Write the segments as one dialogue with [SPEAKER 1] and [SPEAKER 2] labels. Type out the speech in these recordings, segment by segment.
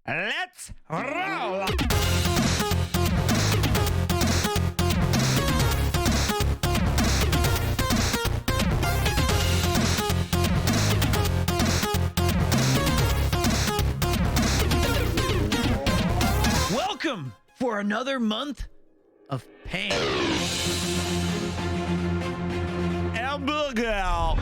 [SPEAKER 1] Let's roll! Welcome for another month of pain. Hamburger.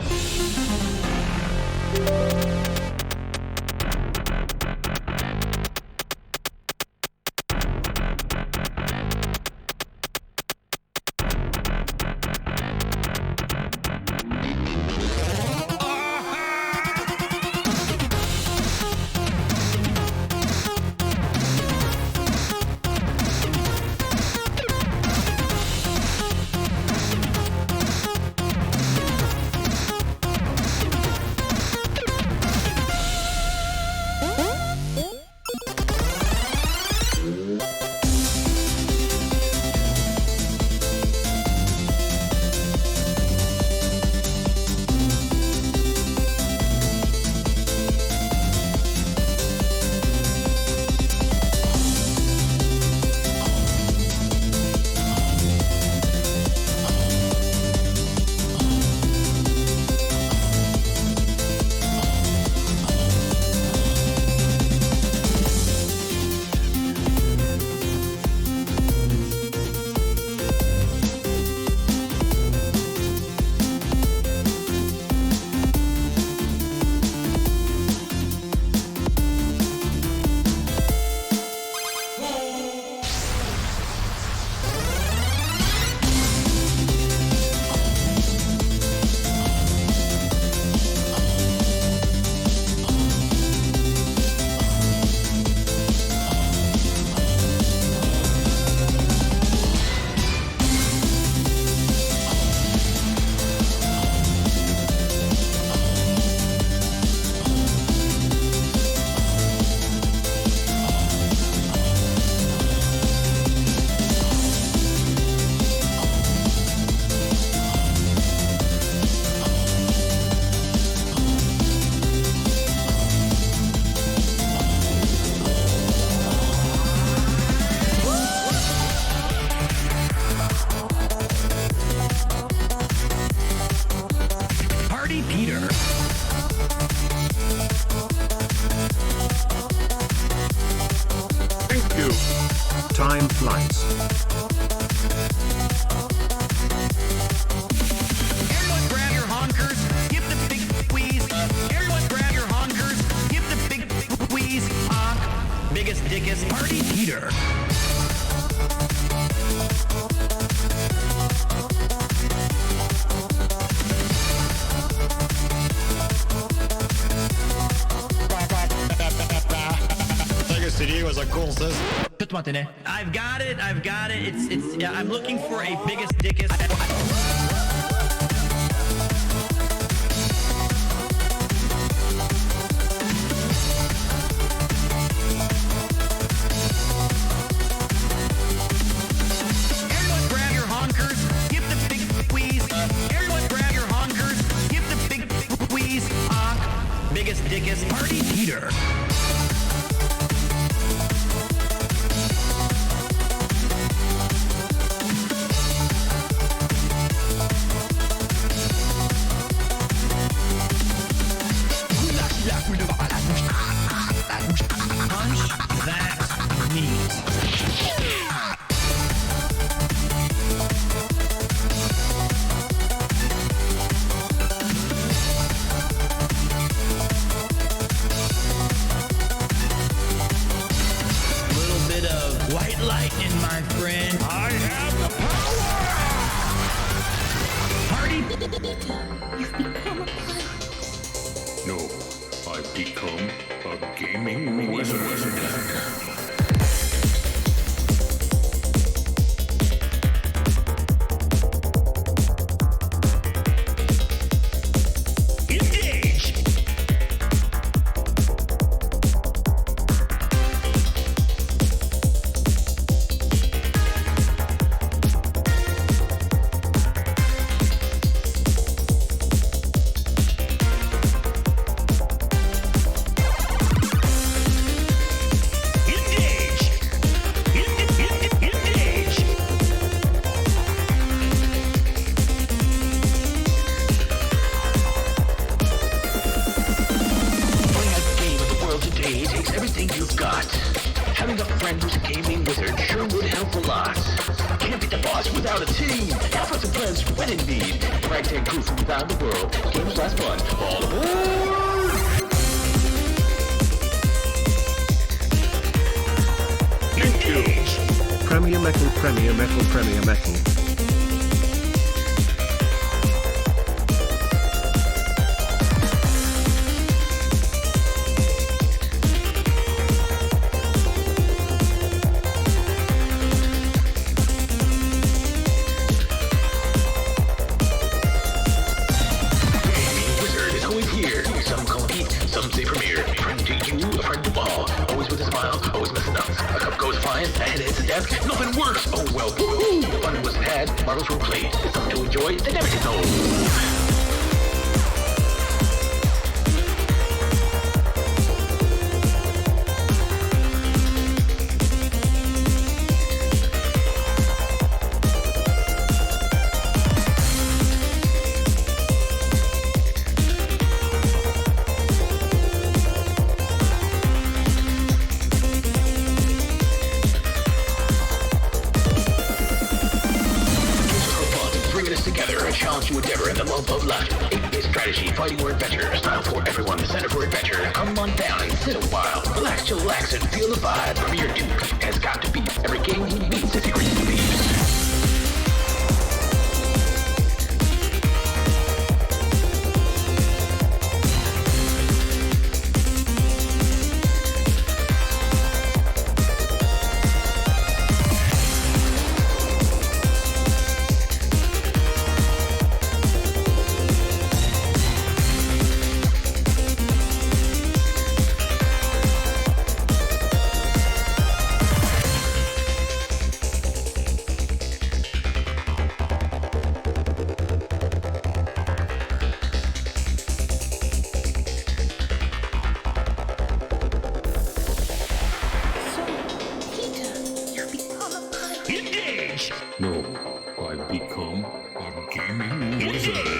[SPEAKER 2] Time flies.
[SPEAKER 1] Everyone grab your honkers, give the big squeeze. Everyone grab your honkers, give the big squeeze. Honk, biggest, dickest, party Peter.
[SPEAKER 3] Legacy was a cool system.
[SPEAKER 1] I've got it. Yeah, I'm looking for a biggest, dickest. Everyone grab your honkers, give the big squeeze. Everyone grab your honkers, give the big squeeze. Honk, biggest, dickest, party Peter. Punch that meat. Little bit of white lightning, my friend. I have the power! Party.
[SPEAKER 4] You've become a pirate.
[SPEAKER 2] No, I've become a gaming wizard.
[SPEAKER 4] without a team. Efforts and plans when in need. Ragtag crew from around the world. Games last fun. All aboard!
[SPEAKER 2] Engage. Premier Metal, Premier Metal, Premier Metal.
[SPEAKER 4] Some say premiere. Friend to you, a friend to all. Always with a smile, always missing out. A cup goes flying, a head hits the desk. Nothing works. Oh well, woohoo! The fun wasn't had, marbles were played. It's something to enjoy, they never get old. To endeavor and the love of life. 8-bit strategy, fighting or adventure. Style for everyone, the center for adventure. Now come on down and sit a while. Relax, chillax, and feel the vibe. Premier Duke has got to be every game he meets if he agrees to be.
[SPEAKER 2] No, I've become a gaming wizard.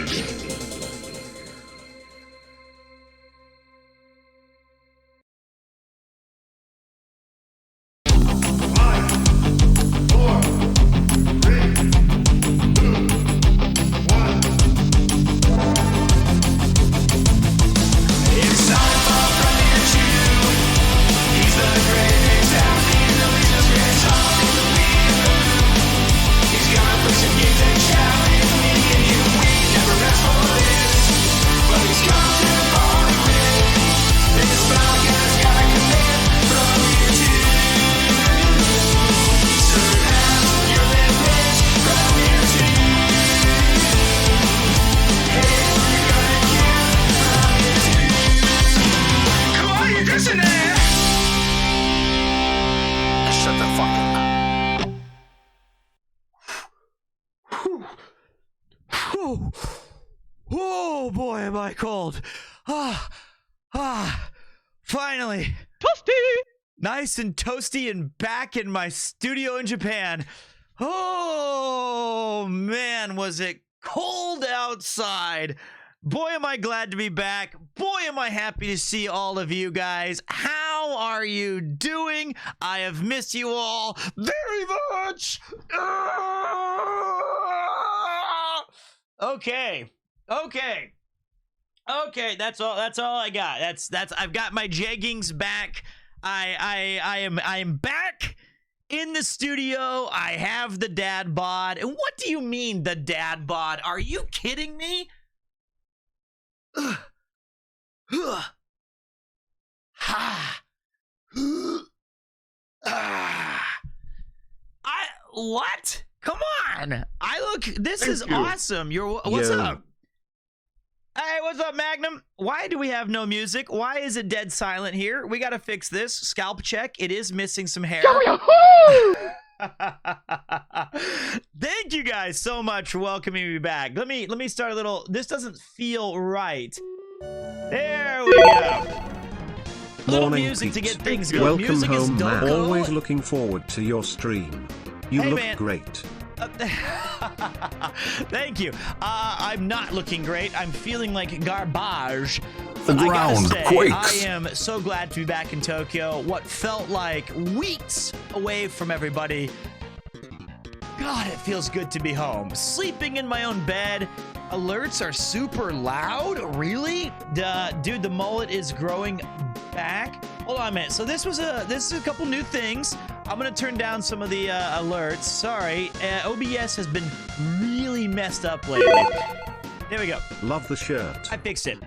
[SPEAKER 1] Oh boy, am I cold. Finally. Toasty! Nice and toasty and back in my studio in Japan. Oh man, was it cold outside. Boy, am I glad to be back. Boy, am I happy to see all of you guys. How are you doing? I have missed you all very much. Okay. That's all I got. That's I've got my jeggings back. I am back in the studio. I have the dad bod. And what do you mean the dad bod? Are you kidding me? What? Come on. This is awesome. What's up? Hey, what's up, Magnum? Why do we have no music? Why is it dead silent here? We got to fix this. Scalp check. It is missing some hair. Thank you guys so much for welcoming me back. Let me start a little. This doesn't feel right. There we go. Little music to get things going.
[SPEAKER 2] Welcome
[SPEAKER 1] music
[SPEAKER 2] home,
[SPEAKER 1] is
[SPEAKER 2] man. Always looking forward to your stream. You look great.
[SPEAKER 1] Thank you. I'm not looking great. I'm feeling like garbage.
[SPEAKER 5] The ground quakes.
[SPEAKER 1] I am so glad to be back in Tokyo. What felt like weeks away from everybody God, it feels good to be home. Sleeping in my own bed. Alerts are super loud. Really? Dude, the mullet is growing back. Hold on a minute. So this is a couple new things. I'm gonna turn down some of the alerts. Sorry, OBS has been really messed up lately. There we go.
[SPEAKER 2] Love the shirt.
[SPEAKER 1] I fixed it.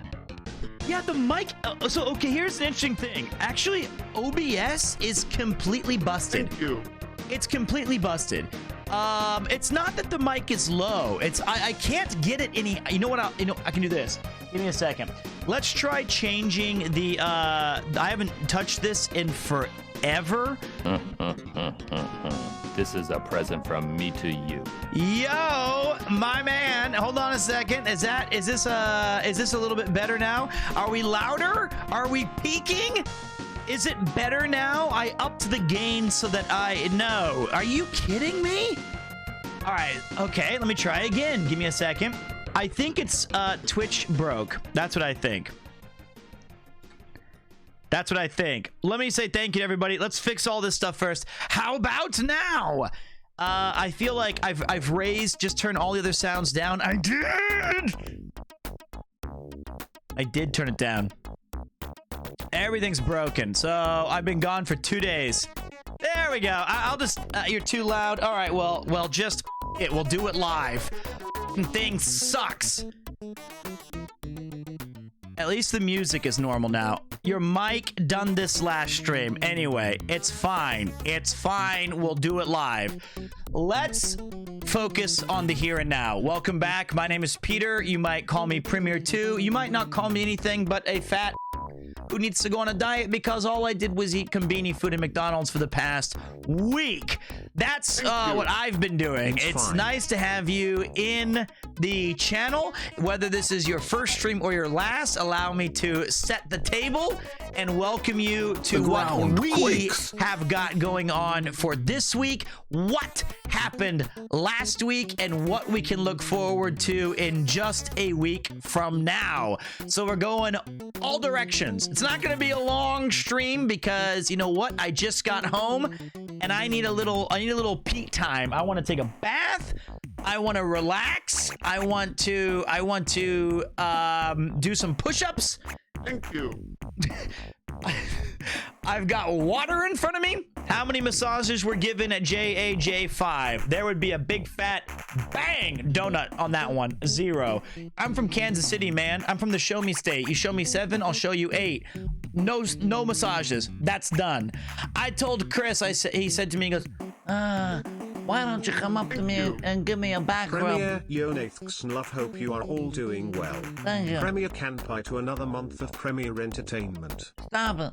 [SPEAKER 1] Yeah, the mic. So okay, here's an interesting thing. Actually, OBS is completely busted.
[SPEAKER 2] Thank you.
[SPEAKER 1] It's completely busted. It's not that the mic is low. It's I can't get it any. You know what? I can do this. Give me a second. Let's try changing the. I haven't touched this in forever.
[SPEAKER 6] This is a present from me to you.
[SPEAKER 1] Yo, my man. Hold on a second. Is this a little bit better now? Are we louder? Are we peaking? Is it better now? I upped the gain so that no. Are you kidding me? All right. Okay, let me try again. Give me a second. I think it's Twitch broke. That's what I think. That's what I think. Let me say thank you to everybody. Let's fix all this stuff first. How about now? I feel like I've raised, just turn all the other sounds down. I did turn it down. Everything's broken. So I've been gone for 2 days. There we go. I'll just, you're too loud. All right, well, just it. We'll do it live. Thing sucks. At least the music is normal now. Your mic done this last stream. Anyway, it's fine. It's fine. We'll do it live. Let's focus on the here and now. Welcome back. My name is Peter. You might call me Premier 2. You might not call me anything but a fat who needs to go on a diet because all I did was eat Combini food at McDonald's for the past week. That's what I've been doing. It's nice to have you in the channel. Whether this is your first stream or your last, allow me to set the table and welcome you to what we have got going on for this week, what happened last week, and what we can look forward to in just a week from now. So we're going all directions. It's not going to be a long stream because you know what? I just got home and I need a little peak time. I want to take a bath. I want to relax. I want to do some push-ups.
[SPEAKER 2] Thank you.
[SPEAKER 1] I've got water in front of me. How many massages were given at JAJ5? There would be a big fat bang donut on that one. 0. I'm from Kansas City, man. I'm from the show me state. You show me 7, I'll show you 8. No massages. That's done. I told Chris, he said to me, he goes, why don't you come up to me and give me a back rub?
[SPEAKER 2] Premier Yonaths and love, hope you are all doing well.
[SPEAKER 7] Thank you.
[SPEAKER 2] Premier Kanpai to another month of Premier Entertainment.
[SPEAKER 7] Stop it.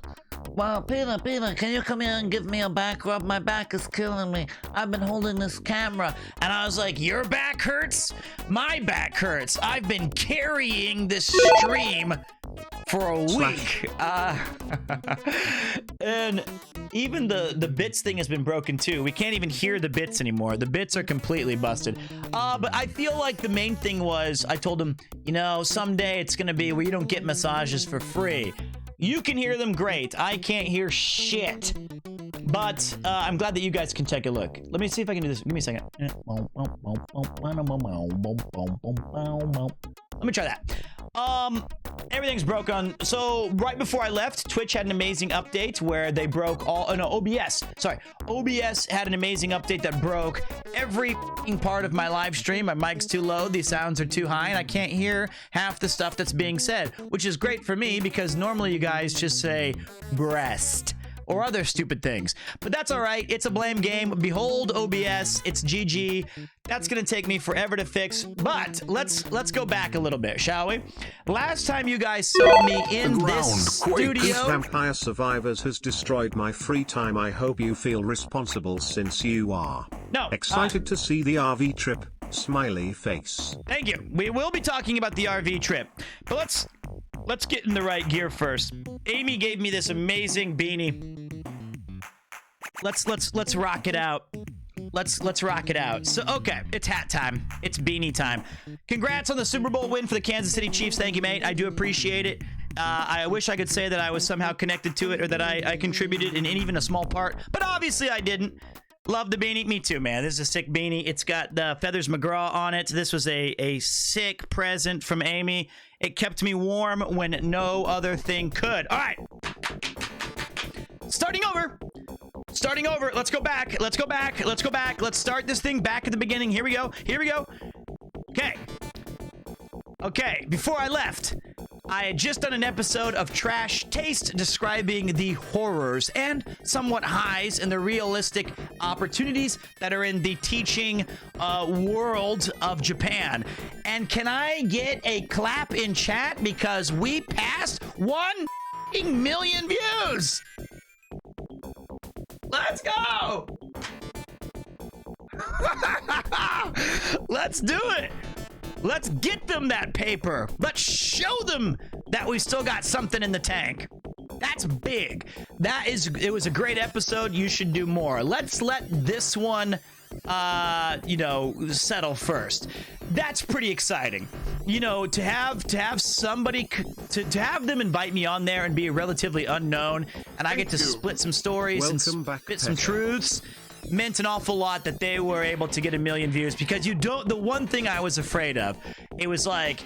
[SPEAKER 7] Well, Peter, can you come here and give me a back rub? My back is killing me. I've been holding this camera.
[SPEAKER 1] And I was like, your back hurts? My back hurts. I've been carrying this stream for a week. And even the bits thing has been broken too. We can't even hear the bits anymore. The bits are completely busted. But I feel like the main thing was I told him, you know, someday it's gonna be where you don't get massages for free. You can hear them great. I can't hear shit. But I'm glad that you guys can take a look. Let me see if I can do this. Give me a second. Let me try that. Everything's broken. So right before I left, Twitch had an amazing update where they broke all. Oh no, OBS. Sorry, OBS had an amazing update that broke every part of my live stream. My mic's too low, the sounds are too high, and I can't hear half the stuff that's being said, which is great for me because normally you guys just say breast or other stupid things. But that's all right. It's a blame game. Behold OBS. It's GG. That's gonna take me forever to fix. But let's go back a little bit, shall we? Last time you guys saw me in this studio.
[SPEAKER 2] Vampire Survivors has destroyed my free time. I hope you feel responsible since you are.
[SPEAKER 1] No.
[SPEAKER 2] Excited to see the RV trip. Smiley face.
[SPEAKER 1] Thank you. We will be talking about the RV trip. But let's get in the right gear first. Amy gave me this amazing beanie. Let's rock it out. Let's rock it out. So okay, it's hat time. It's beanie time. Congrats on the Super Bowl win for the Kansas City Chiefs. Thank you, mate. I do appreciate it. I wish I could say that I was somehow connected to it or that I contributed in even a small part, but obviously I didn't. Love the beanie. Me too, man. This is a sick beanie. It's got the Feathers McGraw on it. This was a sick present from Amy. It kept me warm when no other thing could. All right. Starting over. Let's go back. Let's start this thing back at the beginning. Here we go. Okay. Before I left, I had just done an episode of Trash Taste describing the horrors and somewhat highs and the realistic opportunities that are in the teaching world of Japan. And can I get a clap in chat because we passed 1 million views? Let's go! Let's do it! Let's get them that paper. Let's show them that we still got something in the tank. That's big. It was a great episode. You should do more. Let's let this one, settle first. That's pretty exciting. To have somebody, to have them invite me on there and be relatively unknown, and I get to split some stories and spit some truths. Meant an awful lot that they were able to get 1 million views, because the one thing I was afraid of, it was like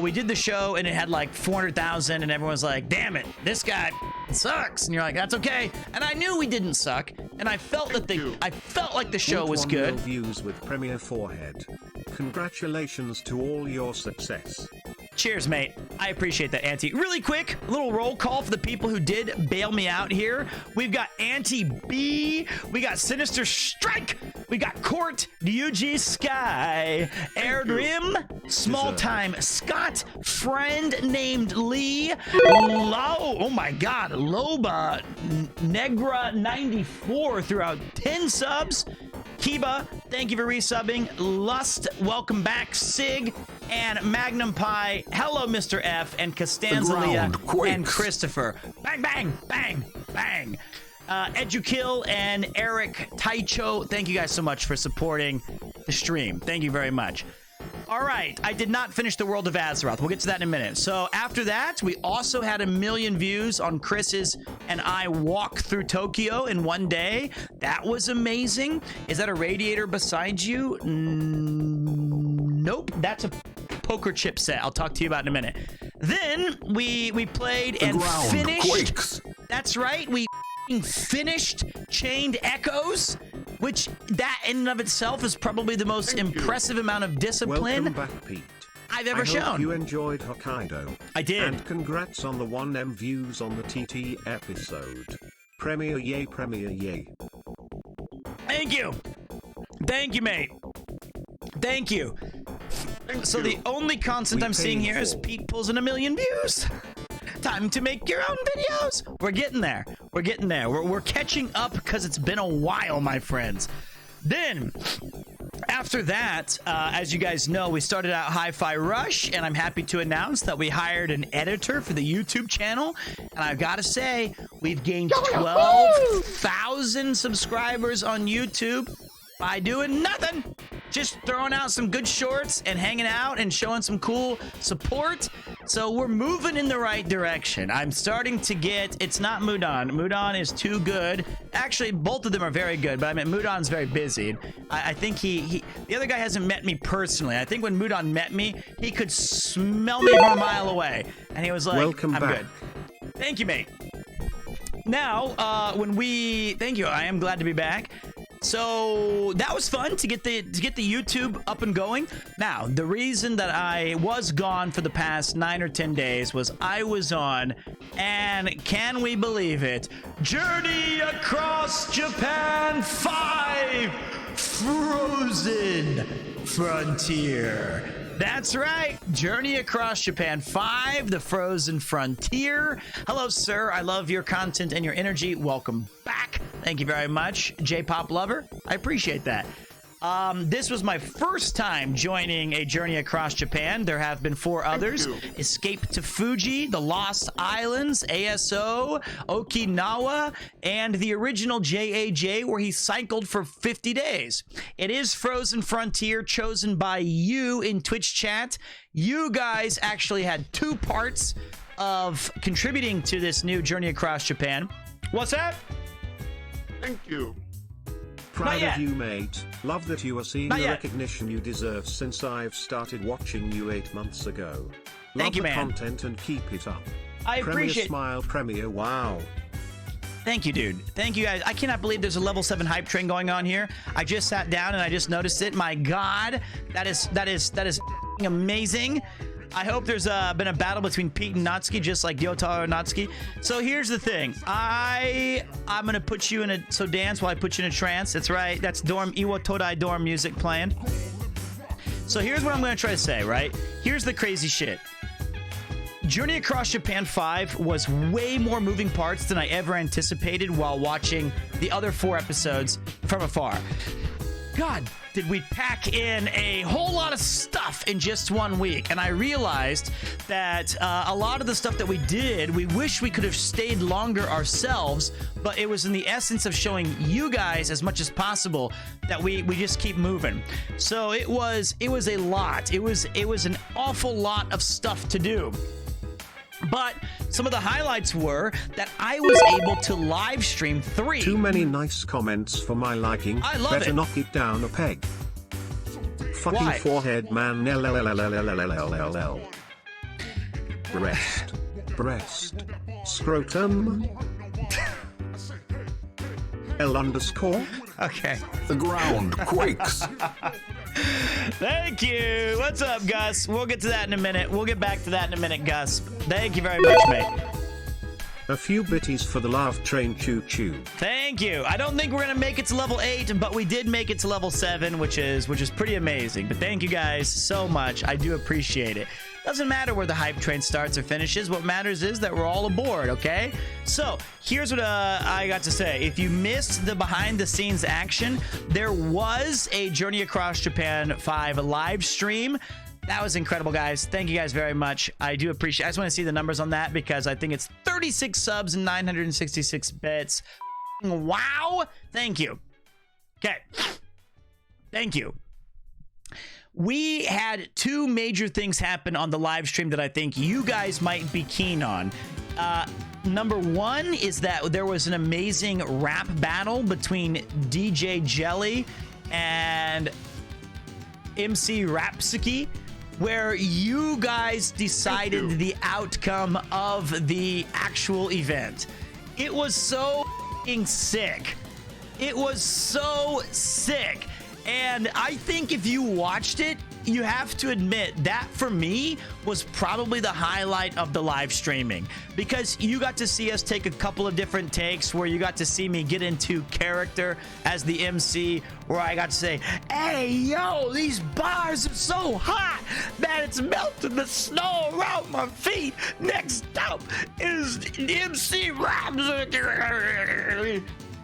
[SPEAKER 1] we did the show and it had like 400,000 and everyone's like, damn it, this guy sucks, and you're like, that's okay. And I knew we didn't suck, and I felt like the show was good.
[SPEAKER 2] 1 million views with Premier Forehead. Congratulations to all your success.
[SPEAKER 1] Cheers, mate. I appreciate that, Auntie. Really quick, a little roll call for the people who did bail me out here. We've got Auntie B. We got Sinister Strike. We got Court, UG Sky, Rim, Small Time Scott, Friend Named Lee, oh my God, Loba, Negra 94 throughout 10 subs. Kiba, thank you for resubbing. Lust, welcome back. Sig and Magnum Pie, hello, Mr. F, and Costanzalia and Christopher. Bang, bang, bang, bang. Edukill and Eric Taicho, thank you guys so much for supporting the stream. Thank you very much. All right, I did not finish the World of Azeroth. We'll get to that in a minute. So after that, we also had 1 million views on Chris's and I walk through Tokyo in one day. That was amazing. Is that a radiator beside you? Nope, that's a poker chip set. I'll talk to you about in a minute. Then we played and finished. Quakes. That's right, we finished Chained Echoes, which that in and of itself is probably the most impressive amount of discipline
[SPEAKER 2] Welcome back, Pete.
[SPEAKER 1] I've ever shown.
[SPEAKER 2] I hope you enjoyed Hokkaido.
[SPEAKER 1] I did.
[SPEAKER 2] And congrats on the 1M views on the TT episode. Premier yay, premier yay.
[SPEAKER 1] Thank you. Thank you, mate. Thank you. So the only constant I'm seeing here is Pete pulls in 1 million views. Time to make your own videos. We're getting there. We're catching up because it's been a while, my friends. Then, after that, as you guys know, we started out Hi-Fi Rush, and I'm happy to announce that we hired an editor for the YouTube channel. And I've got to say, we've gained 12,000 subscribers on YouTube by doing nothing. Just throwing out some good shorts and hanging out and showing some cool support. So we're moving in the right direction. I'm starting to get, it's not Mudon. Mudon is too good. Actually, both of them are very good, but I mean, Mudon's very busy. I think the other guy hasn't met me personally. I think when Mudon met me, he could smell me from a mile away. And he was like,
[SPEAKER 2] welcome
[SPEAKER 1] I'm
[SPEAKER 2] back.
[SPEAKER 1] good. Thank you, mate. Now, thank you. I am glad to be back. So that was fun to get the YouTube up and going. Now, the reason that I was gone for the past 9 or 10 days was I was on, and can we believe it, Journey Across Japan 5 Frozen Frontier. That's right, Journey Across Japan 5, The Frozen Frontier. Hello, sir. I love your content and your energy. Welcome back. Thank you very much, J-Pop lover. I appreciate that. This was my first time joining a Journey Across Japan. There have been 4 others. Escape to Fuji, The Lost Islands, ASO, Okinawa, and the original JAJ where he cycled for 50 days. It is Frozen Frontier, chosen by you in Twitch chat. You guys actually had 2 parts of contributing to this new Journey Across Japan. What's that?
[SPEAKER 3] Thank you.
[SPEAKER 2] Proud
[SPEAKER 1] yet.
[SPEAKER 2] of you, mate. Love that you are seeing
[SPEAKER 1] Not
[SPEAKER 2] the
[SPEAKER 1] yet.
[SPEAKER 2] recognition you deserve since I've started watching you 8 months ago.
[SPEAKER 1] Thank
[SPEAKER 2] Love
[SPEAKER 1] you,
[SPEAKER 2] the
[SPEAKER 1] man.
[SPEAKER 2] content and keep it up.
[SPEAKER 1] I
[SPEAKER 2] Premier
[SPEAKER 1] appreciate.
[SPEAKER 2] smile, Premier. Wow.
[SPEAKER 1] Thank you, dude. Thank you, guys. I cannot believe there's a level 7 hype train going on here. I just sat down and I just noticed it. My God, that is f***ing amazing. I hope there's been a battle between Pete and Natsuki, just like Yotaro and Natsuki. So here's the thing. I'm gonna put you in a dance while I put you in a trance. That's right. That's dorm Iwo Todai dorm music playing. So here's what I'm gonna try to say. Right? Here's the crazy shit. Journey Across Japan 5 was way more moving parts than I ever anticipated while watching the other 4 episodes from afar. God, did we pack in a whole lot of stuff in just 1 week. And I realized that a lot of the stuff that we did, we wish we could have stayed longer ourselves, but it was in the essence of showing you guys as much as possible that we just keep moving. So it was a lot. It was an awful lot of stuff to do. But some of the highlights were that I was able to live stream 3.
[SPEAKER 2] Too many nice comments for my liking.
[SPEAKER 1] I love
[SPEAKER 2] Better
[SPEAKER 1] it.
[SPEAKER 2] knock it down a peg. Fucking
[SPEAKER 1] Why?
[SPEAKER 2] forehead man. LLLLLLLLL. Breast. Scrotum. L_.
[SPEAKER 1] Okay.
[SPEAKER 5] The ground quakes.
[SPEAKER 1] Thank you. What's up, Gus? We'll get to that in a minute. We'll get back to that in a minute, Gus. Thank you very much, mate.
[SPEAKER 2] A few bitties for the laugh train choo choo.
[SPEAKER 1] Thank you. I don't think we're gonna make it to level 8, but we did make it to level 7, which is pretty amazing. But thank you guys so much. I do appreciate it. Doesn't matter where the hype train starts or finishes. What matters is that we're all aboard, okay? So here's what I got to say. If you missed the behind the scenes action, there was a Journey Across Japan 5 live stream. That was incredible, guys. Thank you guys very much. I do appreciate it. I just want to see the numbers on that because I think it's 36 subs and 966 bits. Wow. Thank you. Okay. Thank you. We had 2 major things happen on the live stream that I think you guys might be keen on. Number 1 is that there was an amazing rap battle between DJ Jelly and MC Rapsiki, where you guys decided the outcome of the actual event. It was so f***ing sick. It was so sick. And I think if you watched it, you have to admit that for me was probably the highlight of the live streaming, because you got to see us take a couple of different takes where you got to see me get into character as the MC, where I got to say, hey, yo, these bars are so hot that it's melting the snow around my feet. Next up is MC Raps.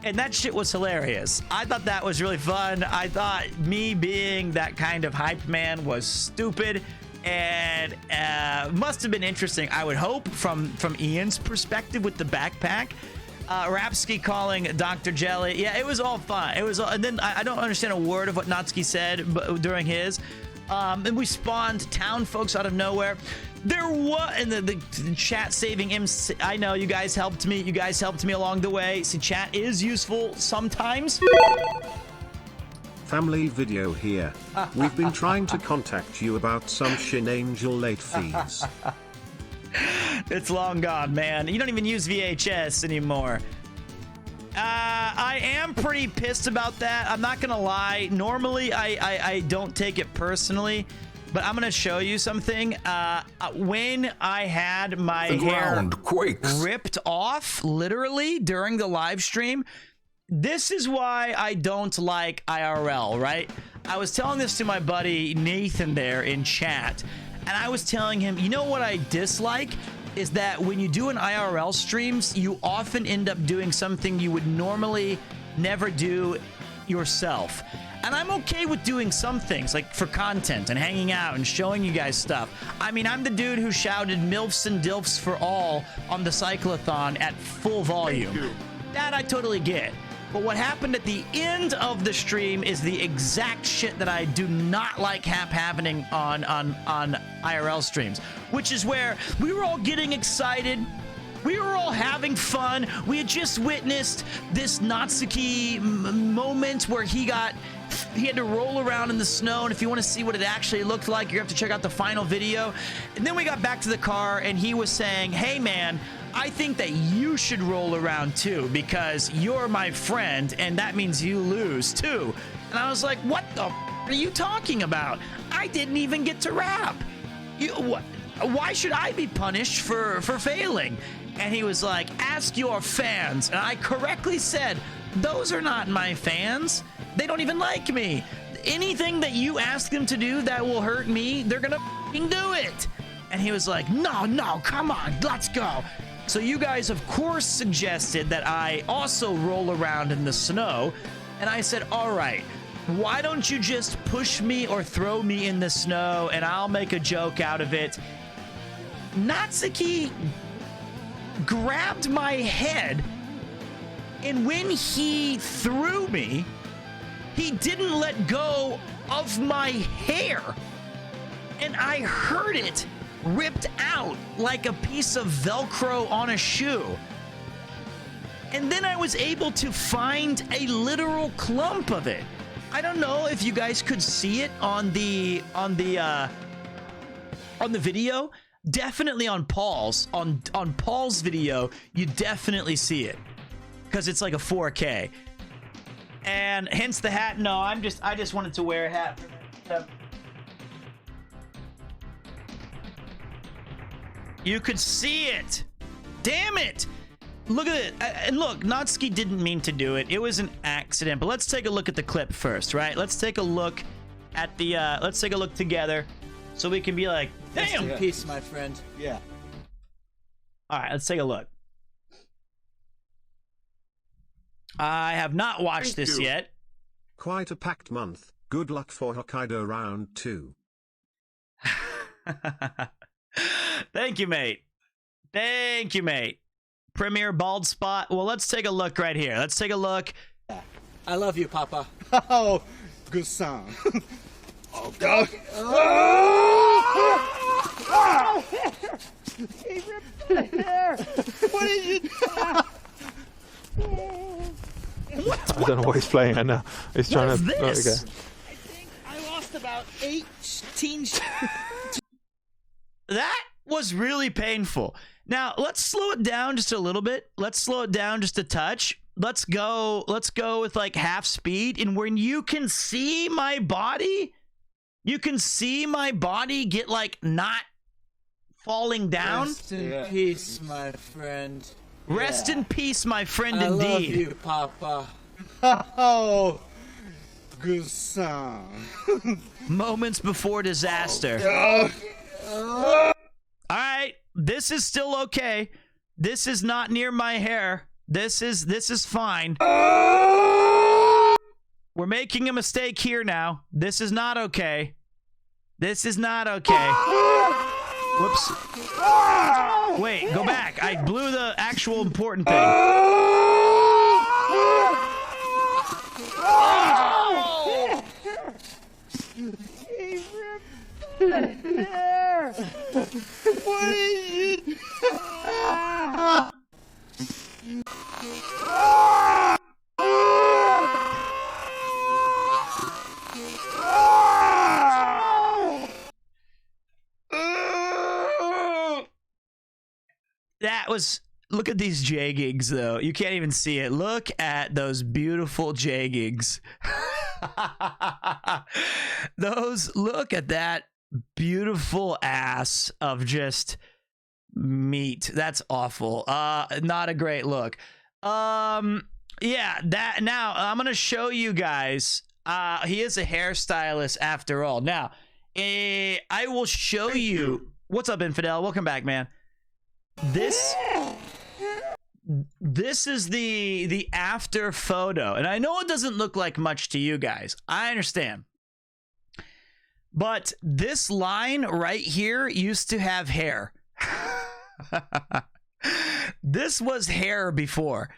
[SPEAKER 1] And that shit was hilarious. I thought that was really fun. I thought me being that kind of hype man was stupid and must have been interesting, I would hope, from Ian's perspective with the backpack. Rapsky calling Dr. Jelly. Yeah, it was all fun. It was, and then I don't understand a word of what Natsuki said during his. And we spawned town folks out of nowhere. There was, and the chat saving him. I know you guys helped me. You guys helped me along the way. See, chat is useful sometimes.
[SPEAKER 2] Family video here. We've been trying to contact you about some Shin Angel late fees.
[SPEAKER 1] It's long gone, man. You don't even use VHS anymore. I am pretty pissed about that. I'm not gonna lie. Normally, I don't take it personally, but I'm gonna show you something. When I had my hair ripped off, literally during the live stream, this is why I don't like IRL, right? I was telling this to my buddy Nathan there in chat, and I was telling him, you know what I dislike? Is that when you do an IRL streams, you often end up doing something you would normally never do yourself. And I'm okay with doing some things, like for content and hanging out and showing you guys stuff. I mean, I'm the dude who shouted MILFs and DILFs for all on the cyclothon at full volume. That I totally get. But what happened at the end of the stream is the exact shit that I do not like happening on IRL streams, which is where we were all getting excited We were all having fun. We had just witnessed this Natsuki moment where he had to roll around in the snow, and if you want to see what it actually looked like, you have to check out the final video. And then we got back to the car, and he was saying, hey man, I think that you should roll around too, because you're my friend, and that means you lose too. And I was like, what the are you talking about? I didn't even get to rap. Why should I be punished for failing? And he was like, ask your fans. And I correctly said, those are not my fans. They don't even like me. Anything that you ask them to do that will hurt me, they're gonna f***ing do it. And he was like, no, come on, let's go. So you guys, of course, suggested that I also roll around in the snow. And I said, all right, why don't you just push me or throw me in the snow and I'll make a joke out of it. Natsuki grabbed my head, and when he threw me, he didn't let go of my hair, and I heard it ripped out like a piece of Velcro on a shoe. And then I was able to find a literal clump of it. I don't know if you guys could see it on the video. Definitely on Paul's Paul's video, you definitely see it because it's like a 4K. And hence the hat. No, I just wanted to wear a hat. You could see it. Damn it. Look at it. And look, Natsuki didn't mean to do it. It was an accident. But let's take a look at the clip first, right? Let's take a look at the let's take a look together so we can be like, damn.
[SPEAKER 8] Rest in peace, my friend.
[SPEAKER 3] Yeah.
[SPEAKER 1] All right, let's take a look. I have not watched this yet.
[SPEAKER 2] Quite a packed month. Good luck for Hokkaido round 2.
[SPEAKER 1] Thank you, mate. Thank you, mate. Premier bald spot. Well, let's take a look right here. Let's take a look.
[SPEAKER 8] I love you, Papa.
[SPEAKER 3] Oh, good song. Oh, God.
[SPEAKER 8] He ripped my hair. What did you do?
[SPEAKER 9] I don't know what he's playing at now. He's trying to.
[SPEAKER 1] This?
[SPEAKER 9] Okay.
[SPEAKER 8] I think I lost about 18.
[SPEAKER 1] That was really painful. Now, let's slow it down just a little bit. Let's slow it down just a touch. Let's go with like half speed. And when you can see my body, you can see my body get like not falling down.
[SPEAKER 8] Rest in peace, my friend.
[SPEAKER 1] Rest in peace, my friend,
[SPEAKER 8] I
[SPEAKER 1] indeed.
[SPEAKER 8] love you, Papa.
[SPEAKER 3] Oh, good song.
[SPEAKER 1] Moments before disaster.
[SPEAKER 3] Oh.
[SPEAKER 1] All right, this is still okay. This is not near my hair. This is fine. We're making a mistake here now. This is not okay. This is not okay. Whoops. Wait, go back. I blew the actual important thing.
[SPEAKER 8] He ripped the hair. What is it?
[SPEAKER 1] That was. Look at these J-gigs, though. You can't even see it. Look at those beautiful J-gigs. Look at that beautiful ass of just meat. That's awful. Not a great look. Yeah, that. Now, I'm going to show you guys. He is a hairstylist after all. Now, I will show you. What's up, Infidel? Welcome back, man. This is the after photo, and I know it doesn't look like much to you guys. I understand, but this line right here used to have hair. This was hair before.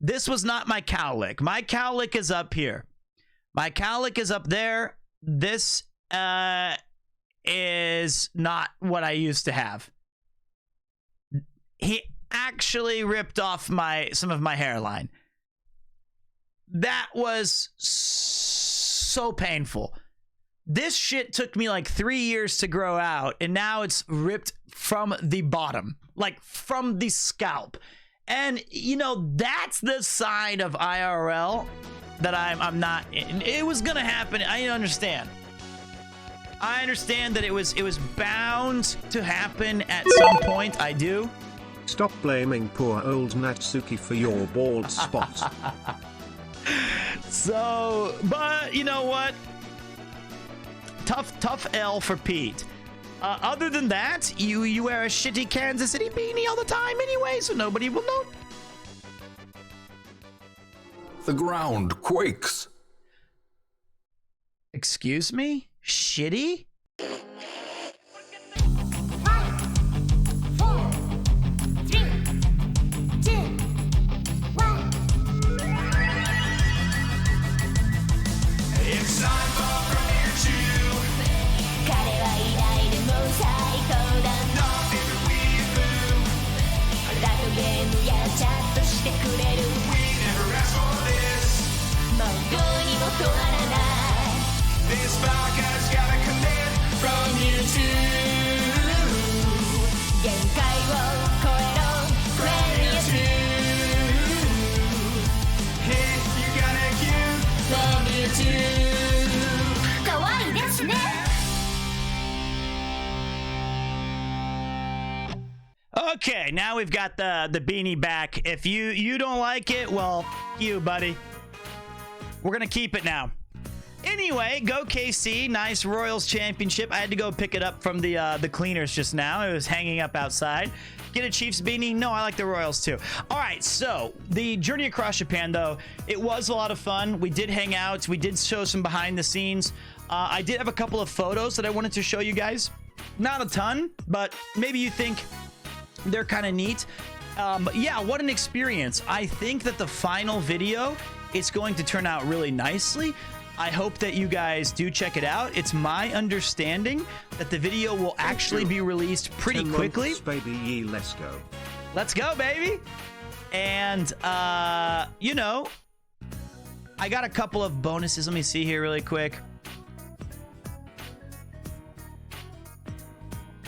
[SPEAKER 1] This was not my cowlick. My cowlick is up here. My cowlick is up there. This is not what I used to have. actually ripped off some of my hairline. That was so painful. This shit took me like 3 years to grow out, and now it's ripped from the bottom, like from the scalp. And you know, that's the side of IRL that I'm not in. It was gonna happen. I understand. I understand that it was bound to happen at some point. I do.
[SPEAKER 2] Stop blaming poor old Natsuki for your bald spot.
[SPEAKER 1] So, but you know what? Tough L for Pete. Other than that, you wear a shitty Kansas City beanie all the time anyway, so nobody will know.
[SPEAKER 5] The ground quakes.
[SPEAKER 1] Excuse me? Shitty?
[SPEAKER 4] It's time for Premiere 2. Not even weeaboo. We never asked for this. This podcast gotta commit from you too. Premiere 2. Hey, you gotta cue Premiere 2.
[SPEAKER 1] Okay, now we've got the beanie back. If you don't like it, well, you, buddy. We're gonna keep it now. Anyway, go KC. Nice Royals championship. I had to go pick it up from the cleaners just now. It was hanging up outside. Get a Chiefs beanie? No, I like the Royals too. All right, so the journey across Japan, though, it was a lot of fun. We did hang out. We did show some behind the scenes. I did have a couple of photos that I wanted to show you guys. Not a ton, but maybe you think they're kind of neat. But yeah, what an experience. I think that the final video is going to turn out really nicely. I hope that you guys do check it out. It's my understanding that the video will actually be released pretty
[SPEAKER 2] 10
[SPEAKER 1] quickly.
[SPEAKER 2] months, baby, let's go.
[SPEAKER 1] Let's go, baby. And, you know, I got a couple of bonuses. Let me see here really quick.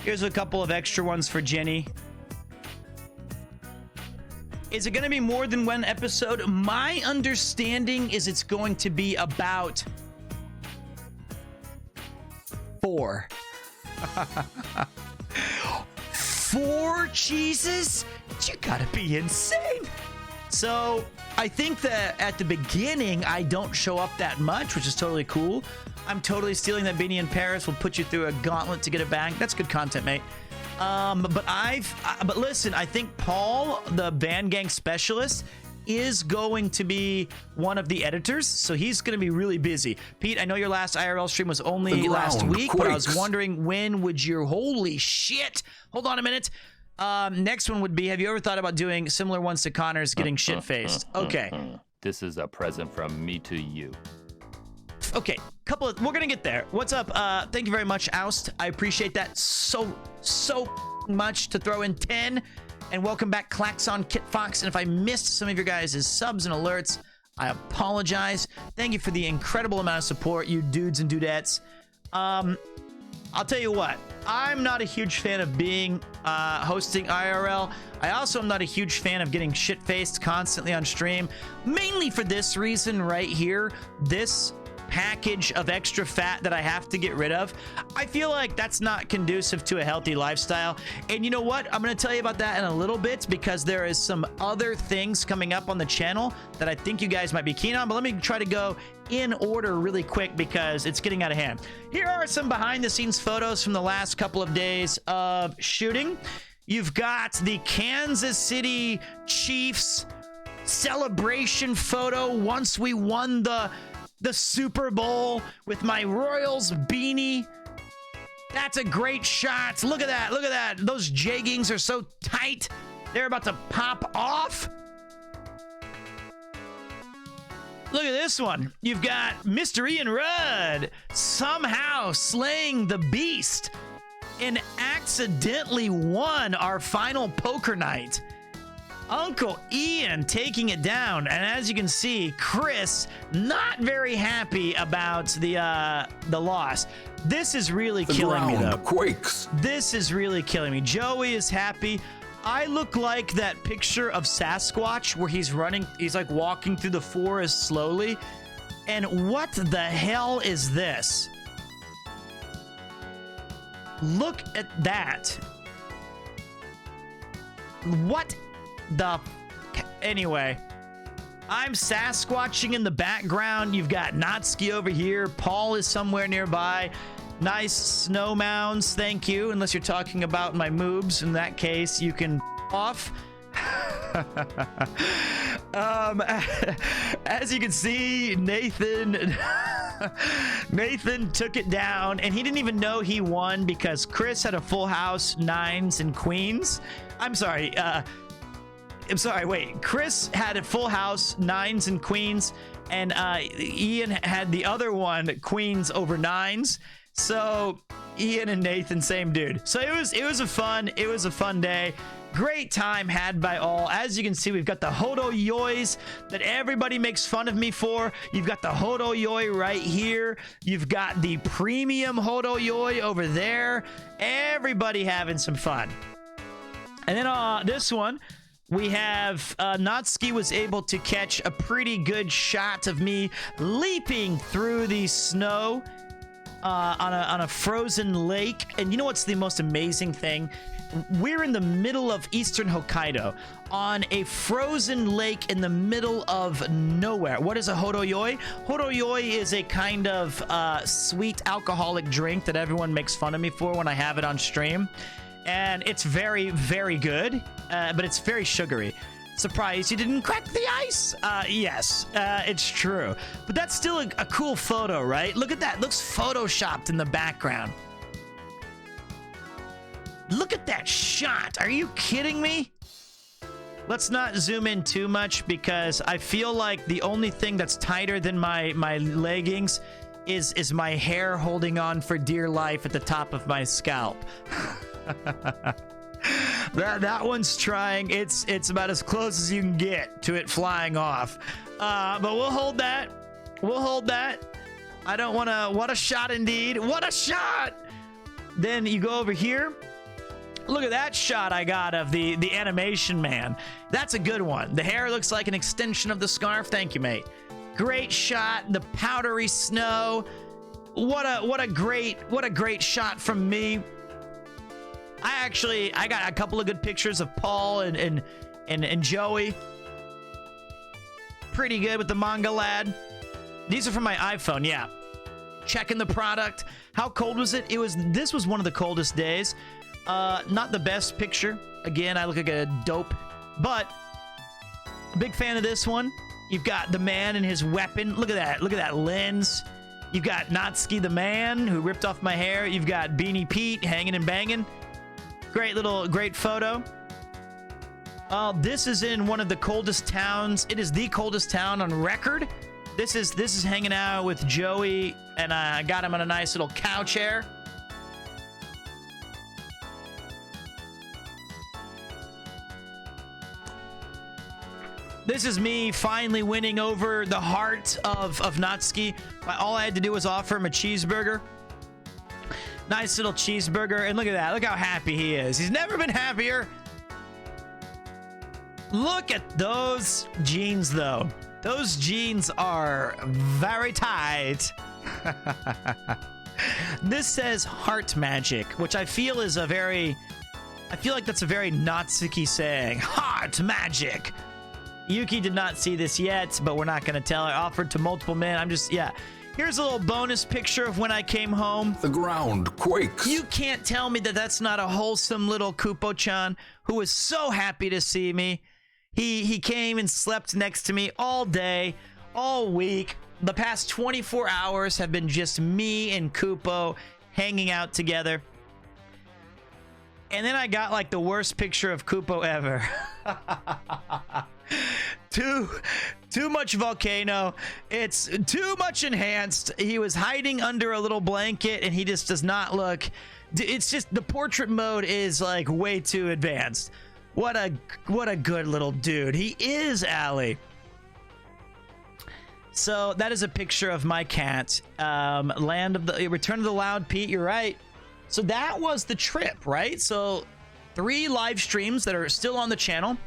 [SPEAKER 1] Here's a couple of extra ones for Jenny. Is it going to be more than one episode? My understanding is it's going to be about 4. 4 cheeses? You gotta be insane. So I think that at the beginning, I don't show up that much, which is totally cool. I'm totally stealing that beanie in Paris. We'll put you through a gauntlet to get it back. That's good content, mate. But listen, I think Paul, the Van Gang specialist, is going to be one of the editors, so he's going to be really busy. Pete, I know your last IRL stream was only last week, but I was wondering when would your... Holy shit! Hold on a minute. Next one would be, have you ever thought about doing similar ones to Connor's getting shit-faced? Okay.
[SPEAKER 6] This is a present from me to you.
[SPEAKER 1] Okay, we're gonna get there. What's up? Thank you very much, Oust. I appreciate that so much. To throw in 10. And welcome back, Klaxon Kit Fox. And if I missed some of your guys' subs and alerts, I apologize. Thank you for the incredible amount of support, you dudes and dudettes. I'll tell you what, I'm not a huge fan of being hosting IRL. I also am not a huge fan of getting shit-faced constantly on stream, mainly for this reason right here. This package of extra fat that I have to get rid of. I feel like that's not conducive to a healthy lifestyle. And you know what? I'm going to tell you about that in a little bit because there is some other things coming up on the channel that I think you guys might be keen on. But let me try to go in order really quick because it's getting out of hand. Here are some behind the scenes photos from the last couple of days of shooting. You've got the Kansas City Chiefs celebration photo once we won the Super Bowl with my Royals beanie. That's a great shot. Look at that. Look at that. Those jeggings are so tight. They're about to pop off. Look at this one. You've got Mr. Ian Rudd somehow slaying the beast and accidentally won our final poker night. Uncle Ian taking it down, and as you can see, Chris not very happy about the loss. This is really killing me, though.
[SPEAKER 5] Quakes.
[SPEAKER 1] This is really killing me. Joey is happy. I look like that picture of Sasquatch where he's running, he's like walking through the forest slowly. And what the hell is this? Look at that. What the... Anyway, I'm Sasquatching in the background. You've got Natsuki over here. Paul is somewhere nearby. Nice snow mounds, thank you. Unless you're talking about my moobs. In that case, you can off. As you can see, Nathan took it down, and he didn't even know he won because Chris had a full house, 9s and queens. I'm sorry, wait. Chris had a full house, 9s and queens, and Ian had the other one, queens over 9s. So Ian and Nathan, same dude. So it was a fun day. Great time had by all. As you can see, we've got the Hodo Yois that everybody makes fun of me for. You've got the Hodo Yoi right here. You've got the premium Hodo Yoi over there. Everybody having some fun. And then this one, we have Natsuki was able to catch a pretty good shot of me leaping through the snow on a frozen lake. And you know what's the most amazing thing? We're in the middle of eastern Hokkaido on a frozen lake in the middle of nowhere. What is a Hodoyoi? Hodoyoi is a kind of sweet alcoholic drink that everyone makes fun of me for when I have it on stream. And it's very, very good, but it's very sugary. Surprised you didn't crack the ice? Yes, it's true. But that's still a cool photo, right? Look at that. It looks photoshopped in the background. Look at that shot. Are you kidding me? Let's not zoom in too much because I feel like the only thing that's tighter than my leggings is my hair holding on for dear life at the top of my scalp. That one's trying. It's about as close as you can get to it flying off. But we'll hold that. We'll hold that. I don't want to... What a shot indeed. What a shot! Then you go over here. Look at that shot I got of the animation man. That's a good one. The hair looks like an extension of the scarf. Thank you, mate. Great shot. The powdery snow. What a great shot from me. I got a couple of good pictures of Paul and Joey. Pretty good with the manga lad. These are from my iPhone, yeah. Checking the product. How cold was it? This was one of the coldest days. Not the best picture. Again, I look like a dope, but big fan of this one. You've got the man and his weapon. Look at that. Look at that lens. You've got Natsuki the man who ripped off my hair. You've got Beanie Pete hanging and banging. Great photo. This is in one of the coldest towns. It is the coldest town on record. This is hanging out with Joey, and I got him on a nice little cow chair. This is me finally winning over the heart of Natsuki. All I had to do was offer him a cheeseburger. Nice little cheeseburger. And look at that. Look how happy he is. He's never been happier. Look at those jeans, though. Those jeans are very tight. This says heart magic, which I feel is I feel like that's a very Natsuki saying. Heart magic. Yuki did not see this yet, but we're not going to tell her. Offered to multiple men. Yeah. Here's a little bonus picture of when I came home.
[SPEAKER 5] The ground quakes.
[SPEAKER 1] You can't tell me that that's not a wholesome little Kupo-chan who was so happy to see me. He came and slept next to me all day, all week. The past 24 hours have been just me and Kupo hanging out together. And then I got like the worst picture of Kupo ever. Too much volcano. It's too much enhanced. He was hiding under a little blanket and he just does not look. It's just the portrait mode is like way too advanced. What a good little dude. He is, Allie. So that is a picture of my cat. Return of the Loud, Pete, you're right. So that was the trip, right? So 3 live streams that are still on the channel.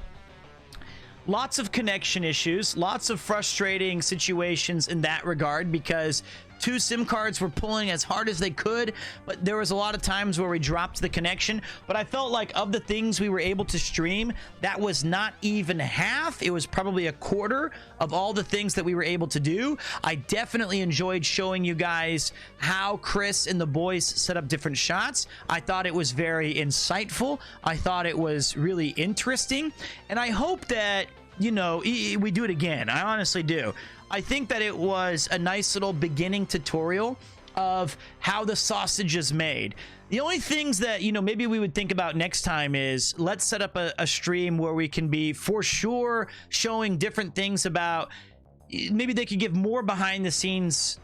[SPEAKER 1] Lots of connection issues, lots of frustrating situations in that regard because 2 SIM cards were pulling as hard as they could, but there was a lot of times where we dropped the connection. But I felt like of the things we were able to stream, that was not even half. It was probably a quarter of all the things that we were able to do. I definitely enjoyed showing you guys how Chris and the boys set up different shots. I thought it was very insightful. I thought it was really interesting. And I hope that, you know, we do it again. I honestly do. I think that it was a nice little beginning tutorial of how the sausage is made. The only things that, you know, maybe we would think about next time is let's set up a stream where we can be for sure showing different things about, maybe they could give more behind the scenes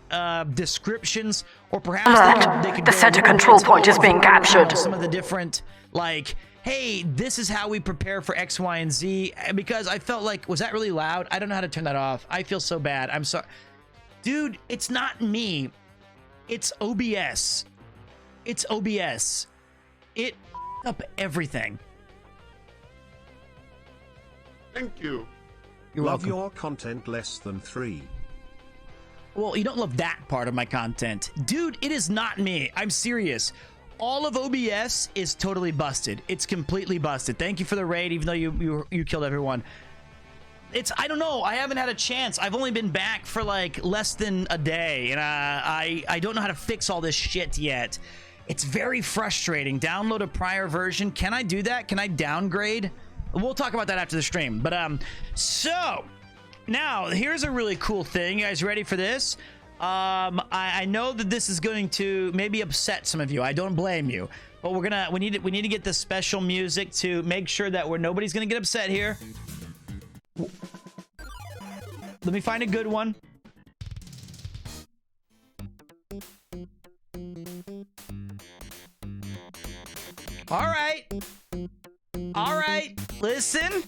[SPEAKER 1] descriptions, or perhaps they could
[SPEAKER 10] the center control point is being captured.
[SPEAKER 1] Some of the different, like, hey, this is how we prepare for X, Y, and Z. Because I felt like, was that really loud? I don't know how to turn that off. I feel so bad. I'm sorry. Dude, it's not me. It's OBS. It's OBS. It up everything.
[SPEAKER 2] Thank you.
[SPEAKER 1] You're
[SPEAKER 2] love
[SPEAKER 1] welcome.
[SPEAKER 2] your content less than 3.
[SPEAKER 1] Well, you don't love that part of my content. Dude, it is not me. I'm serious. All of OBS is totally busted. It's completely busted. Thank you for the raid, even though you killed everyone. I don't know. I haven't had a chance. I've only been back for like less than a day, and I don't know how to fix all this shit yet. It's very frustrating. Download a prior version. Can I do that? Can I downgrade? We'll talk about that after the stream. But so now here's a really cool thing. You guys ready for this? I know that this is going to maybe upset some of you. I don't blame you, but we need to get the special music to make sure that nobody's gonna get upset here. Let me find a good one. All right, listen.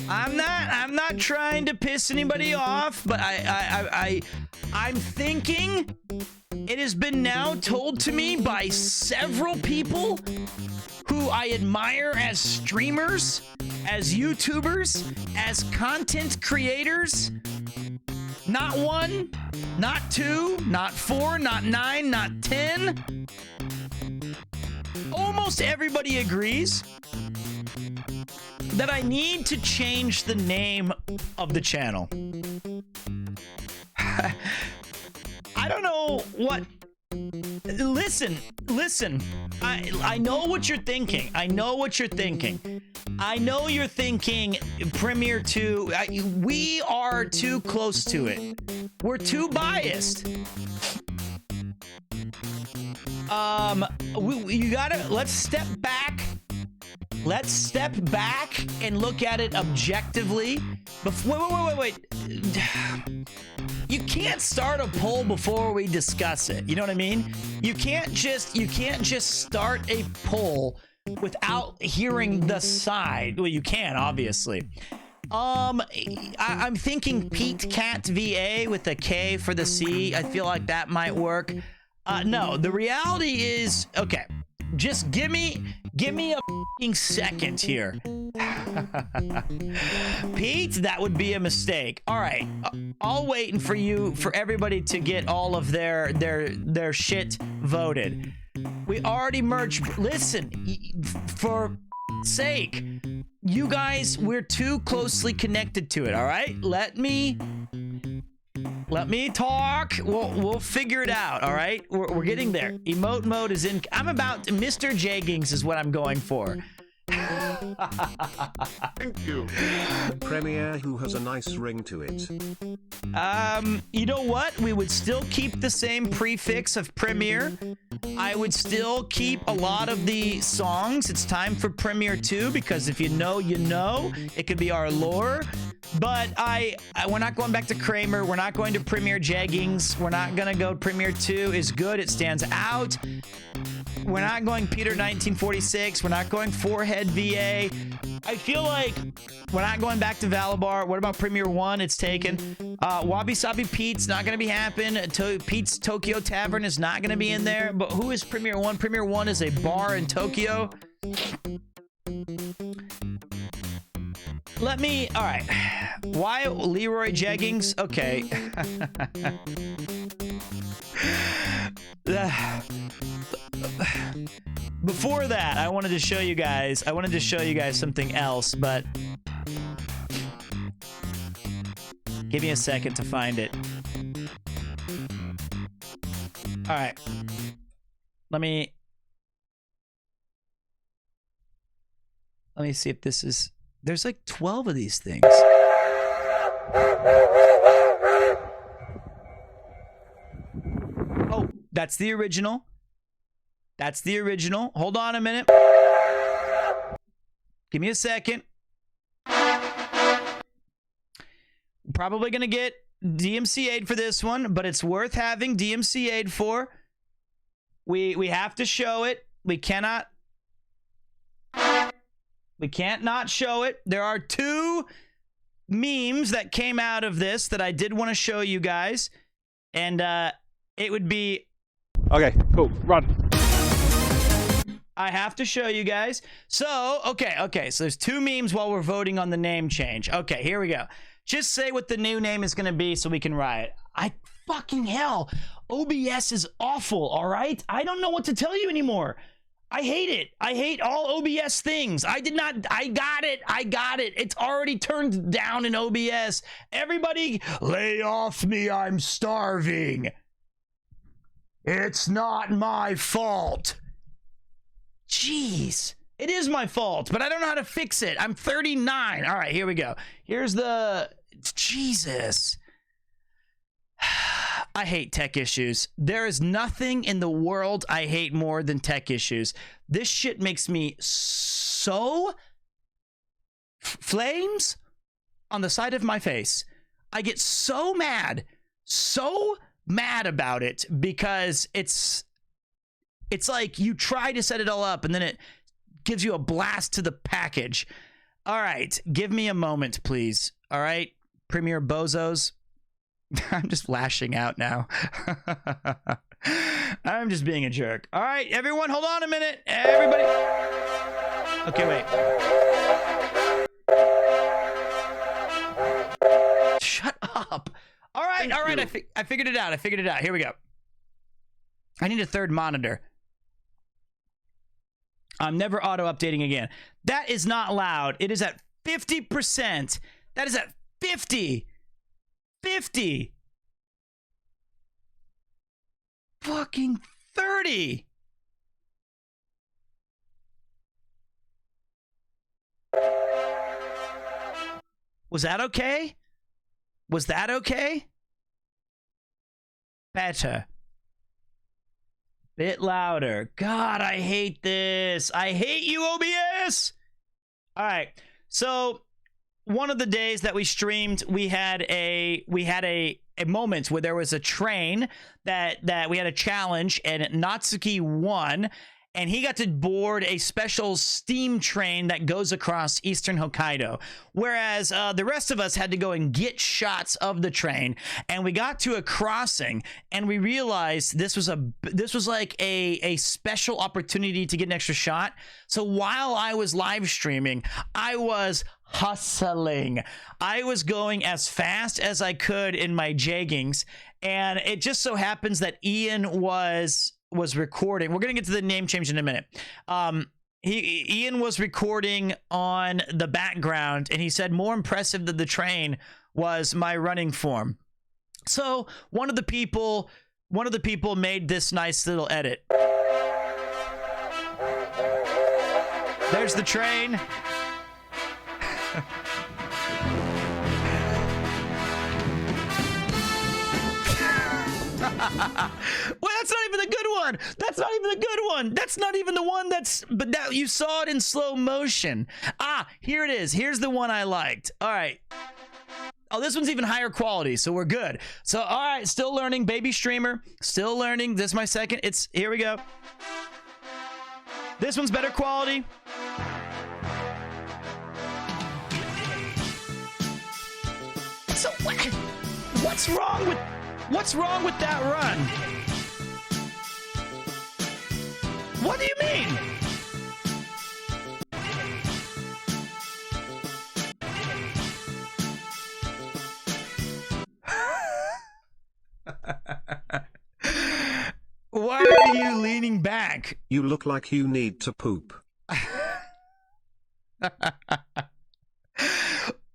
[SPEAKER 1] I'm not trying to piss anybody off, but I'm thinking it has been now told to me by several people who I admire as streamers, as YouTubers, as content creators. Not 1, not 2, not 4, not 9, not 10. Almost everybody agrees that I need to change the name of the channel. I don't know what. Listen. I know what you're thinking. I know you're thinking Premiere 2. We are too close to it. We're too biased. Let's step back. Let's step back and look at it objectively. Wait. You can't start a poll before we discuss it. You know what I mean? You can't just start a poll without hearing the side. Well, you can, obviously. I'm thinking Pete Cat VA with a K for the C. I feel like that might work. No, the reality is, okay, just give me a f***ing second here. Pete, that would be a mistake. All right, I'll wait for everybody to get all of their shit voted. We already merged. Listen, for sake, you guys, we're too closely connected to it. All right, let me talk. We'll figure it out. All right, we're getting there. Emote mode is in. I'm about Mr. Jaggings is what I'm going for.
[SPEAKER 2] Thank you. Premiere who has a nice ring to it.
[SPEAKER 1] You know what? We would still keep the same prefix of Premiere. I would still keep a lot of the songs. It's time for Premiere 2 because if you know, you know. It could be our lore. But we're not going back to Kramer. We're not going to Premiere Jaggings. We're not gonna go. Premiere 2 is good. It stands out. We're not going Peter 1946. We're not going Forehead VA. I feel like we're not going back to Valabar. What about Premier 1? It's taken. Wabi Sabi Pete's not going to be happening. Pete's Tokyo Tavern is not going to be in there. But who is Premier 1? Premier 1 is a bar in Tokyo. Let me... All right. Why Leroy Jeggings? Okay. Before that, I wanted to show you guys something else, but give me a second to find it. All right. Let me see if this is... There's like 12 of these things. Oh, that's the original. That's the original. Hold on a minute. Give me a second. Probably going to get DMCA'd for this one, but it's worth having DMCA'd for. We have to show it. We can't not show it. There are 2 memes that came out of this that I did want to show you guys. And it would be...
[SPEAKER 9] Okay, cool. Run.
[SPEAKER 1] I have to show you guys. So, okay. So there's 2 memes while we're voting on the name change. Okay, here we go. Just say what the new name is going to be so we can riot. Fucking hell. OBS is awful, all right? I don't know what to tell you anymore. I hate it. I hate all OBS things. I got it. It's already turned down in OBS. Everybody, lay off me. I'm starving. It's not my fault. Jeez. It is my fault, but I don't know how to fix it. I'm 39. All right, here we go. Here's the... Jesus. I hate tech issues. There is nothing in the world I hate more than tech issues. This shit makes me so... flames on the side of my face. I get so mad about it because it's like you try to set it all up and then it gives you a blast to the package. All right, give me a moment, please. All right, Premier Bozos. I'm just lashing out now. I'm just being a jerk. All right, everyone, hold on a minute. Everybody. Okay, wait. Shut up. All right. I figured it out. Here we go. I need a 3rd monitor. I'm never auto-updating again. That is not loud. It is at 50%. That is at 50. 50. Fucking 30. Was that okay? Was that okay? Better. Bit louder. God, I hate this. I hate you, OBS. All right. So one of the days that we streamed, we had a moment where there was a train that we had a challenge, and Natsuki won, and he got to board a special steam train that goes across eastern Hokkaido, whereas the rest of us had to go and get shots of the train. And we got to a crossing, and we realized this was like a special opportunity to get an extra shot. So while I was live streaming, I was hustling. I was going as fast as I could in my jeggings, and it just so happens that Ian was recording. We're gonna get to the name change in a minute. Ian was recording on the background, and he said more impressive than the train was my running form. So one of the people made this nice little edit. There's the train. Well, that's not even the good one. That's not even the good one. That's not even the one but now you saw it in slow motion. Ah, here it is. Here's the one I liked. All right. Oh, this one's even higher quality, so we're good. So, all right, still learning, baby streamer. Still learning. This is my second. Here we go. This one's better quality. So what's wrong with that run? What do you mean? Why are you leaning back?
[SPEAKER 2] You look like you need to poop.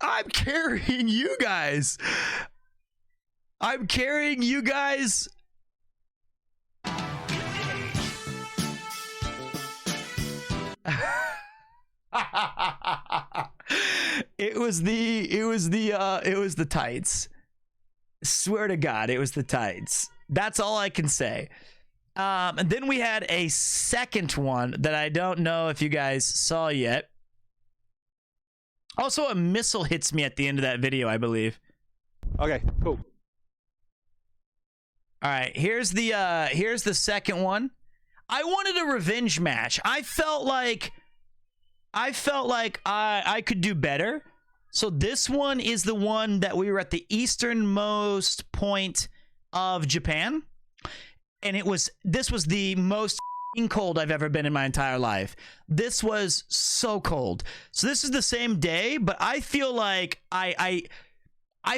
[SPEAKER 1] I'm carrying you guys. I'm carrying you guys. It was the tights. Swear to God, it was the tights. That's all I can say. And then we had a second one that I don't know if you guys saw yet. Also, a missile hits me at the end of that video, I believe.
[SPEAKER 9] Okay, cool.
[SPEAKER 1] All right, here's the second one. I wanted a revenge match. I felt like I could do better. So this one is the one that we were at the easternmost point of Japan. And this was the most cold I've ever been in my entire life. This was so cold. So this is the same day, but I feel like I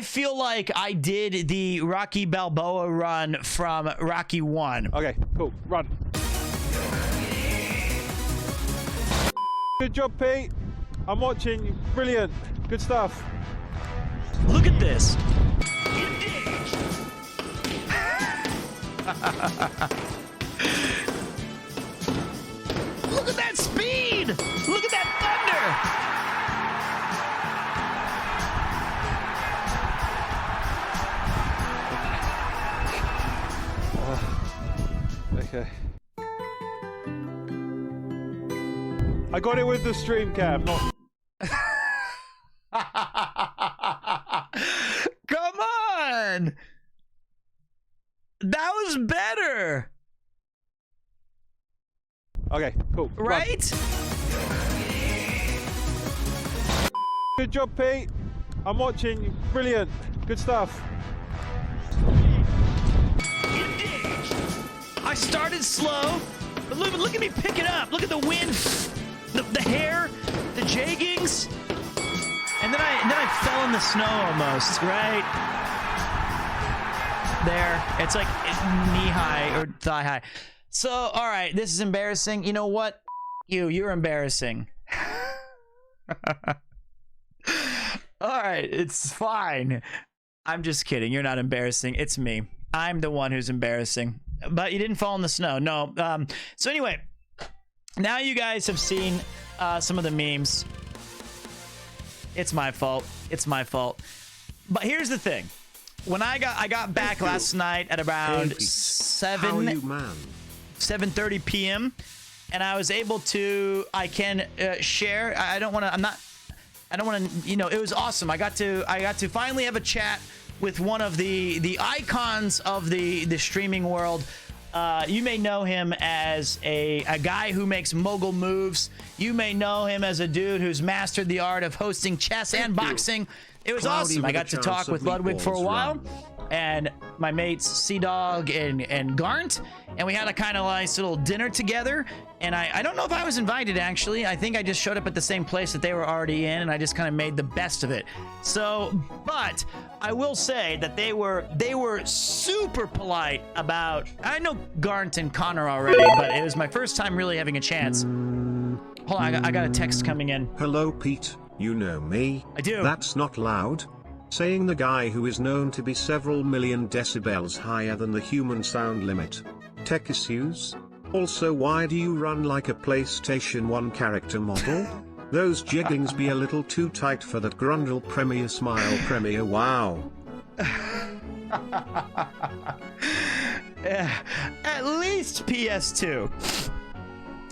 [SPEAKER 1] feel like I did the Rocky Balboa run from Rocky 1.
[SPEAKER 9] Okay, cool. Run. Good job, Pete. I'm watching. Brilliant. Good stuff.
[SPEAKER 1] Look at this. Look at that speed! Look at that thunder!
[SPEAKER 9] Okay. I got it with the stream cam, not...
[SPEAKER 1] Come on! That was better!
[SPEAKER 9] Okay, cool.
[SPEAKER 1] Right?
[SPEAKER 9] Good job, Pete. I'm watching. Brilliant. Good stuff.
[SPEAKER 1] I started slow, but look at me pick it up. Look at the wind, the hair, the jeggings, and then I fell in the snow almost. Right there, it's like knee high or thigh high. So, all right, this is embarrassing. You know what? You're embarrassing. All right, it's fine. I'm just kidding. You're not embarrassing. It's me. I'm the one who's embarrassing. But you didn't fall in the snow. No. So anyway, now you guys have seen some of the memes. It's my fault. It's my fault. But here's the thing. When I got back last night at around 7:30 p.m. and I was able to share. I don't want to, you know, it was awesome. I got to finally have a chat with one of the icons of the streaming world. You may know him as a guy who makes mogul moves. You may know him as a dude who's mastered the art of hosting chess and boxing. It was awesome. I got to talk with Ludwig for a while, and my mates Sea-Dog and Garnt, and we had a kind of nice little dinner together. And I don't know if I was invited, actually. I think I just showed up at the same place that they were already in, and I just kind of made the best of it. So, but I will say that they were super polite about. I know Garnt and Connor already, but it was my first time really having a chance. Hold on, I got a text coming in.
[SPEAKER 2] Hello, Pete. You know me.
[SPEAKER 1] I do.
[SPEAKER 2] That's not loud. Saying the guy who is known to be several million decibels higher than the human sound limit. Tech issues? Also, why do you run like a PlayStation 1 character model? Those jeggings be a little too tight for that grundle Premier smile Premier wow.
[SPEAKER 1] At least PS2.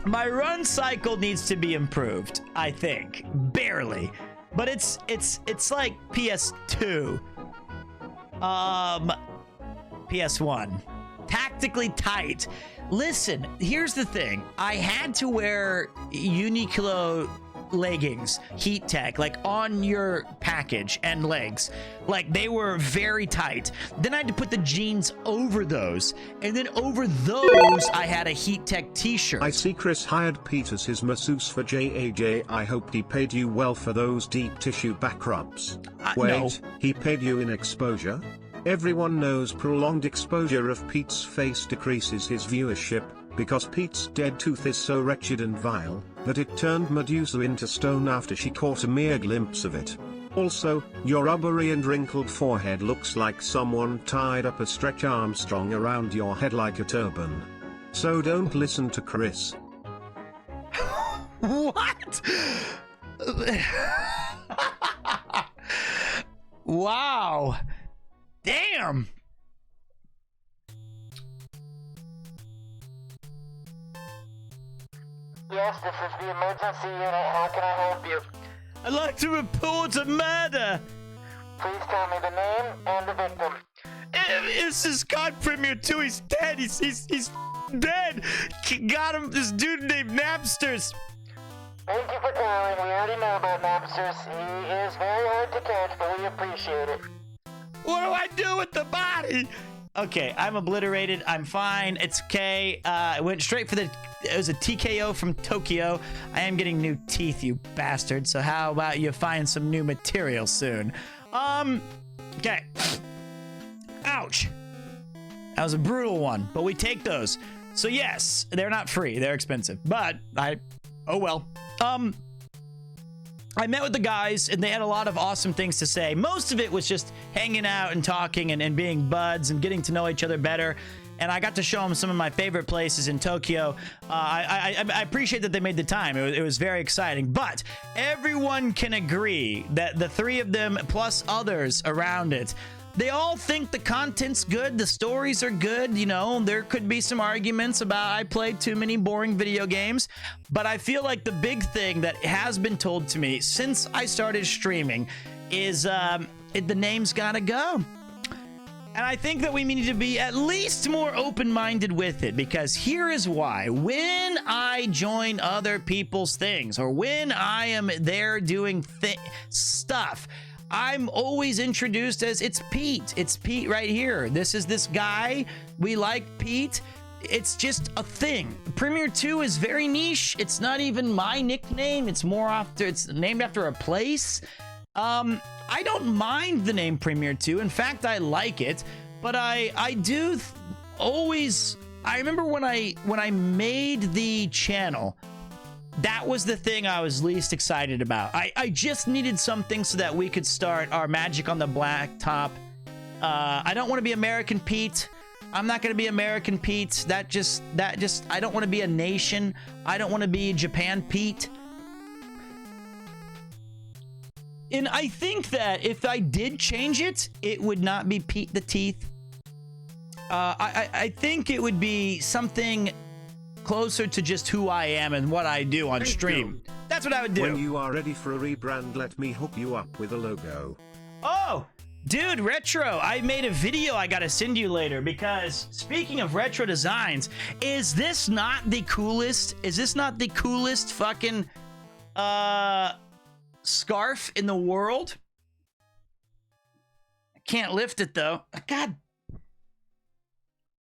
[SPEAKER 1] My run cycle needs to be improved, I think. Barely. But it's like PS2. PS1. Tactically tight. Listen, here's the thing. I had to wear Uniqlo leggings, heat tech, like on your package and legs. Like they were very tight. Then I had to put the jeans over those. And then over those, I had a heat tech t-shirt.
[SPEAKER 2] I see Chris hired Pete as his masseuse for JAJ. I hope he paid you well for those deep tissue back rubs. Wait,
[SPEAKER 1] no.
[SPEAKER 2] He paid you in exposure? Everyone knows prolonged exposure of Pete's face decreases his viewership, because Pete's dead tooth is so wretched and vile, that it turned Medusa into stone after she caught a mere glimpse of it. Also, your rubbery and wrinkled forehead looks like someone tied up a Stretch Armstrong around your head like a turban. So don't listen to Chris.
[SPEAKER 1] What? Wow. Damn.
[SPEAKER 11] Yes, this is the emergency unit. How can I help you?
[SPEAKER 1] I'd like to report a murder.
[SPEAKER 11] Please tell me the name and the victim.
[SPEAKER 1] This is God Premier 2. He's dead. He's dead. Got him. This dude named Napsters.
[SPEAKER 11] Thank you for calling. We already know about Napsters. He is very hard to catch, but we appreciate it.
[SPEAKER 1] What do I do with the body? Okay, I'm obliterated. I'm fine. It's okay. I went straight for it was a TKO from Tokyo. I am getting new teeth, you bastard. So how about you find some new material soon? Okay. Ouch. That was a brutal one, but we take those. So yes, they're not free. They're expensive, but oh well. I met with the guys, and they had a lot of awesome things to say. Most of it was just hanging out and talking and being buds and getting to know each other better. And I got to show them some of my favorite places in Tokyo. I appreciate that they made the time. It was very exciting. But everyone can agree that the three of them, plus others around it, they all think the content's good, the stories are good, you know, there could be some arguments about I played too many boring video games, but I feel like the big thing that has been told to me since I started streaming is the name's gotta go. And I think that we need to be at least more open-minded with it, because here is why. When I join other people's things, or when I am there doing stuff, I'm always introduced as it's Pete. It's Pete right here. This is this guy. We like Pete. It's just a thing. Premier 2 is very niche. It's not even my nickname. It's named after a place. I don't mind the name Premier 2. In fact, I like it. But I do always. I remember when I made the channel, that was the thing I was least excited about. I just needed something so that we could start our Magic on the Blacktop. I don't want to be American Pete. I'm not going to be American Pete. That just, I don't want to be a nation. I don't want to be Japan Pete. And I think that if I did change it, it would not be Pete the Teeth. I think it would be something closer to just who I am and what I do on stream. That's what I would do.
[SPEAKER 2] When you are ready for a rebrand, let me hook you up with a logo.
[SPEAKER 1] Oh, dude, Retro, I made a video I gotta send you later, because speaking of retro designs, is this not the coolest? Is this not the coolest fucking scarf in the world? I can't lift it though. God.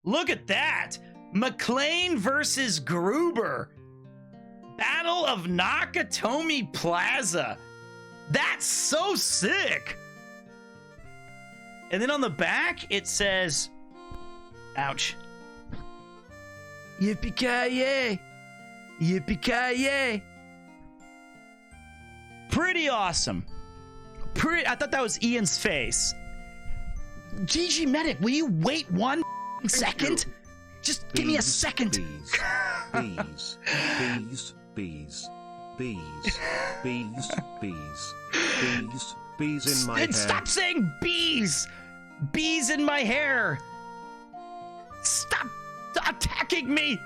[SPEAKER 1] Look at that. McLean versus Gruber. Battle of Nakatomi Plaza. That's so sick. And then on the back, it says, ouch. Yippee-ki-yay. Yippee-ki-yay. Pretty awesome. I thought that was Ian's face. GG Medic, will you wait 1 second? Just give me a second.
[SPEAKER 2] Bees, bees, bees, bees, bees, bees, bees, bees in my hair.
[SPEAKER 1] Stop saying bees! Bees in my hair! Stop attacking me!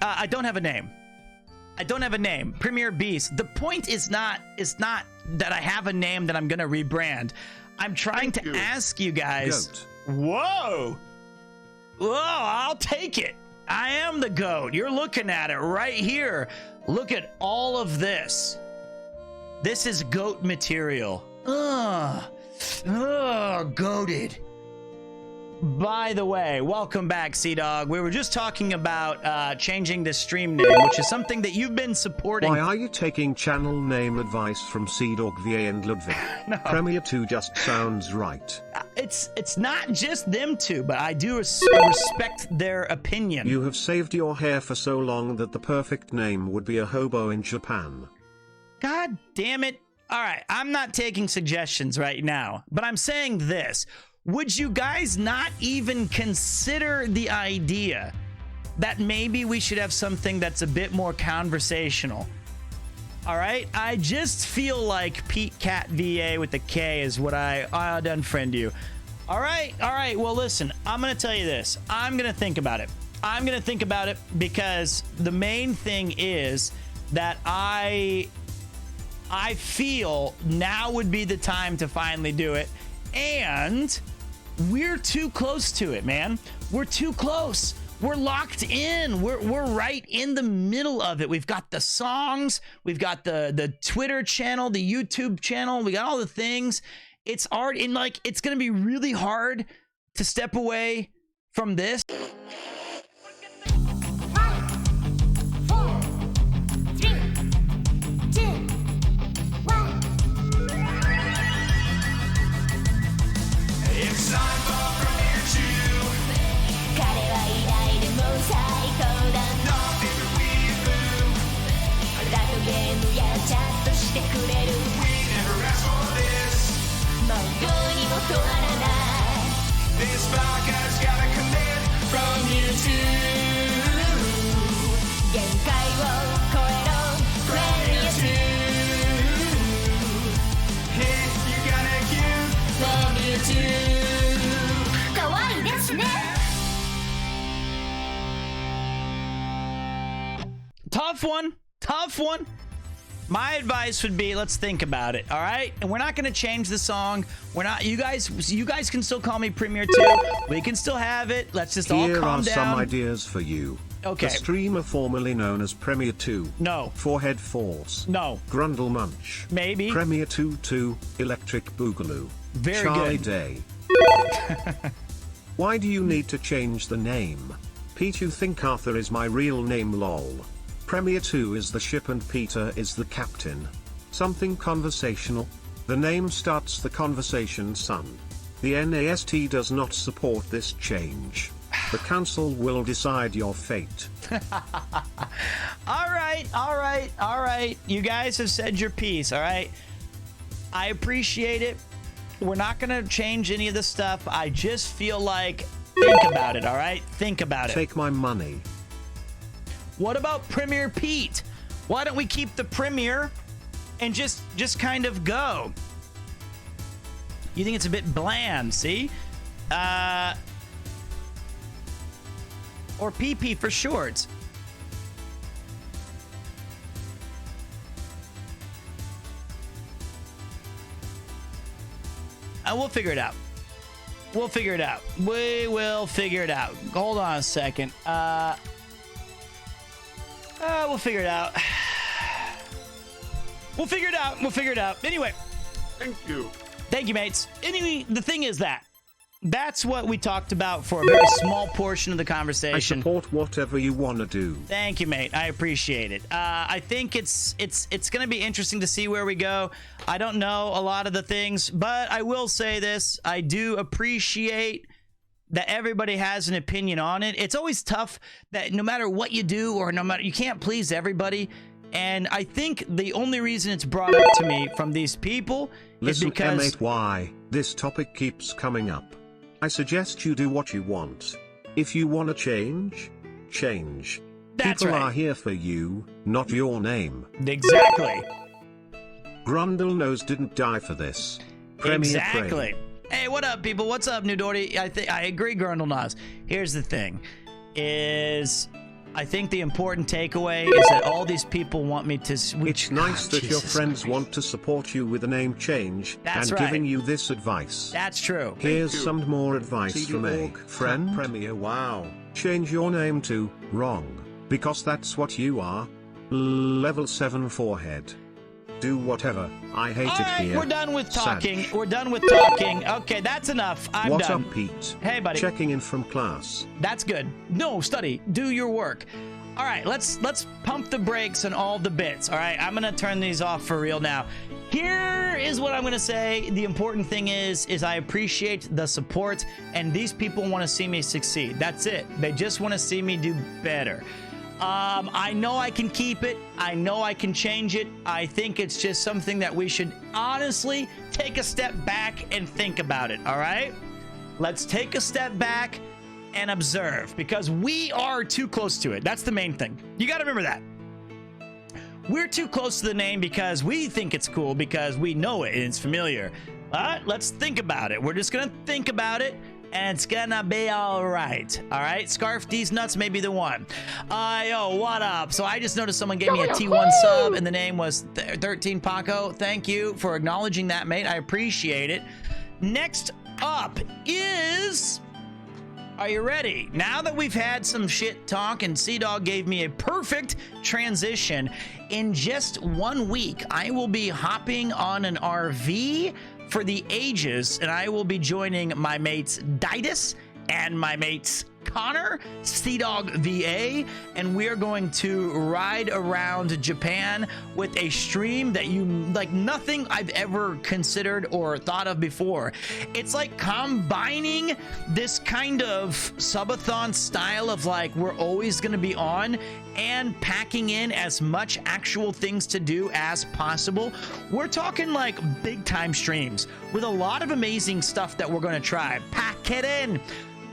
[SPEAKER 1] I don't have a name. I don't have a name. Premier Beast. The point is not that I have a name that I'm gonna rebrand. I'm trying to ask you guys.
[SPEAKER 2] Goat.
[SPEAKER 1] Whoa! Oh, I'll take it. I am the goat. You're looking at it right here. Look at all of this. This is goat material. Goated. By the way, welcome back, Sea-Dog. We were just talking about changing the stream name, which is something that you've been supporting.
[SPEAKER 2] Why are you taking channel name advice from Sea-Dog VA and Ludwig?
[SPEAKER 1] No.
[SPEAKER 2] Premier 2 just sounds right.
[SPEAKER 1] It's not just them two, but I do respect their opinion.
[SPEAKER 2] You have saved your hair for so long that the perfect name would be a hobo in Japan.
[SPEAKER 1] God damn it. All right, I'm not taking suggestions right now, but I'm saying this. Would you guys not even consider the idea that maybe we should have something that's a bit more conversational? All right, I just feel like Pete Cat VA with the K is what I'd unfriend you. All right, well, listen, I'm going to tell you this. I'm going to think about it. I'm going to think about it because the main thing is that I feel now would be the time to finally do it. And we're too close to it, man. We're too close. We're locked in. We're right in the middle of it. We've got the songs. We've got the Twitter channel, the YouTube channel. We got all the things. It's hard. And like, it's going to be really hard to step away from this.
[SPEAKER 11] かわいいですね。
[SPEAKER 1] Tough one. My advice would be, let's think about it, all right? And we're not going to change the song. We're not. You guys can still call me Premier 2. We can still have it. Let's just all calm down.
[SPEAKER 2] Here are some ideas for you.
[SPEAKER 1] Okay.
[SPEAKER 2] The streamer formerly known as Premier 2.
[SPEAKER 1] No.
[SPEAKER 2] Forehead Force.
[SPEAKER 1] No.
[SPEAKER 2] Grundle Munch.
[SPEAKER 1] Maybe.
[SPEAKER 2] Premier 2 Electric Boogaloo.
[SPEAKER 1] Very
[SPEAKER 2] Charlie
[SPEAKER 1] good.
[SPEAKER 2] Day. Why do you need to change the name? Pete, you think Arthur is my real name, lol. Premier 2 is the ship and Peter is the captain. Something conversational. The name starts the conversation, son. The NAST does not support this change. The council will decide your fate.
[SPEAKER 1] All right. You guys have said your piece, all right? I appreciate it. We're not going to change any of this stuff. I just feel like, think about it, all right? Think about it.
[SPEAKER 2] Take my money.
[SPEAKER 1] What about Premier Pete? Why don't we keep the Premier and just kind of go? You think it's a bit bland, see? Or PP for short. We'll figure it out. We will figure it out. Hold on a second. We'll figure it out. We'll figure it out. Anyway. Thank you, mates. Anyway, the thing is that's what we talked about for a very small portion of the conversation.
[SPEAKER 2] I support whatever you want to do.
[SPEAKER 1] Thank you, mate. I appreciate it. I think it's going to be interesting to see where we go. I don't know a lot of the things, but I will say this. I do appreciate that everybody has an opinion on it. It's always tough that no matter what you do or you can't please everybody. And I think the only reason it's brought up to me from these people is because...
[SPEAKER 2] Listen, M8Y, this topic keeps coming up. I suggest you do what you want. If you want to change.
[SPEAKER 1] That's
[SPEAKER 2] People
[SPEAKER 1] right.
[SPEAKER 2] are here for you, not your name.
[SPEAKER 1] Exactly.
[SPEAKER 2] Grundle Nose didn't die for this. Premier
[SPEAKER 1] Exactly.
[SPEAKER 2] Frame.
[SPEAKER 1] Hey, what up, people? What's up, New Doherty? I agree, Grundle Nas. Here's the thing: is I think the important takeaway is that all these people want me to...
[SPEAKER 2] It's nice that your friends want to support you with a name change
[SPEAKER 1] That's
[SPEAKER 2] and
[SPEAKER 1] right.
[SPEAKER 2] giving you this advice.
[SPEAKER 1] That's true.
[SPEAKER 2] Here's some more advice from a friend. Premier, wow. Change your name to wrong, because that's what you are. Level 7 forehead. Do whatever. I hate it here.
[SPEAKER 1] We're done with talking.
[SPEAKER 2] Sad.
[SPEAKER 1] We're done with talking. Okay, that's enough. I'm
[SPEAKER 2] What's
[SPEAKER 1] done.
[SPEAKER 2] up, Pete?
[SPEAKER 1] Hey, buddy.
[SPEAKER 2] Checking in from class.
[SPEAKER 1] That's good. No, study. Do your work. All right, let's pump the brakes on all the bits. All right, I'm gonna turn these off for real now. Here is what I'm gonna say. The important thing is I appreciate the support, and these people want to see me succeed. That's it. They just want to see me do better. I know I can keep it. I know I can change it. I think it's just something that we should honestly take a step back and think about it, all right? Let's take a step back and observe, because we are too close to it. That's the main thing. You got to remember that. We're too close to the name because we think it's cool, because we know it and it's familiar. Let's think about it. We're just going to think about it, and it's gonna be all right. All right, Scarf D's Nuts may be the one. Yo, what up? So I just noticed someone gave me a T1 sub, and the name was 13 Paco. Thank you for acknowledging that, mate. I appreciate it. Next up is... Are you ready? Now that we've had some shit talk and Sea-Dog gave me a perfect transition, in just 1 week, I will be hopping on an RV for the ages, and I will be joining my mates Ditus and my mates Connor, Sea-Dog VA, and we are going to ride around Japan with a stream that you like nothing I've ever considered or thought of before. It's like combining this kind of subathon style of like we're always going to be on and packing in as much actual things to do as possible. We're talking like big time streams with a lot of amazing stuff that we're going to try. Pack it in.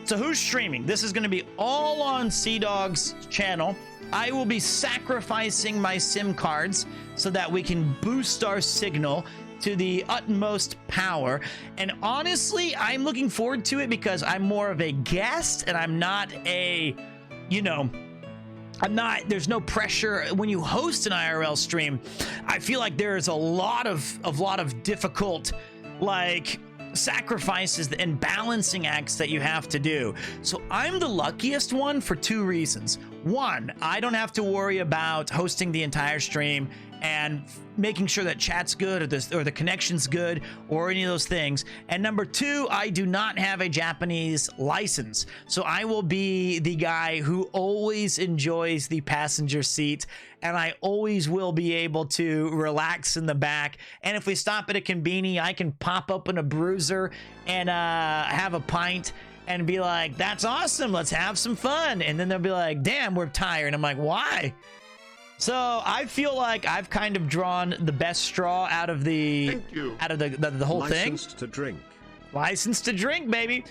[SPEAKER 1] So who's streaming? This is going to be all on Sea-Dog's channel. I will be sacrificing my SIM cards so that we can boost our signal to the utmost power. And honestly, I'm looking forward to it because I'm more of a guest and I'm not a, you know, there's no pressure. When you host an IRL stream, I feel like there is a lot of difficult, like, sacrifices and balancing acts that you have to do. So I'm the luckiest one for two reasons. One, I don't have to worry about hosting the entire stream and making sure that chat's good or the connection's good or any of those things. And number two, I do not have a Japanese license. So I will be the guy who always enjoys the passenger seat, and I always will be able to relax in the back. And if we stop at a conveni, I can pop open a bruiser and have a pint and be like, that's awesome, let's have some fun. And then they'll be like, damn, we're tired. And I'm like, why? So I feel like I've kind of drawn the best straw out of the whole thing.
[SPEAKER 2] Licensed to drink.
[SPEAKER 1] Licensed to drink, baby.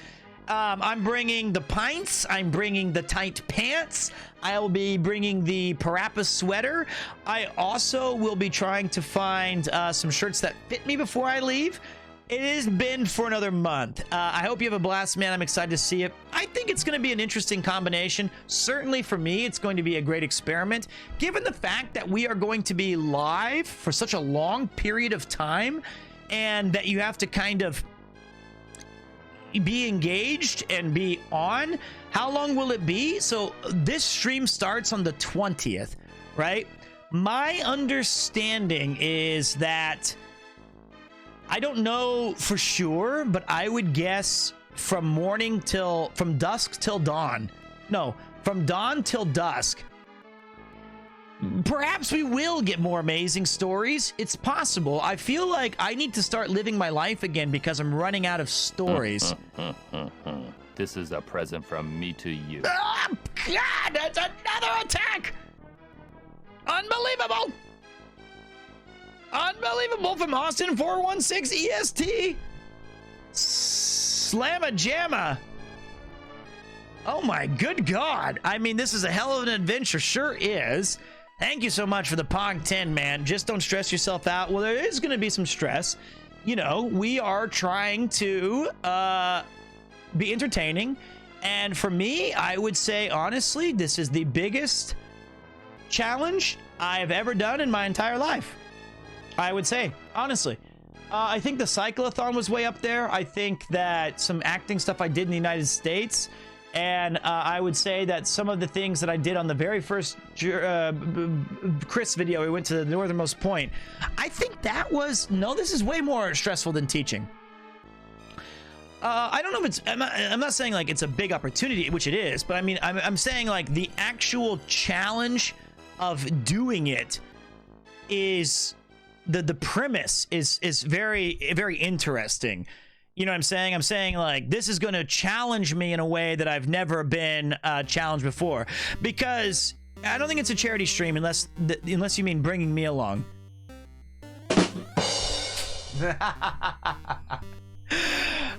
[SPEAKER 1] I'm bringing the pints. I'm bringing the tight pants. I will be bringing the Parappa sweater. I also will be trying to find some shirts that fit me before I leave. It has been for another month. I hope you have a blast, man. I'm excited to see it. I think it's going to be an interesting combination. Certainly for me, it's going to be a great experiment. Given the fact that we are going to be live for such a long period of time and that you have to kind of be engaged and be on, how long will it be? So this stream starts on the 20th, right? My understanding is that I don't know for sure, but I would guess from dusk till dawn. No, from dawn till dusk. Perhaps we will get more amazing stories. It's possible. I feel like I need to start living my life again because I'm running out of stories.
[SPEAKER 6] This is a present from me to you.
[SPEAKER 1] Oh, God, that's another attack! Unbelievable! Unbelievable from Austin 416 EST. Slamma Jamma. Oh my good God. I mean, this is a hell of an adventure. Sure is. Thank you so much for the Pog 10, man. Just don't stress yourself out. Well, there is going to be some stress. You know, we are trying to be entertaining And for me, I would say, honestly, this is the biggest challenge I've ever done in my entire life. I would say, honestly. I think the cyclothon was way up there. I think that some acting stuff I did in the United States. And I would say that some of the things that I did on the very first Chris video, we went to the northernmost point. I think that was, no, this is way more stressful than teaching. I don't know if it's, I'm not saying like it's a big opportunity, which it is, but I mean, I'm saying like the actual challenge of doing it is, the premise is very, very interesting. You know what I'm saying? I'm saying like this is going to challenge me in a way that I've never been challenged before, because I don't think it's a charity stream unless you mean bringing me along.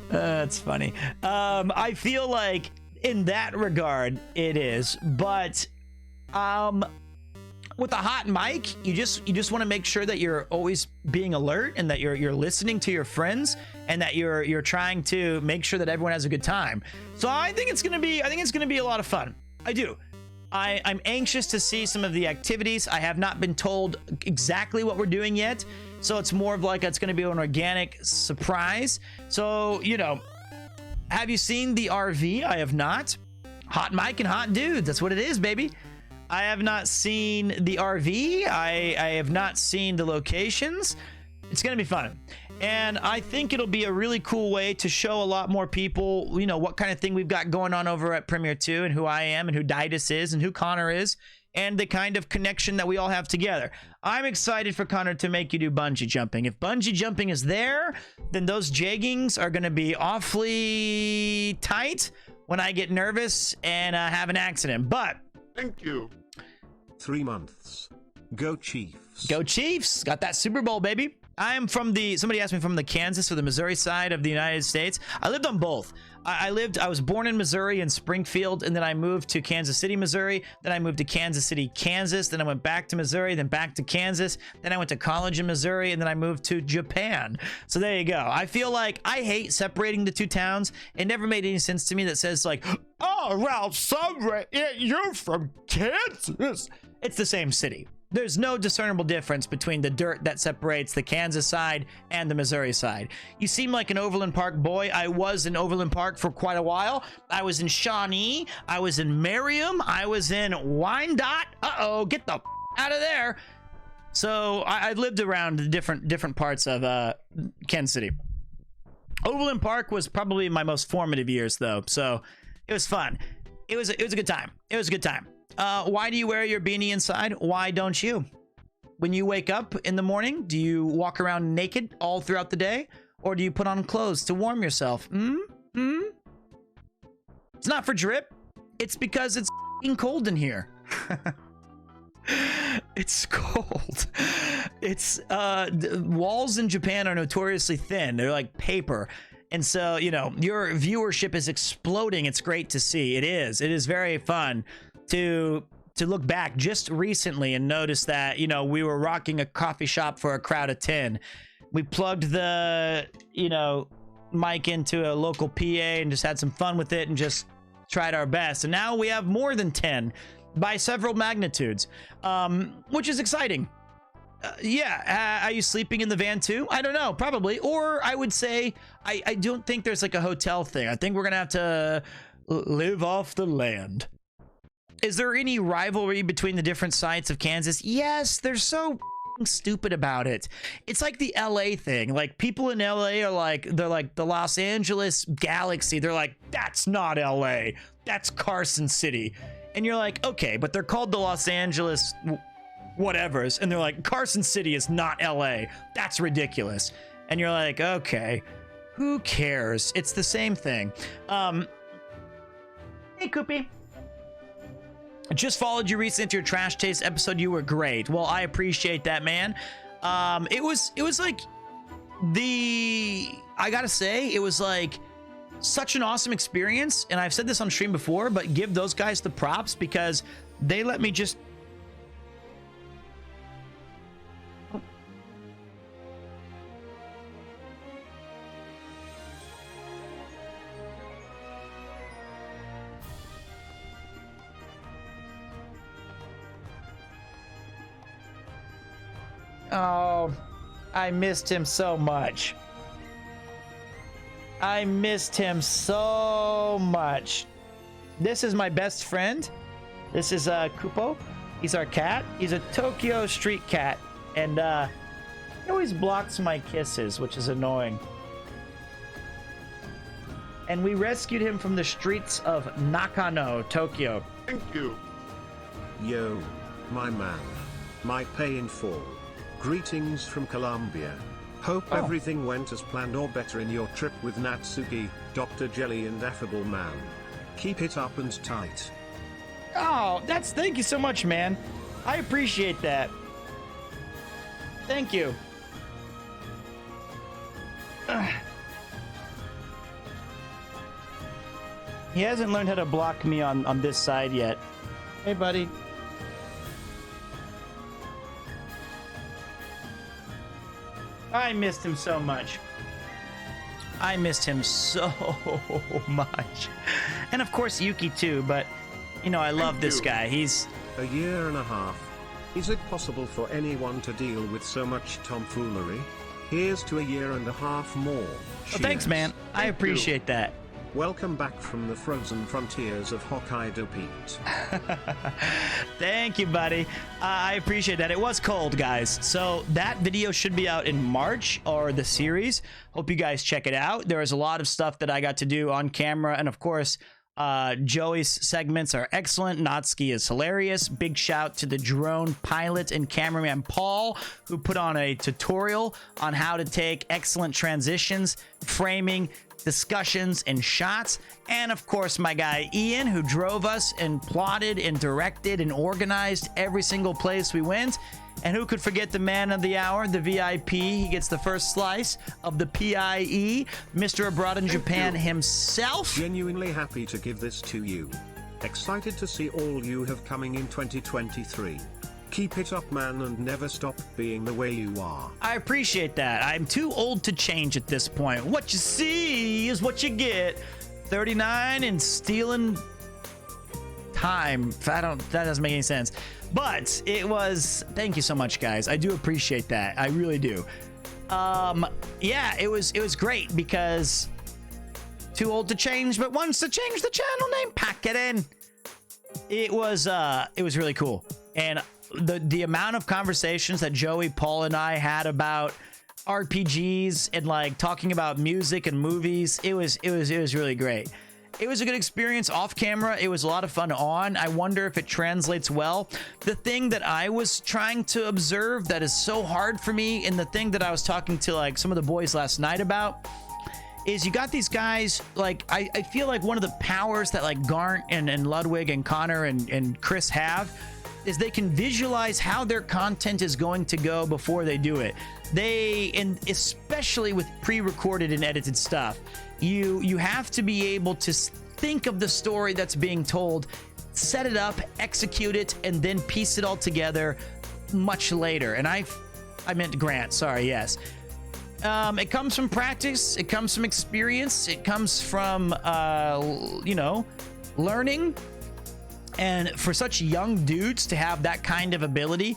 [SPEAKER 1] That's funny. I feel like in that regard it is, but with a hot mic, you just want to make sure that you're always being alert and that you're listening to your friends and that you're trying to make sure that everyone has a good time. So I think it's gonna be a lot of fun. I do. I'm anxious to see some of the activities. I have not been told exactly what we're doing yet, so it's more of like it's going to be an organic surprise. So, you know, have you seen the RV? I have not. Hot mic and hot dudes. That's what it is, baby. I have not seen the RV. I have not seen the locations. It's going to be fun. And I think it'll be a really cool way to show a lot more people, you know, what kind of thing we've got going on over at Premiere 2 and who I am and who Didus is and who Connor is and the kind of connection that we all have together. I'm excited for Connor to make you do bungee jumping. If bungee jumping is there, then those jeggings are going to be awfully tight when I get nervous and have an accident. But
[SPEAKER 2] thank you. 3 months. Go Chiefs.
[SPEAKER 1] Go Chiefs. Got that Super Bowl, baby. I am from somebody asked me from the Kansas or the Missouri side of the United States. I lived on both. I was born in Missouri in Springfield, and then I moved to Kansas City, Missouri. Then I moved to Kansas City, Kansas. Then I went back to Missouri, then back to Kansas. Then I went to college in Missouri, and then I moved to Japan. So there you go. I feel like I hate separating the two towns. It never made any sense to me that says like, oh, well, sorry, you're from Kansas. It's the same city. There's no discernible difference between the dirt that separates the Kansas side and the Missouri side. You seem like an Overland Park boy. I was in Overland Park for quite a while. I was in Shawnee. I was in Merriam. I was in Wyandotte. Uh-oh, get the out of there. So I've lived around the different parts of Kansas City. Overland Park was probably my most formative years, though. So it was fun. It was a good time. It was a good time. Why do you wear your beanie inside? Why don't you? When you wake up in the morning, do you walk around naked all throughout the day? Or do you put on clothes to warm yourself? It's not for drip. It's because it's cold in here. It's cold. It's walls in Japan are notoriously thin. They're like paper. And so, you know, your viewership is exploding. It's great to see. It is very fun to look back just recently and notice that, you know, we were rocking a coffee shop for a crowd of 10. We plugged the, you know, mic into a local PA and just had some fun with it and just tried our best. And now we have more than 10 by several magnitudes, which is exciting. Yeah, are you sleeping in the van too? I don't know, probably. Or I would say, I don't think there's like a hotel thing. I think we're gonna have to live off the land. Is there any rivalry between the different sites of Kansas? Yes, they're so stupid about it. It's like the LA thing. Like people in LA are like, they're like the Los Angeles galaxy. They're like, that's not LA. That's Carson City. And you're like, okay, but they're called the Los Angeles whatevers. And they're like, Carson City is not LA. That's ridiculous. And you're like, okay, who cares? It's the same thing. Hey, Koopy. Just followed you recently to your Trash Taste episode. You were great. Well, I appreciate that, man. It was like I gotta say, it was like such an awesome experience. And I've said this on stream before, but give those guys the props because they let me just Oh, I missed him so much. I missed him so much. This is my best friend. This is Kupo. He's our cat. He's a Tokyo street cat. And he always blocks my kisses, which is annoying. And we rescued him from the streets of Nakano, Tokyo.
[SPEAKER 3] Thank you.
[SPEAKER 2] Yo, my man. My pay in full. Greetings from Colombia. Hope everything went as planned or better in your trip with Natsuki, Dr. Jelly and Affable Man. Keep it up and tight.
[SPEAKER 1] Oh, thank you so much, man. I appreciate that. Thank you. He hasn't learned how to block me on this side yet. Hey, buddy. I missed him so much. I missed him so much. And of course Yuki too, but you know, I love this guy. He's
[SPEAKER 2] a year and a half. Is it possible for anyone to deal with so much tomfoolery? Here's to a year and a half more.
[SPEAKER 1] Well, thanks, man. I appreciate that.
[SPEAKER 2] Welcome back from the frozen frontiers of Hokkaido, Pete.
[SPEAKER 1] Thank you, buddy. I appreciate that. It was cold, guys. So that video should be out in March, or the series. Hope you guys check it out. There is a lot of stuff that I got to do on camera. And of course, Joey's segments are excellent. Natsuki is hilarious. Big shout to the drone pilot and cameraman Paul, who put on a tutorial on how to take excellent transitions, framing, discussions, and shots. And of course, my guy Ian, who drove us and plotted and directed and organized every single place we went. And who could forget the man of the hour, the VIP? He gets the first slice of the PIE, Mr. Abroad in Japan himself.
[SPEAKER 2] Genuinely happy to give this to you. Excited to see all you have coming in 2023. Keep it up, man, and never stop being the way you are.
[SPEAKER 1] I appreciate that. I'm too old to change at this point. What you see is what you get. 39 and stealing time. That doesn't make any sense. But it was, thank you so much, guys. I do appreciate that. I really do. Yeah, it was great because too old to change, but wants to change the channel name, pack it in. It was really cool. And the amount of conversations that Joey, Paul, and I had about RPGs and like talking about music and movies, it was really great. It was a good experience off camera. It was a lot of fun on. I wonder if it translates well. The thing that I was trying to observe that is so hard for me, and the thing that I was talking to like some of the boys last night about, is you got these guys, like, I feel like one of the powers that like Garnt and Ludwig and Connor and Chris have is they can visualize how their content is going to go before they do it. And especially with pre-recorded and edited stuff, you have to be able to think of the story that's being told, set it up, execute it, and then piece it all together much later. And I meant Grant, sorry, yes. It comes from practice, it comes from experience, it comes from, learning. And for such young dudes to have that kind of ability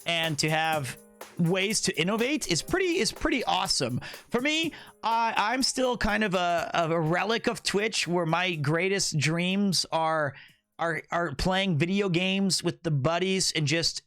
[SPEAKER 1] and to have ways to innovate is pretty awesome. For me, I'm still kind of a relic of Twitch, where my greatest dreams are playing video games with the buddies and just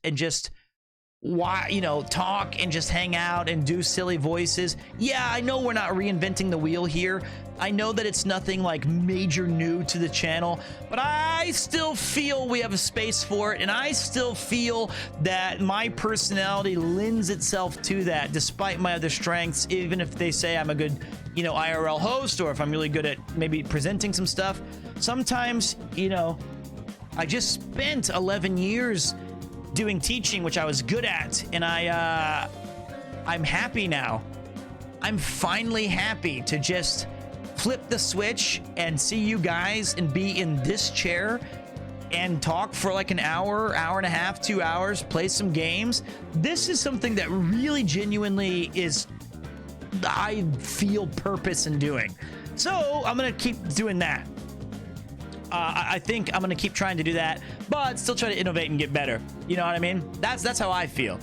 [SPEAKER 1] talk and just hang out and do silly voices. Yeah, I know we're not reinventing the wheel here. I know that it's nothing like major new to the channel, but I still feel we have a space for it, and I still feel that my personality lends itself to that, despite my other strengths. Even if they say I'm a good, IRL host, or if I'm really good at maybe presenting some stuff, sometimes, I just spent 11 years doing teaching, which I was good at, and I'm happy now. I'm finally happy to just flip the switch and see you guys and be in this chair and talk for like an hour and a half, 2 hours, play some games. This is something that really genuinely I feel purpose in doing. So I'm gonna keep doing that. I think I'm gonna keep trying to do that, but still try to innovate and get better. You know what I mean? That's how I feel.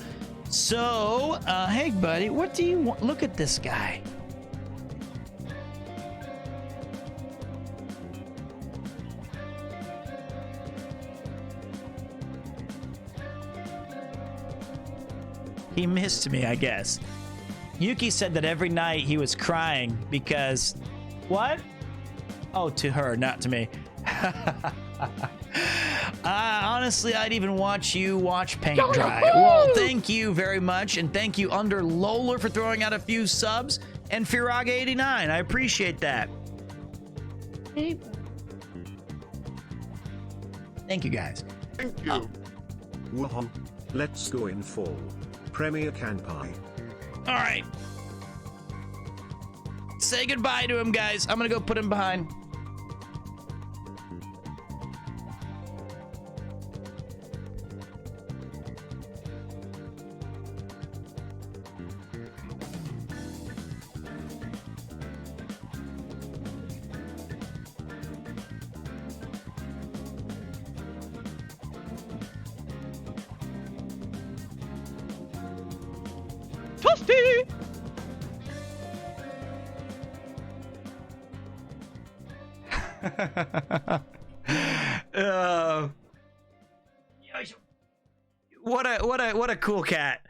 [SPEAKER 1] So, hey, buddy, what do you want? Look at this guy. He missed me, I guess. Yuki said that every night he was crying because... What? Oh, to her, not to me. Honestly, I'd even watch you watch paint dry. Well, thank you very much, and thank you Under Lola for throwing out a few subs, and Firaga89. I appreciate that. Thank you, guys.
[SPEAKER 2] Thank you. Whoa. Let's go in fall. Premier Kanpai.
[SPEAKER 1] All right. Say goodbye to him, guys. I'm gonna go put him behind. Toasty! What a cool cat.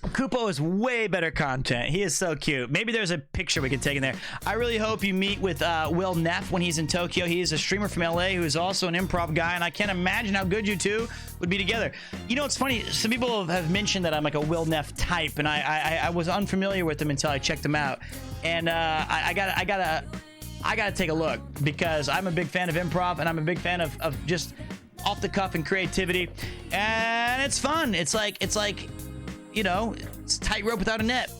[SPEAKER 1] Kupo is way better content. He is so cute. Maybe there's a picture we can take in there. I really hope you meet with Will Neff when he's in Tokyo. He is a streamer from LA who is also an improv guy, and I can't imagine how good you two would be together. You know, it's funny. Some people have mentioned that I'm like a Will Neff type, and I was unfamiliar with him until I checked him out. And I gotta take a look because I'm a big fan of improv, and I'm a big fan of just off the cuff and creativity, and it's fun. It's like you know, it's tightrope without a net.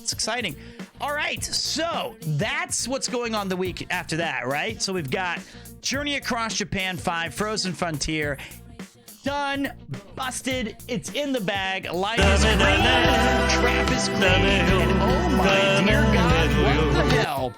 [SPEAKER 1] It's exciting. All right, so that's what's going on the week after that, right? So we've got Journey Across Japan 5, Frozen Frontier, done, busted, it's in the bag, light is green, trap is green, and oh my dear God, what the hell?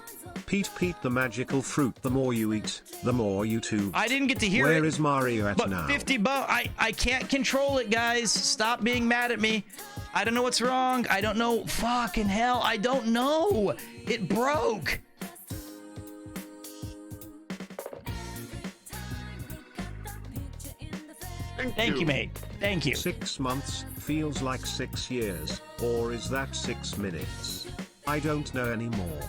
[SPEAKER 2] Pete, the magical fruit. The more you eat, the more you tube.
[SPEAKER 1] I didn't get to hear
[SPEAKER 2] Where
[SPEAKER 1] it.
[SPEAKER 2] is Mario at
[SPEAKER 1] but
[SPEAKER 2] now?
[SPEAKER 1] 50 bucks. I can't control it, guys. Stop being mad at me. I don't know what's wrong. I don't know. Fucking hell. I don't know. It broke. Thank you, mate. Thank you.
[SPEAKER 2] 6 months feels like 6 years, or is that 6 minutes? I don't know anymore.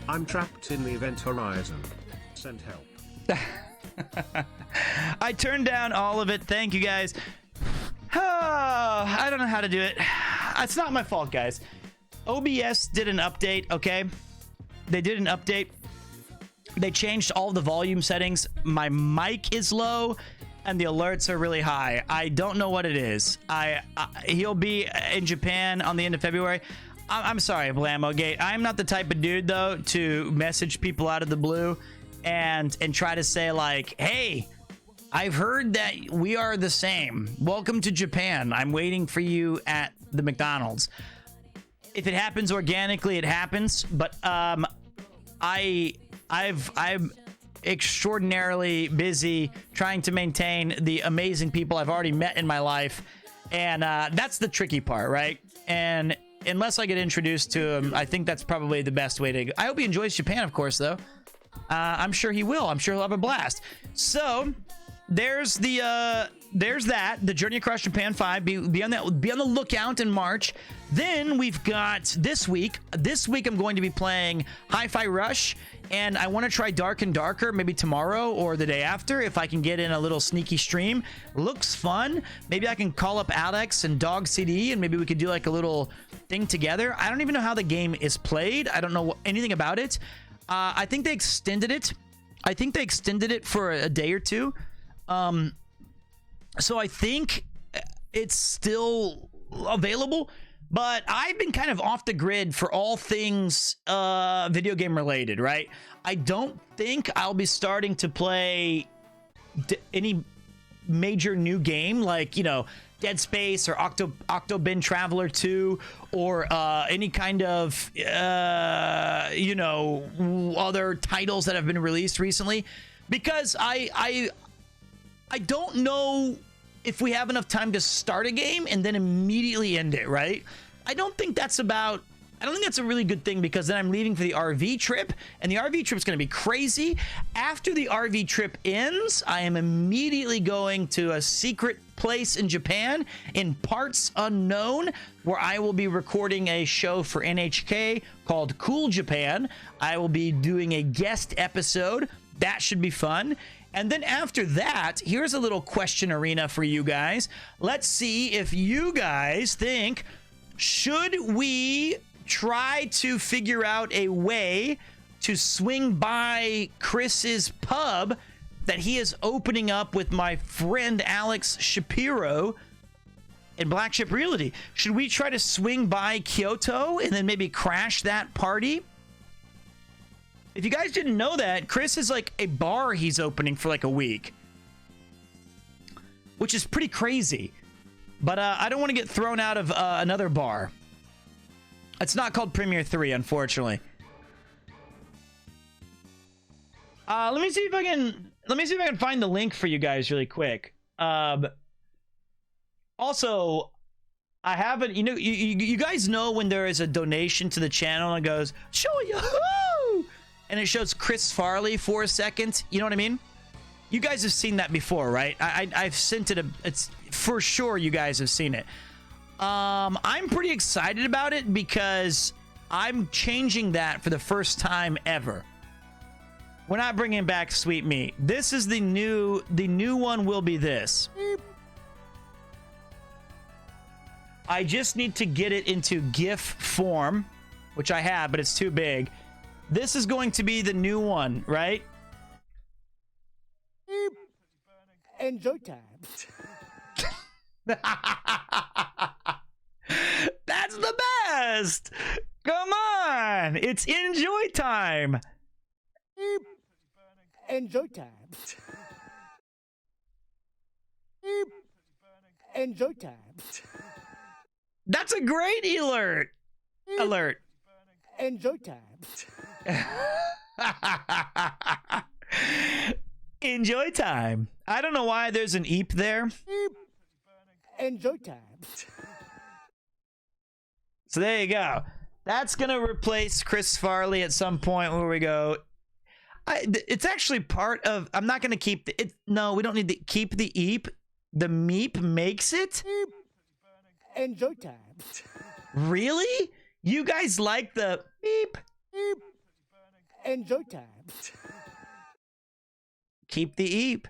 [SPEAKER 2] I'm trapped in the event horizon. Send help.
[SPEAKER 1] I turned down all of it. Thank you, guys. I don't know how to do it. It's not my fault, guys. OBS did an update, okay? They did an update. They changed all the volume settings. My mic is low, and the alerts are really high. I don't know what it is. He'll be in Japan on the end of February. I'm sorry, Blamogate. I'm not the type of dude, though, to message people out of the blue and try to say, like, hey, I've heard that we are the same. Welcome to Japan. I'm waiting for you at the McDonald's. If it happens organically, it happens. But I'm extraordinarily busy trying to maintain the amazing people I've already met in my life. And that's the tricky part, right? And unless I get introduced to him, I think that's probably the best way to go. I hope he enjoys Japan, of course, though. I'm sure he will. I'm sure he'll have a blast. So there's that. The Journey Across Japan 5. Be on the lookout in March. Then we've got this week. This week I'm going to be playing Hi-Fi Rush, and I want to try Dark and Darker maybe tomorrow or the day after if I can get in a little sneaky stream. Looks fun. Maybe I can call up Alex and Dog CD, and maybe we could do like a little thing together. I don't even know how the game is played. I don't know anything about it. I think they extended it. I think they extended it for a day or two. So I think it's still available, but I've been kind of off the grid for all things video game related, right? I don't think I'll be starting to play any major new game like, you know, Dead Space or Octobin Traveler 2 or any kind of, you know, other titles that have been released recently, because I don't know if we have enough time to start a game and then immediately end it, right? I don't think that's a really good thing, because then I'm leaving for the RV trip, and the RV trip is going to be crazy. After the RV trip ends, I am immediately going to a secret place in Japan in parts unknown, where I will be recording a show for NHK called Cool Japan. I will be doing a guest episode. That should be fun. And then after that, here's a little question arena for you guys. Let's see if you guys think, should we try to figure out a way to swing by Chris's pub that he is opening up with my friend Alex Shapiro in Black Ship Realty? Should we try to swing by Kyoto and then maybe crash that party? If you guys didn't know that, Chris is like a bar he's opening for like a week, which is pretty crazy. But I don't want to get thrown out of another bar. It's not called Premier 3, unfortunately. Let me see if I can find the link for you guys really quick. Also, I haven't, you guys know when there is a donation to the channel and it goes, show yahoo! And it shows Chris Farley for a second. You know what I mean? You guys have seen that before, right? I've sent it. It's for sure you guys have seen it. I'm pretty excited about it because I'm changing that for the first time ever. We're not bringing back Sweet Meat. This is the new one will be this. I just need to get it into GIF form, which I have, but it's too big. This is going to be the new one, right?
[SPEAKER 8] Enjoy time.
[SPEAKER 1] That's the best. Come on, it's enjoy time.
[SPEAKER 8] Enjoy time. Enjoy time.
[SPEAKER 1] That's a great alert.
[SPEAKER 8] Enjoy time.
[SPEAKER 1] Enjoy time. I don't know why there's an eep there.
[SPEAKER 8] Enjoy time.
[SPEAKER 1] So there you go. That's gonna replace Chris Farley at some point where we go. It's actually part of. I'm not gonna keep the. No, we don't need to keep the eep. The meep makes it.
[SPEAKER 8] Enjoy time.
[SPEAKER 1] Really? You guys like the beep?
[SPEAKER 8] Enjoy time.
[SPEAKER 1] Keep the eep.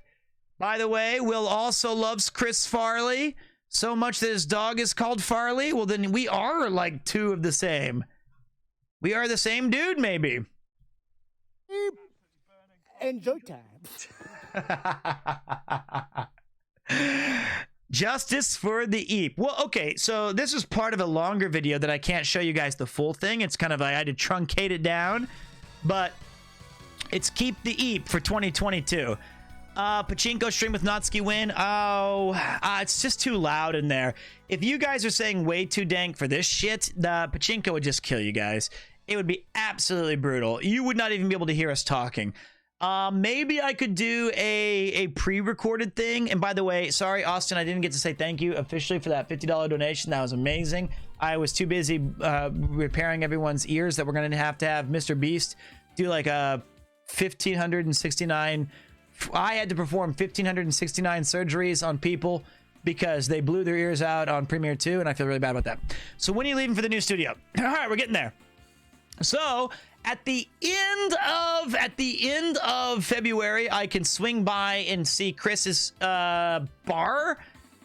[SPEAKER 1] By the way, Will also loves Chris Farley so much that his dog is called Farley. Well, then we are like two of the same. We are the same dude, maybe.
[SPEAKER 8] Enjoy time.
[SPEAKER 1] Justice for the eep. Well, okay, so this is part of a longer video that I can't show you guys the full thing. It's kind of I had to truncate it down, but it's keep the eep for 2022. Pachinko stream with Natsuki win. It's just too loud in there. If you guys are saying way too dank for this shit, the Pachinko would just kill you guys. It would be absolutely brutal. You would not even be able to hear us talking. Maybe I could do a pre-recorded thing. And by the way, sorry, Austin, I didn't get to say thank you officially for that $50 donation. That was amazing. I was too busy repairing everyone's ears that we're going to have Mr. Beast do like a 1,569. I had to perform 1,569 surgeries on people because they blew their ears out on Premiere 2, and I feel really bad about that. So when are you leaving for the new studio? All right, we're getting there. So at the end of February, I can swing by and see Chris's bar,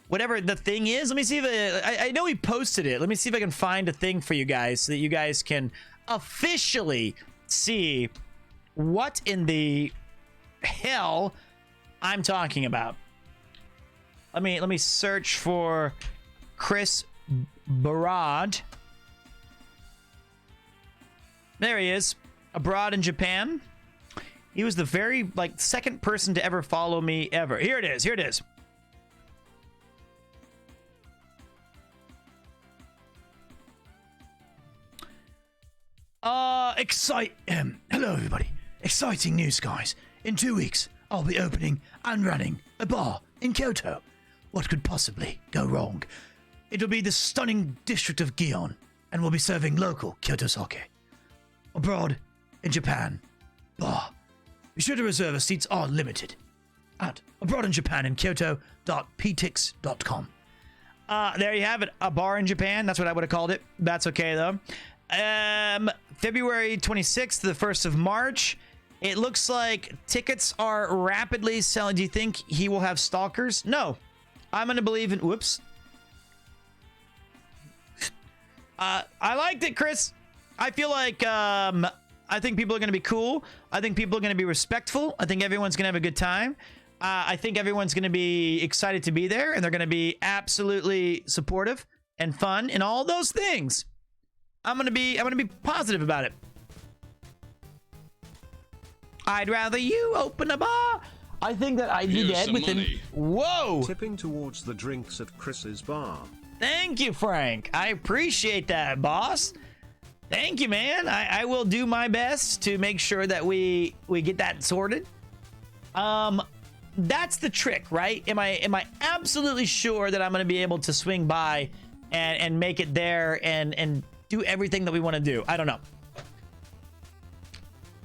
[SPEAKER 1] whatever the thing is. Let me see if I know he posted it. Let me see if I can find a thing for you guys so that you guys can officially see what in the hell I'm talking about. Let me search for Chris Barad. There he is, abroad in Japan. He was the very second person to ever follow me ever. Here it is. Here it is. Hello everybody. Exciting news, guys. In 2 weeks, I'll be opening and running a bar in Kyoto. what could possibly go wrong? It will be the stunning district of Gion, and we'll be serving local Kyoto sake. Abroad, in Japan, bar. Be sure to reserve, as seats are limited. At Abroad in Japan in Kyoto.ptix.com. There you have it. A bar in Japan. That's what I would have called it. That's okay, though. February 26th to the 1st of March. It looks like tickets are rapidly selling. Do you think he will have stalkers? No. I'm going to believe in... Whoops. I liked it, Chris. I feel like... I think people are going to be cool. I think people are going to be respectful. I think everyone's going to have a good time. I think everyone's going to be excited to be there, and they're going to be absolutely supportive and fun and all those things. I'm going to be positive about it. I'd rather you open a bar. I think that I'd be dead within... Money. Whoa!
[SPEAKER 2] Tipping towards the drinks at Chris's bar.
[SPEAKER 1] Thank you, Frank. I appreciate that, boss. Thank you, man. I will do my best to make sure that we get that sorted. That's the trick, right? Am I absolutely sure that I'm going to be able to swing by and make it there and do everything that we want to do? I don't know.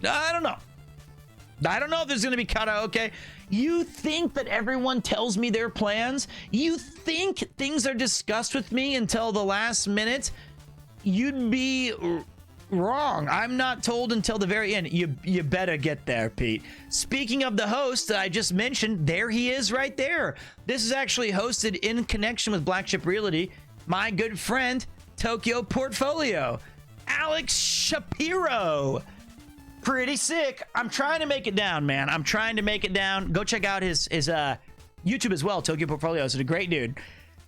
[SPEAKER 1] I don't know if there's going to be karaoke. You think that everyone tells me their plans? You think things are discussed with me until the last minute? You'd be wrong. I'm not told until the very end. You better get there, Pete. Speaking of the host that I just mentioned, there he is right there. This is actually hosted in connection with Black Ship Realty. My good friend, Tokyo Portfolio, Alex Shapiro. Pretty sick. I'm trying to make it down, man. I'm trying to make it down. Go check out his YouTube as well. Tokyo Portfolio is a great dude.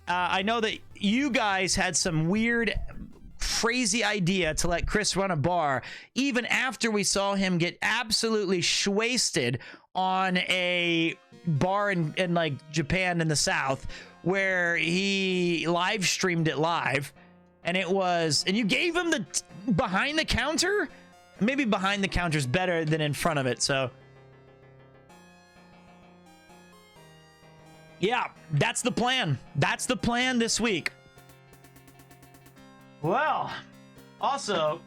[SPEAKER 1] I know that you guys had some weird, crazy idea to let Chris run a bar, even after we saw him get absolutely wasted on a bar in like Japan in the South, where he live streamed it live, and you gave him the behind the counter. Maybe behind the counter is better than in front of it. So yeah, that's the plan. That's the plan this week. Well, also,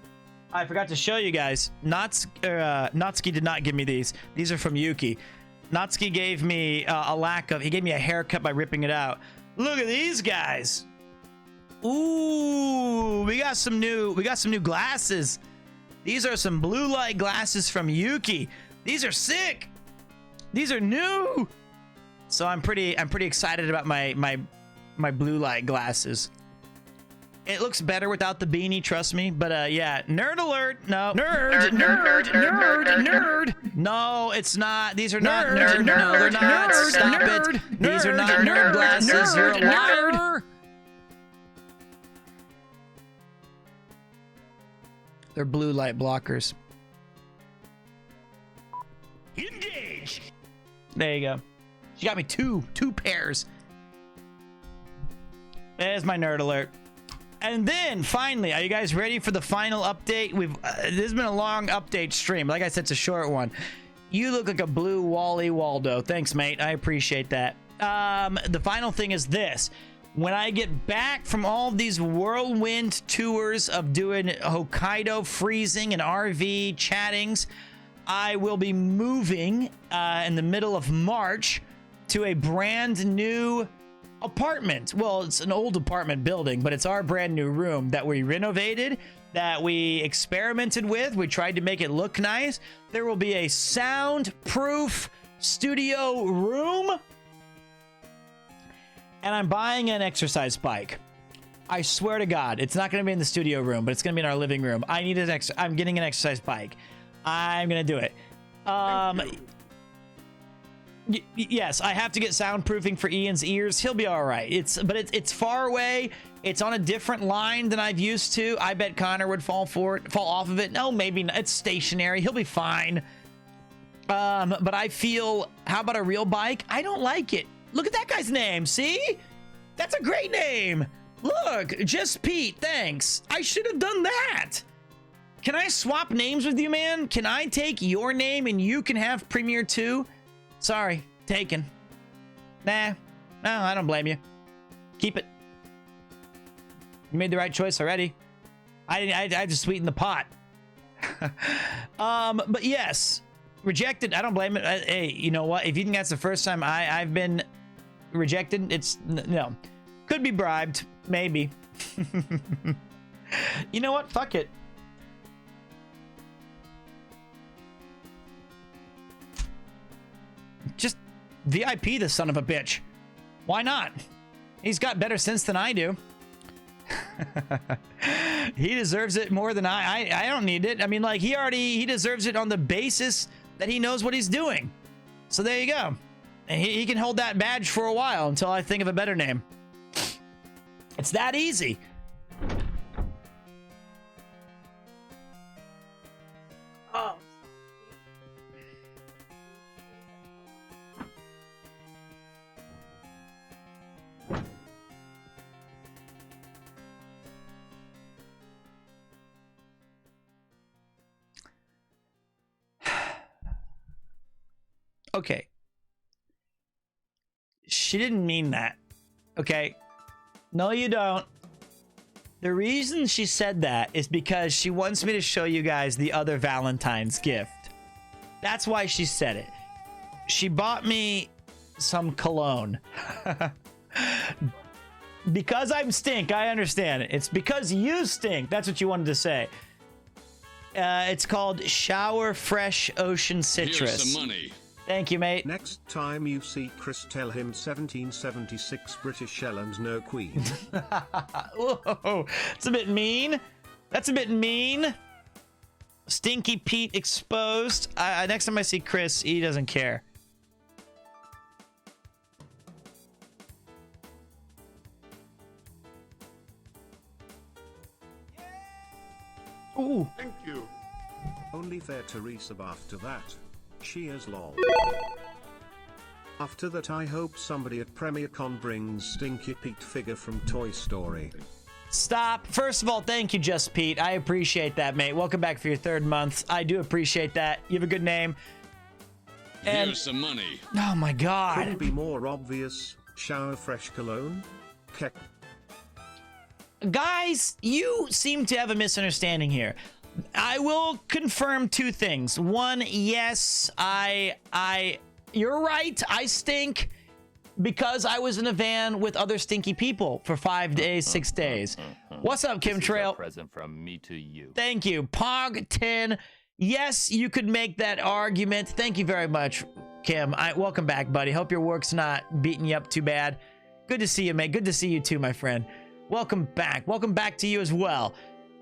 [SPEAKER 1] I forgot to show you guys. Natsuki did not give me these. These are from Yuki. Natsuki gave me he gave me a haircut by ripping it out. Look at these guys. Ooh, we got some new glasses. These are some blue light glasses from Yuki. These are sick. These are new. So I'm pretty excited about my blue light glasses. It looks better without the beanie, trust me. But yeah, nerd alert. No. Nerd. No, it's not. These are not nerd. No, they're not. Stop it. These are not nerd glasses. You're a liar. They're blue light blockers. Engage. There you go. She got me two pairs. There's my nerd alert. And then finally, are you guys ready for the final update? This has been a long update stream. Like I said, it's a short one. You look like a blue Wally Waldo. Thanks, mate. I appreciate that. The final thing is this. When I get back from all these whirlwind tours of doing Hokkaido freezing and RV chattings, I will be moving in the middle of March to a brand new apartment. Well, it's an old apartment building, but it's our brand new room that we renovated, that we experimented with. We tried to make it look nice. There will be a soundproof studio room. And I'm buying an exercise bike. I swear to God, it's not going to be in the studio room, but it's going to be in our living room. I'm getting an exercise bike. I'm going to do it. Yes, I have to get soundproofing for Ian's ears. He'll be all right. It's far away. It's on a different line than I've used to. I bet Connor would fall off of it. No, maybe not. It's stationary. He'll be fine. But I feel, how about a real bike? I don't like it. Look at that guy's name. See? That's a great name. Look, just Pete. Thanks. I should have done that. Can I swap names with you, man? Can I take your name and you can have Premiere 2? Sorry, taken. Nah, No, I don't blame you. Keep it. You made the right choice already. I just sweetened the pot. But yes, rejected. I don't blame it. Hey, you know what? If you think that's the first time I've been rejected, it's no. Could be bribed, maybe. You know what? Fuck it. Just VIP the son of a bitch. Why not? He's got better sense than I do. He deserves it more than I don't need it. I mean, like, he deserves it on the basis that he knows what he's doing. So there you go. And he can hold that badge for a while until I think of a better name. It's that easy. Oh. Okay. She didn't mean that. Okay. No, you don't. The reason she said that is because she wants me to show you guys the other Valentine's gift. That's why she said it. She bought me some cologne. Because I'm stink, I understand it. It's because you stink. That's what you wanted to say. It's called Shower Fresh Ocean Citrus.
[SPEAKER 12] Here's some money.
[SPEAKER 1] Thank you, mate.
[SPEAKER 2] Next time you see Chris, tell him 1776 British shell and no queen.
[SPEAKER 1] Whoa, that's a bit mean. That's a bit mean. Stinky Pete exposed. Next time I see Chris, he doesn't care. Ooh.
[SPEAKER 2] Thank you. Only fair Teresa after that. Cheers, lol. After that, I hope somebody at PremierCon brings Stinky Pete figure from Toy Story.
[SPEAKER 1] Stop. First of all, thank you, Just Pete. I appreciate that, mate. Welcome back for your 3rd month. I do appreciate that. You have a good name. And
[SPEAKER 12] here's some money.
[SPEAKER 1] Oh my God.
[SPEAKER 2] Couldn't be more obvious. Shower fresh cologne. Keck.
[SPEAKER 1] Guys, you seem to have a misunderstanding here. I will confirm 2 things. One, yes, you're right. I stink because I was in a van with other stinky people for 5 days, 6 days. What's up, Kim Trail?
[SPEAKER 6] Present from me to you.
[SPEAKER 1] Thank you. Pog 10. Yes, you could make that argument. Thank you very much, Kim. Welcome back, buddy. Hope your work's not beating you up too bad. Good to see you, mate. Good to see you too, my friend. Welcome back. Welcome back to you as well.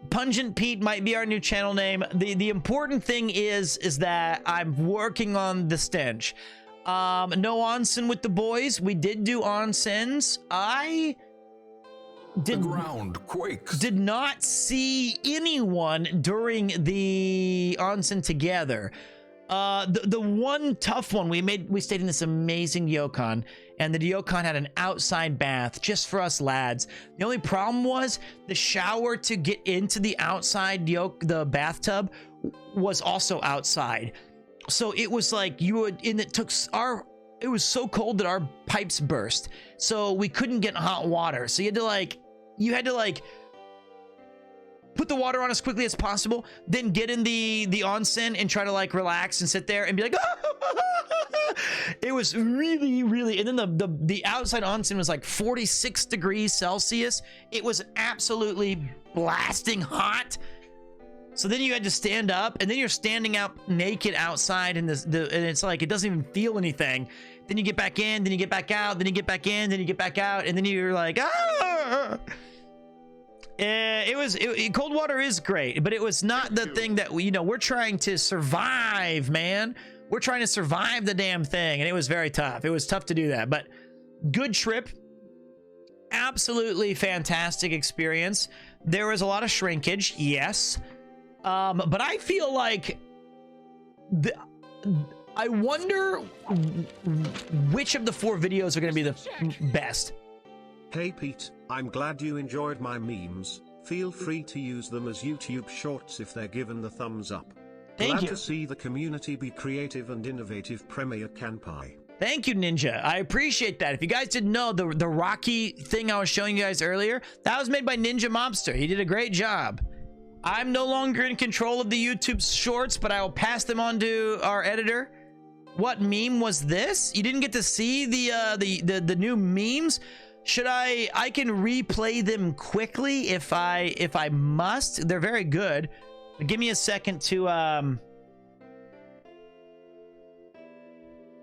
[SPEAKER 1] Pungent Pete might be our new channel name. The important thing is that I'm working on the stench. No onsen with the boys. We did do onsens.
[SPEAKER 5] The ground quakes.
[SPEAKER 1] Did not see anyone during the onsen together. The one tough one we stayed in this amazing ryokan, and the ryokan had an outside bath just for us lads. The only problem was the shower to get into the outside the bathtub was also outside. So it was like it was so cold that our pipes burst. So we couldn't get hot water. So you had to put the water on as quickly as possible, then get in the onsen and try to relax and sit there and be like, it was really, and then the outside onsen was 46 degrees Celsius. It was absolutely blasting hot. So then you had to stand up, and then you're standing out naked outside, and it's it doesn't even feel anything. Then you get back in, then you get back out, then you get back in, then you get back out, and then you're like, ah! Cold water is great, but it was not the thing that we're trying to survive, man. We're trying to survive the damn thing, and it was very tough. It was tough to do that, but good trip. Absolutely fantastic experience. There was a lot of shrinkage, yes. But I feel like I wonder which of the 4 videos are going to be the best.
[SPEAKER 2] Hey Pete, I'm glad you enjoyed my memes. Feel free to use them as YouTube shorts if they're given the thumbs up.
[SPEAKER 1] Thank you.
[SPEAKER 2] Glad to see the community be creative and innovative. Premier Kanpai.
[SPEAKER 1] Thank you, Ninja. I appreciate that. If you guys didn't know, the Rocky thing I was showing you guys earlier, that was made by Ninja Mobster. He did a great job. I'm no longer in control of the YouTube shorts, but I will pass them on to our editor. What meme was this? You didn't get to see the new memes? Should I can replay them quickly if I must. They're very good. But give me a second to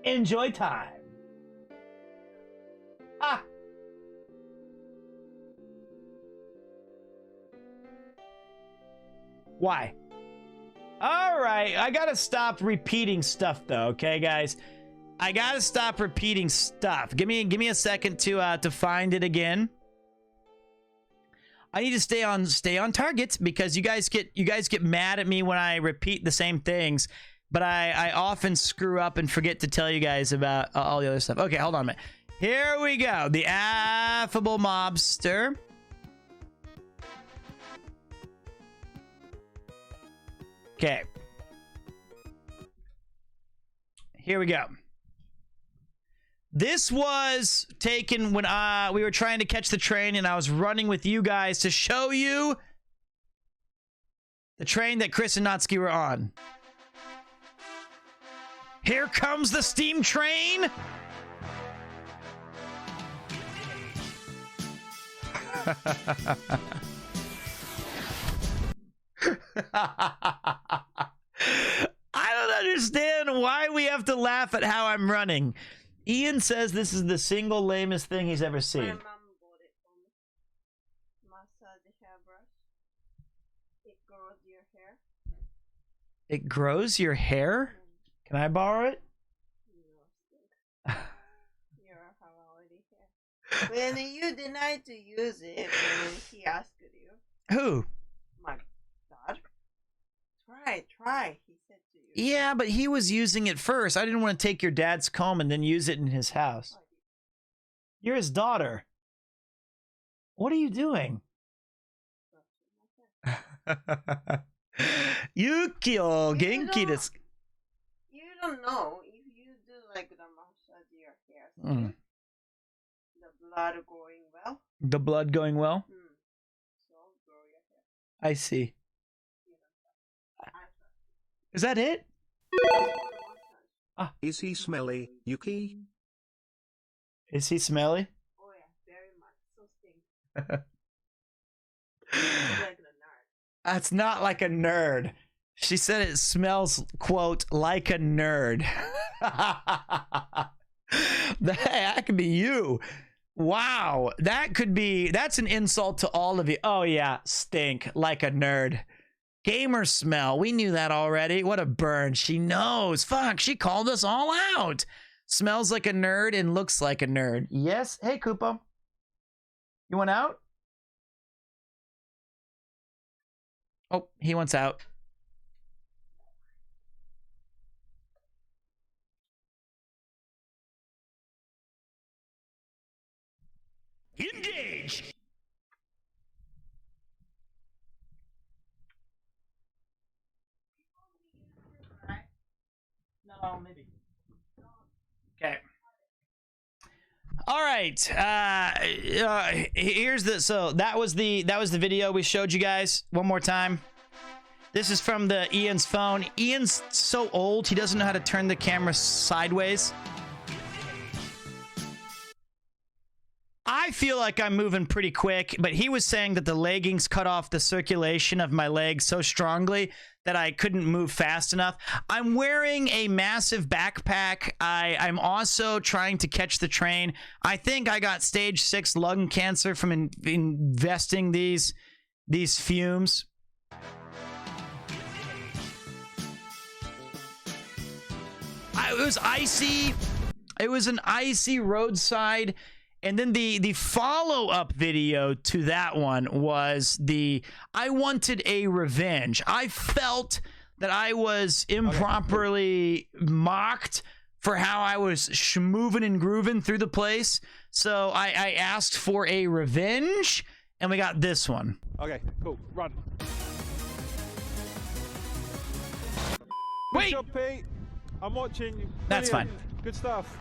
[SPEAKER 1] enjoy time. Ah. Why? All right, I gotta stop repeating stuff though, okay, guys? I gotta stop repeating stuff. Give me a second to find it again. I need to stay on target because you guys get mad at me when I repeat the same things, but I often screw up and forget to tell you guys about all the other stuff. Okay, hold on a minute. Here we go. The affable mobster. Okay. Here we go. This was taken when we were trying to catch the train and I was running with you guys to show you the train that Chris and Natsuki were on. Here comes the steam train. I don't understand why we have to laugh at how I'm running. Ian says this is the single lamest thing he's ever seen.
[SPEAKER 12] My mom bought it for me. Massage the hairbrush. It grows your hair.
[SPEAKER 1] It grows your hair? Can I borrow it?
[SPEAKER 12] No, you have already hair. When you denied to use it, when he asked you.
[SPEAKER 1] Who?
[SPEAKER 12] My dad. Try. He said to you.
[SPEAKER 1] Yeah, but he was using it first. I didn't want to take your dad's comb and then use it in his house. You're his daughter. What are you doing? Yukio genki desu.
[SPEAKER 12] You don't know if you do like the massage your hair. The blood going well.
[SPEAKER 1] The blood going well?
[SPEAKER 12] So grow your hair.
[SPEAKER 1] I see. Is that it?
[SPEAKER 2] Is he smelly, Yuki?
[SPEAKER 1] Is he smelly?
[SPEAKER 12] Oh yeah, very much. So stinks. Like a nerd.
[SPEAKER 1] That's not like a nerd. She said it smells, quote, like a nerd. That could be you. Wow. That's an insult to all of you. Oh yeah, stink like a nerd. Gamer smell. We knew that already. What a burn. She knows. Fuck, she called us all out. Smells like a nerd and looks like a nerd. Yes. Hey, Koopa. You want out? Oh, he wants out. Engage! No, maybe. Okay. All right. Here's the. So that was the video we showed you guys one more time. This is from the Ian's phone. Ian's so old he doesn't know how to turn the camera sideways. I feel like I'm moving pretty quick, but he was saying that the leggings cut off the circulation of my legs so strongly that I couldn't move fast enough. I'm wearing a massive backpack. I'm also trying to catch the train. I think I got stage 6 lung cancer from ingesting these fumes. It was icy. It was an icy roadside. And then the follow-up video to that one was I wanted a revenge. I felt that I was improperly mocked for how I was schmoovin' and grooving through the place. So I asked for a revenge, and we got this one.
[SPEAKER 9] Okay, cool. Run.
[SPEAKER 1] Wait!
[SPEAKER 9] Good job, Pete. I'm watching.
[SPEAKER 1] That's fine.
[SPEAKER 9] Good stuff.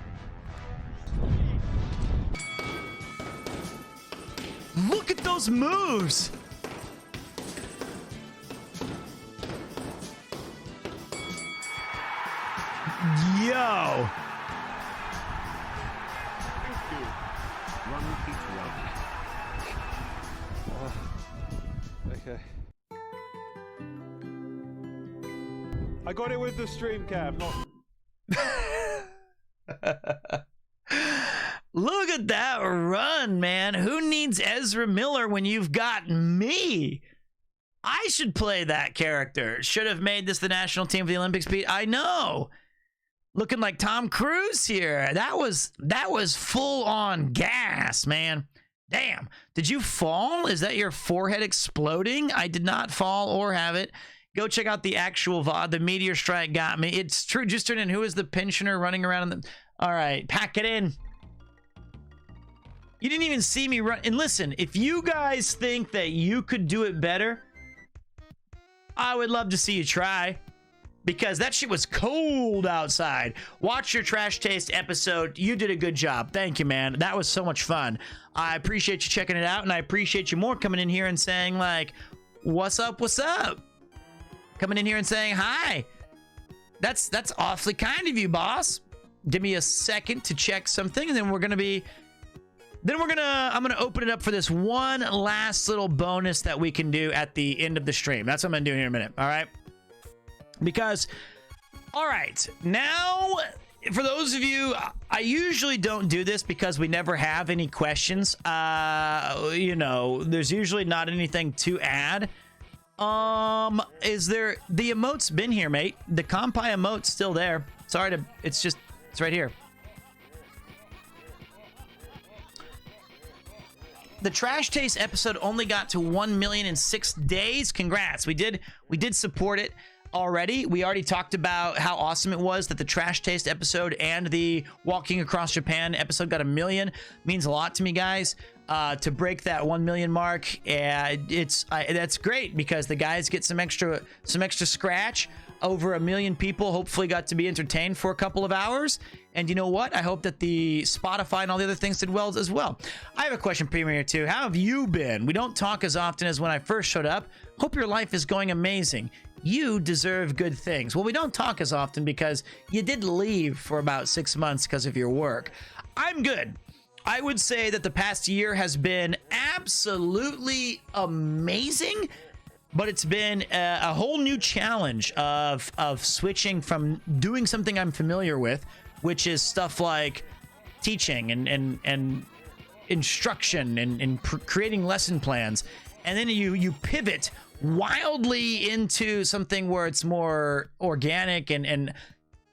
[SPEAKER 1] those moves? Yo.
[SPEAKER 2] Run, Pete, run.
[SPEAKER 9] Okay. I got it with the stream cam, not.
[SPEAKER 1] Look at that run, man. Who needs Ezra Miller when you've got me? I should play that character. Should have made this the national team for the Olympics, Pete. I know. Looking like Tom Cruise here. That was full on gas, man. Damn. Did you fall? Is that your forehead exploding? I did not fall or have it. Go check out the actual VOD. The meteor strike got me. It's true. Just turn in. Who is the pensioner running around in the... All right. Pack it in. You didn't even see me run. And listen, if you guys think that you could do it better, I would love to see you try. Because that shit was cold outside. Watch your Trash Taste episode. You did a good job. Thank you, man. That was so much fun. I appreciate you checking it out, and I appreciate you more coming in here and saying, like, what's up, what's up? Coming in here and saying hi. That's awfully kind of you, boss. Give me a second to check something, and then I'm gonna open it up for this one last little bonus that we can do at the end of the stream. That's what I'm gonna do here in a minute, all right? Because, all right, now, for those of you, I usually don't do this because we never have any questions. You know, there's usually not anything to add. Is there, the emote's been here, mate. The Compai emote's still there. Sorry to, it's right here. The Trash Taste episode only got to 1 million in 6 days. Congrats. We did support it already. We already talked about how awesome it was that the Trash Taste episode and the Walking Across Japan episode got 1 million. Means a lot to me, guys. To break that 1 million mark, that's great because the guys get some extra scratch. Over 1 million people hopefully got to be entertained for a couple of hours. And you know what? I hope that the Spotify and all the other things did well as well. I have a question, Premier, too. How have you been? We don't talk as often as when I first showed up. Hope your life is going amazing. You deserve good things. Well, we don't talk as often because you did leave for about 6 months because of your work. I'm good. I would say that the past year has been absolutely amazing, but it's been a whole new challenge of switching from doing something I'm familiar with, which is stuff like teaching and instruction and creating lesson plans, and then you pivot wildly into something where it's more organic and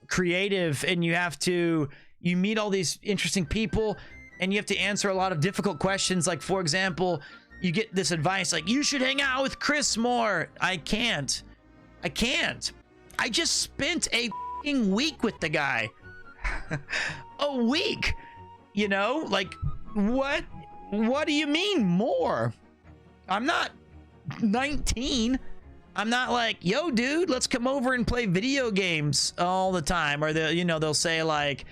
[SPEAKER 1] creative, and you meet all these interesting people, and you have to answer a lot of difficult questions. Like, for example, you get this advice like, you should hang out with Chris more. I can't. I just spent a fucking week with the guy. A week, you know? Like, what do you mean more? I'm not 19. I'm not like, yo, dude, let's come over and play video games all the time. Or they'll say like,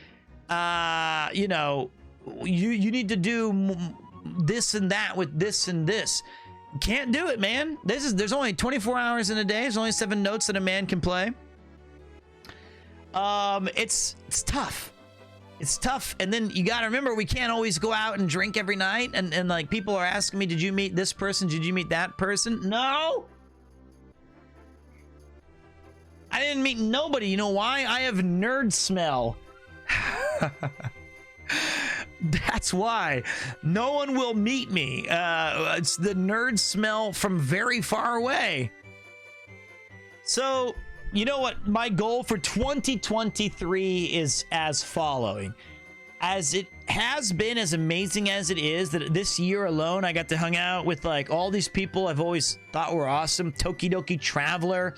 [SPEAKER 1] you need to do this and that with this and this. Can't do it, man. There's only 24 hours in a day. There's only 7 notes that a man can play. It's tough. It's tough. And then you gotta remember, we can't always go out and drink every night. And like, people are asking me, did you meet this person? Did you meet that person? No. I didn't meet nobody. You know why? I have nerd smell. That's why no one will meet me. It's the nerd smell from very far away. So, you know what? My goal for 2023 is as following. As it has been, as amazing as it is, that this year alone, I got to hang out with like all these people I've always thought were awesome. Tokidoki Traveler,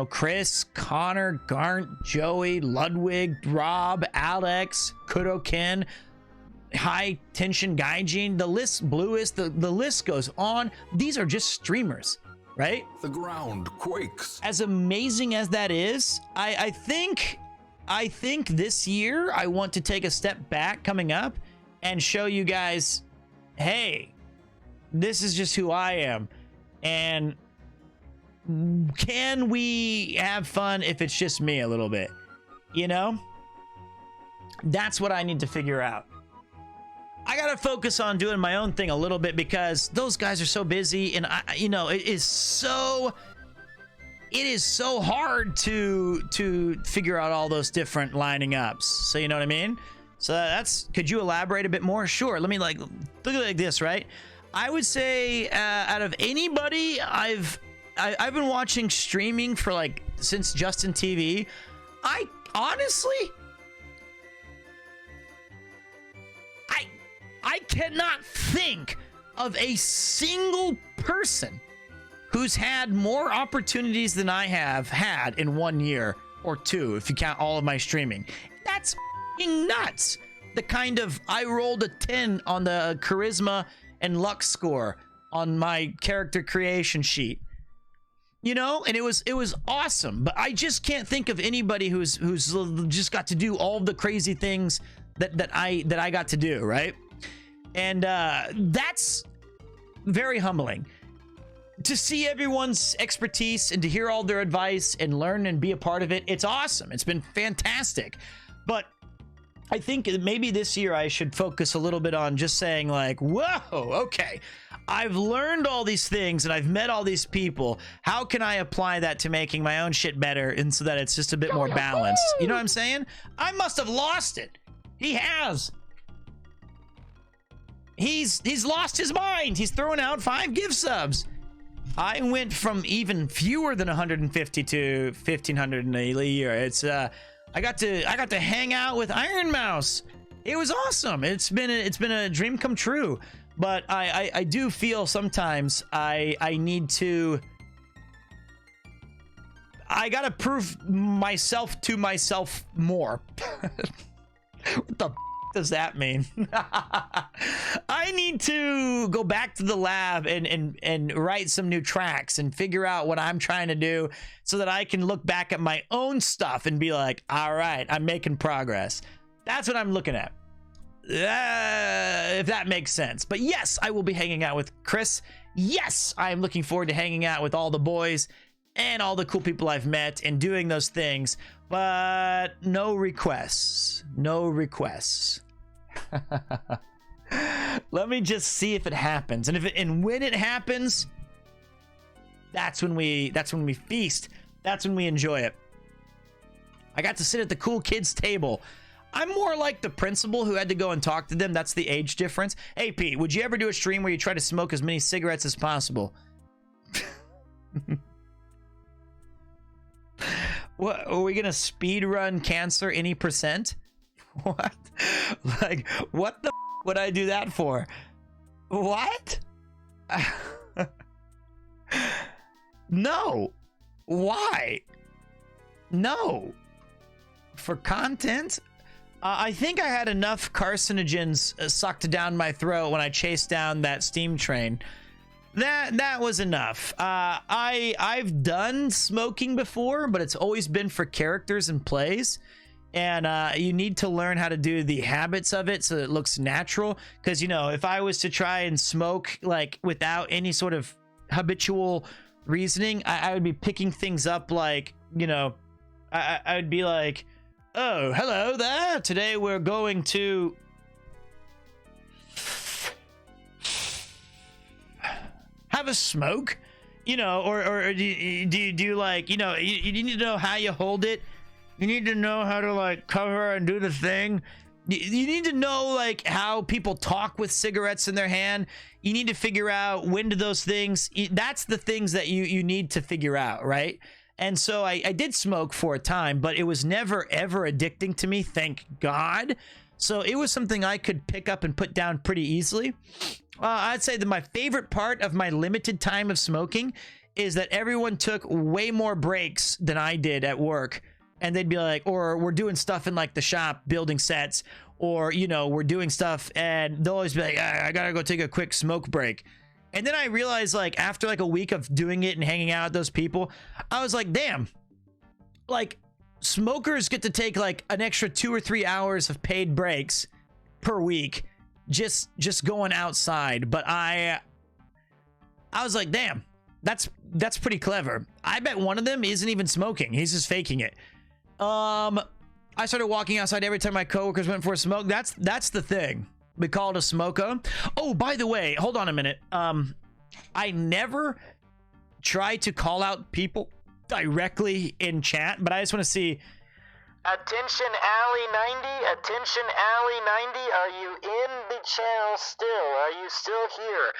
[SPEAKER 1] Chris, Connor, Garnt, Joey, Ludwig, Rob, Alex, Kuroken, High Tension Gaijin, the list, Bluest, the list goes on. These are just streamers, right?
[SPEAKER 5] The ground quakes.
[SPEAKER 1] As amazing as that is, I think this year I want to take a step back coming up and show you guys, hey, This is just who I am. And can we have fun if it's just me a little bit? You know? That's what I need to figure out. I gotta focus on doing my own thing a little bit because those guys are so busy, and it is so hard to figure out all those different lining ups. So you know what I mean? So could you elaborate a bit more? Sure. Let me look at it like this, right? I would say out of anybody, I've been watching streaming for since Justin TV. I honestly, I cannot think of a single person who's had more opportunities than I have had in 1 year or 2, if you count all of my streaming. That's f***ing nuts. The kind of, I rolled a 10 on the charisma and luck score on my character creation sheet. And it was awesome, but I just can't think of anybody who's just got to do all the crazy things that I got to do, right? And that's very humbling to see everyone's expertise and to hear all their advice and learn and be a part of it. It's awesome. It's been fantastic. But I think maybe this year I should focus a little bit on just saying whoa, okay, I've learned all these things and I've met all these people. How can I apply that to making my own shit better and so that it's just a bit more balanced? You know what I'm saying? I must have lost it. He has. He's lost his mind. He's throwing out 5 gift subs. I went from even fewer than 150 to 1,500 in a year. It's I got to hang out with Iron Mouse. It was awesome. It's been a dream come true. But I do feel sometimes I need to. I gotta prove myself to myself more. What the does that mean? I need to go back to the lab and write some new tracks and figure out what I'm trying to do so that I can look back at my own stuff and be like, all right, I'm making progress. That's what I'm looking at. If that makes sense. But yes, I will be hanging out with Chris. Yes, I am looking forward to hanging out with all the boys and all the cool people I've met and doing those things. But no requests. No requests. Let me just see if it happens, and when it happens, that's when we feast. That's when we enjoy it. I got to sit at the cool kids table. I'm more like the principal who had to go and talk to them. That's the age difference. Hey Pete, would you ever do a stream where you try to smoke as many cigarettes as possible? What, are we gonna speed run cancer any percent? What? What the would I do that for? What? No. Why? No. For content? I think I had enough carcinogens sucked down my throat when I chased down that steam train. That was enough. I've done smoking before, but it's always been for characters and plays. And you need to learn how to do the habits of it so it looks natural. Because, if I was to try and smoke without any sort of habitual reasoning, I would be picking things up I would be like, oh, hello there. Today we're going to have a smoke, or do you you need to know how you hold it. You need to know how to cover and do the thing. You need to know how people talk with cigarettes in their hand. You need to figure out when do those things. That's the things that you need to figure out, right? And so I did smoke for a time, but it was never ever addicting to me, thank God. So it was something I could pick up and put down pretty easily. I'd say that my favorite part of my limited time of smoking is that everyone took way more breaks than I did at work. And they'd be like, or we're doing stuff in the shop building sets, or, we're doing stuff, and they'll always be like, I gotta go take a quick smoke break. And then I realized after a week of doing it and hanging out with those people, I was like, damn, smokers get to take an extra 2 or 3 hours of paid breaks per week just going outside. But I I was like, damn, that's pretty clever. I bet one of them isn't even smoking. He's just faking it. I started walking outside every time my coworkers went for a smoke. That's the thing. We call it a smoko. Oh, by the way, hold on a minute. I never try to call out people directly in chat, but I just want to see.
[SPEAKER 11] Attention Alley 90, attention Alley 90, are you in the channel still? Are you still here?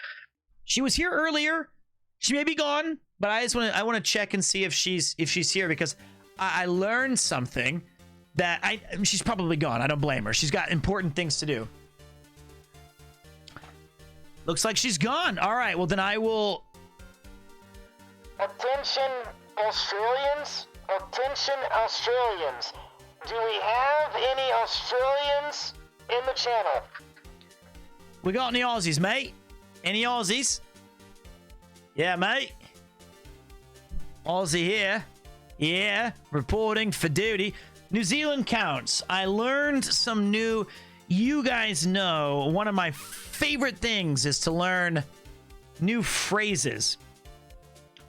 [SPEAKER 1] She was here earlier. She may be gone, but I want to check and see if she's here, because I learned something that she's probably gone. I don't blame her. She's got important things to do. Looks like she's gone. All right, well then I will.
[SPEAKER 11] Attention Australians, attention Australians. Do we have any Australians in the channel?
[SPEAKER 1] We got any Aussies, mate? Any Aussies? Yeah, mate. Aussie here. Yeah, reporting for duty. New Zealand counts. I learned some new. You guys know one of my favorite things is to learn new phrases.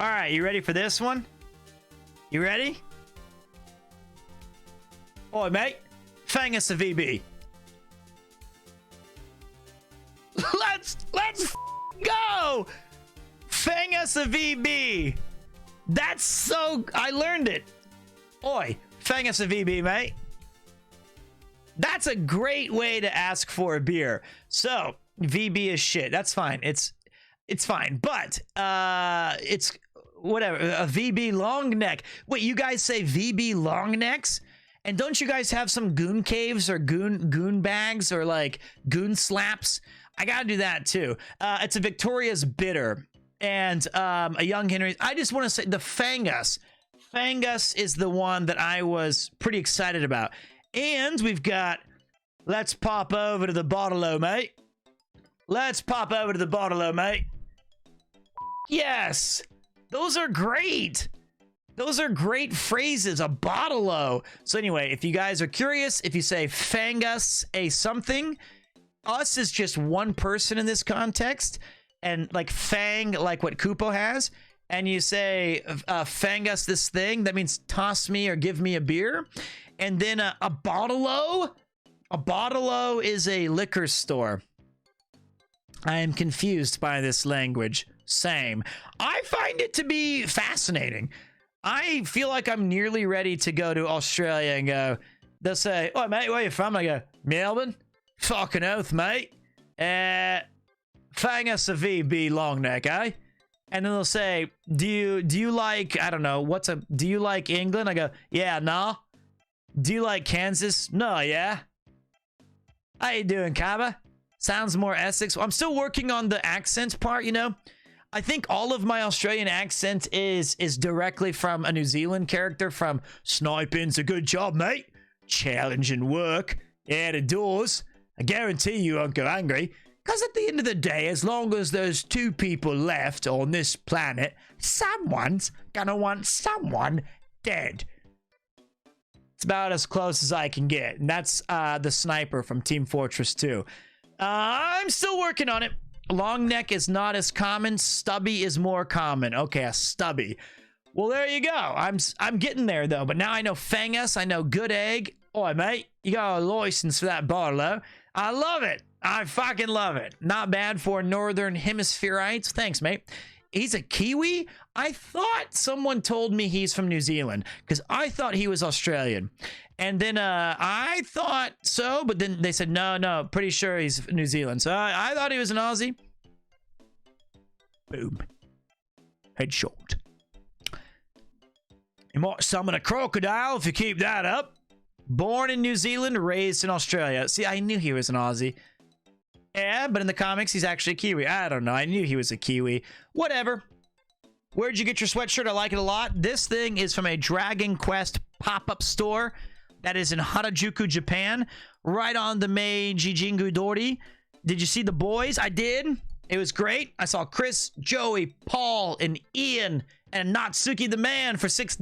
[SPEAKER 1] All right, you ready for this one? You ready? Oi, mate. Fang us a VB. Let's go. Fang us a VB. That's so. I learned it. Oi, fang us a VB, mate. That's a great way to ask for a beer. So VB is shit. That's fine. It's fine. But it's whatever. A VB long neck. Wait, you guys say VB long necks? And don't you guys have some goon caves or goon bags or like goon slaps? I gotta do that too. It's a Victoria's bitter and a young Henry. I just want to say the Fangus. Fangus is the one that I was pretty excited about. And we've got, let's pop over to the bottle-o, mate. Let's pop over to the bottle-o, mate. Yes, those are great. Those are great phrases, a bottle-o. So anyway, if you guys are curious, if you say Fangus a something, us is just one person in this context, and like Fang, like what Kupo has, and you say Fangus this thing, that means toss me or give me a beer. And then a bottle-o is a liquor store. I am confused by this language. Same. I find it to be fascinating. I feel like I'm nearly ready to go to Australia and go, they'll say, oh, mate, where you from? I go, Melbourne? Fucking oath, mate. Fang us a VB long neck, eh? And then they'll say, do you like, I don't know, do you like England? I go, yeah, nah. Do you like Kansas? No, yeah. How you doing, Kaba? Sounds more Essex. Well, I'm still working on the accent part, you know? I think all of my Australian accent is directly from a New Zealand character from Sniping's a good job, mate. Challenging work. Out of doors. I guarantee you won't go hungry. Because at the end of the day, as long as there's two people left on this planet, someone's gonna want someone dead. It's about as close as I can get. And that's the sniper from Team Fortress 2. I'm still working on it. Long neck is not as common. Stubby is more common. Okay, a stubby. Well, there you go. I'm getting there, though. But now I know Fangus. I know Good Egg. Oi, mate. You got a license for that bottle. I love it. I fucking love it. Not bad for Northern Hemispherites. Thanks, mate. He's a Kiwi? I thought someone told me he's from New Zealand because I thought he was Australian. And then I thought so, but then they said, no, pretty sure he's New Zealand. So I thought he was an Aussie. Boom. Headshot. You might summon a crocodile if you keep that up. Born in New Zealand, raised in Australia. See, I knew he was an Aussie. Yeah, but in the comics, he's actually a Kiwi. I don't know. I knew he was a Kiwi. Whatever. Where'd you get your sweatshirt? I like it a lot. This thing is from a Dragon Quest pop-up store that is in Harajuku, Japan, right on the Meiji Jingu Dori. Did you see the boys? I did. It was great. I saw Chris, Joey, Paul, and Ian, and Natsuki the man for 7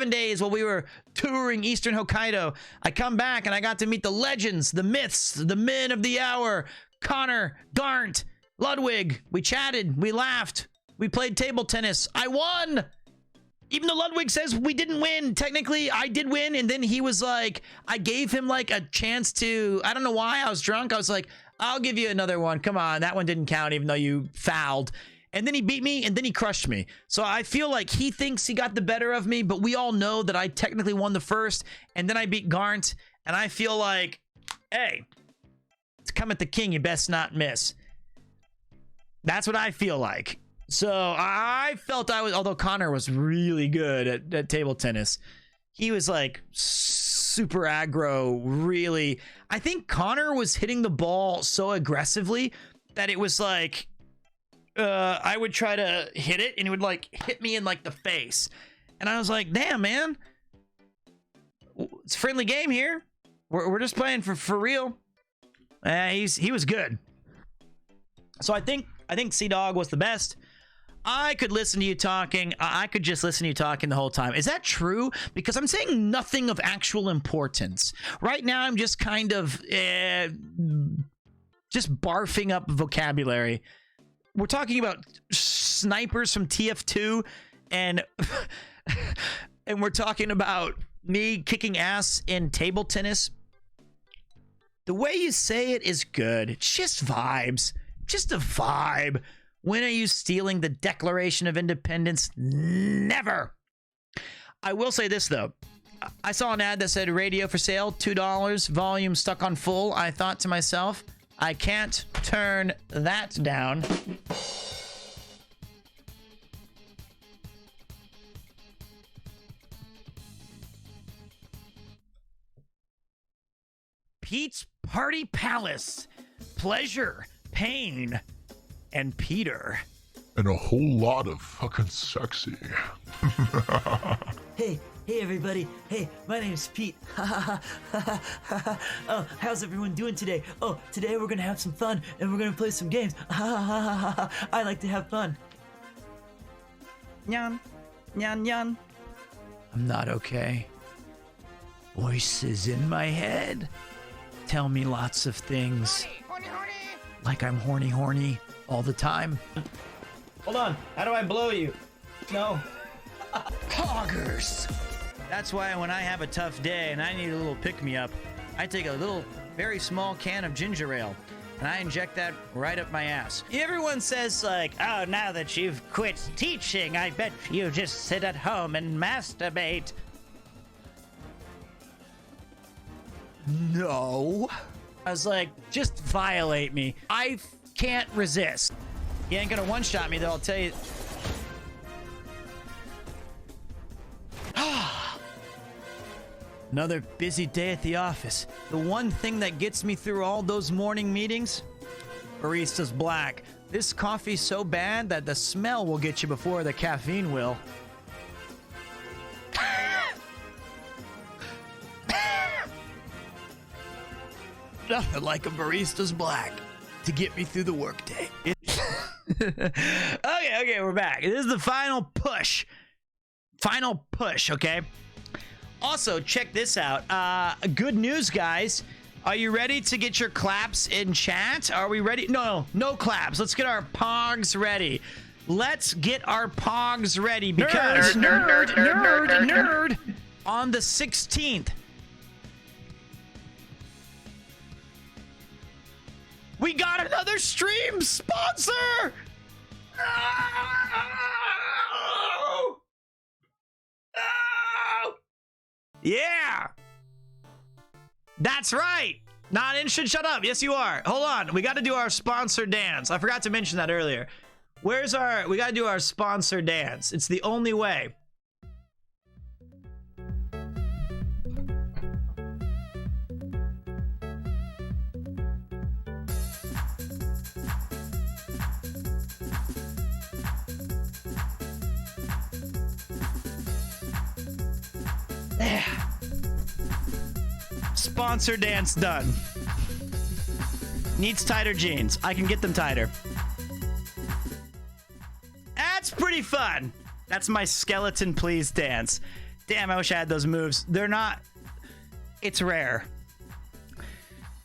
[SPEAKER 1] days while we were touring Eastern Hokkaido. I come back and I got to meet the legends, the myths, the men of the hour, Connor, Garnt, Ludwig, we chatted, we laughed, we played table tennis. I won! Even though Ludwig says we didn't win, technically I did win. And then he was like, I gave him like a chance to, I don't know why, I was drunk. I was like, I'll give you another one. Come on, that one didn't count even though you fouled. And then he beat me and then he crushed me. So I feel like he thinks he got the better of me, but we all know that I technically won the first and then I beat Garnt. And I feel like, hey, to come at the king, you best not miss. That's what I feel like. So I felt I was, although Connor was really good at table tennis, he was like super aggro, really. I think Connor was hitting the ball so aggressively that it was like, I would try to hit it and it would like hit me in like the face. And I was like, damn, man, it's a friendly game here. We're just playing for real. He was good. So I think C-Dog was the best. I could listen to you talking. I could just listen to you talking the whole time. Is that true? Because I'm saying nothing of actual importance. Right now, I'm just kind of just barfing up vocabulary. We're talking about snipers from TF2 and and we're talking about me kicking ass in table tennis. The way you say it is good. It's just vibes. Just a vibe. When are you stealing the Declaration of Independence? Never. I will say this, though. I saw an ad that said radio for sale, $2, volume stuck on full. I thought to myself, I can't turn that down. Pete's Party Palace. Pleasure, pain, and Peter.
[SPEAKER 5] And a whole lot of fucking sexy.
[SPEAKER 13] Hey everybody. Hey, my name's Pete. Oh, how's everyone doing today? Oh, today we're gonna have some fun and we're gonna play some games. I like to have fun.
[SPEAKER 1] Nyan. Nyan, nyan. I'm not okay. Voices in my head tell me lots of things. Like I'm horny all the time. Hold on. How do I blow you? No. Poggers. That's why when I have a tough day and I need a little pick-me-up, I take a little, very small can of ginger ale and I inject that right up my ass. Everyone says like, oh, now that you've quit teaching, I bet you just sit at home and masturbate. No. I was like, just violate me. I can't resist. You ain't gonna one-shot me though, I'll tell you. Another busy day at the office. The one thing that gets me through all those morning meetings? Barista's black. This coffee's so bad that the smell will get you before the caffeine will. Nothing like a Barista's black to get me through the workday. Okay, we're back. This is the final push. Final push, okay? Also, check this out. Good news, guys. Are you ready to get your claps in chat? Are we ready? No claps. Let's get our pogs ready. Let's get our pogs ready because nerd. On the 16th, we got another stream sponsor! Oh! Oh! Yeah! That's right! Not interested? Shut up. Yes, you are. Hold on. We got to do our sponsor dance. I forgot to mention that earlier. We got to do our sponsor dance. It's the only way. Sponsor dance done. Needs tighter jeans. I can get them tighter. That's pretty fun. That's my skeleton please dance. Damn, I wish I had those moves. They're not... It's rare.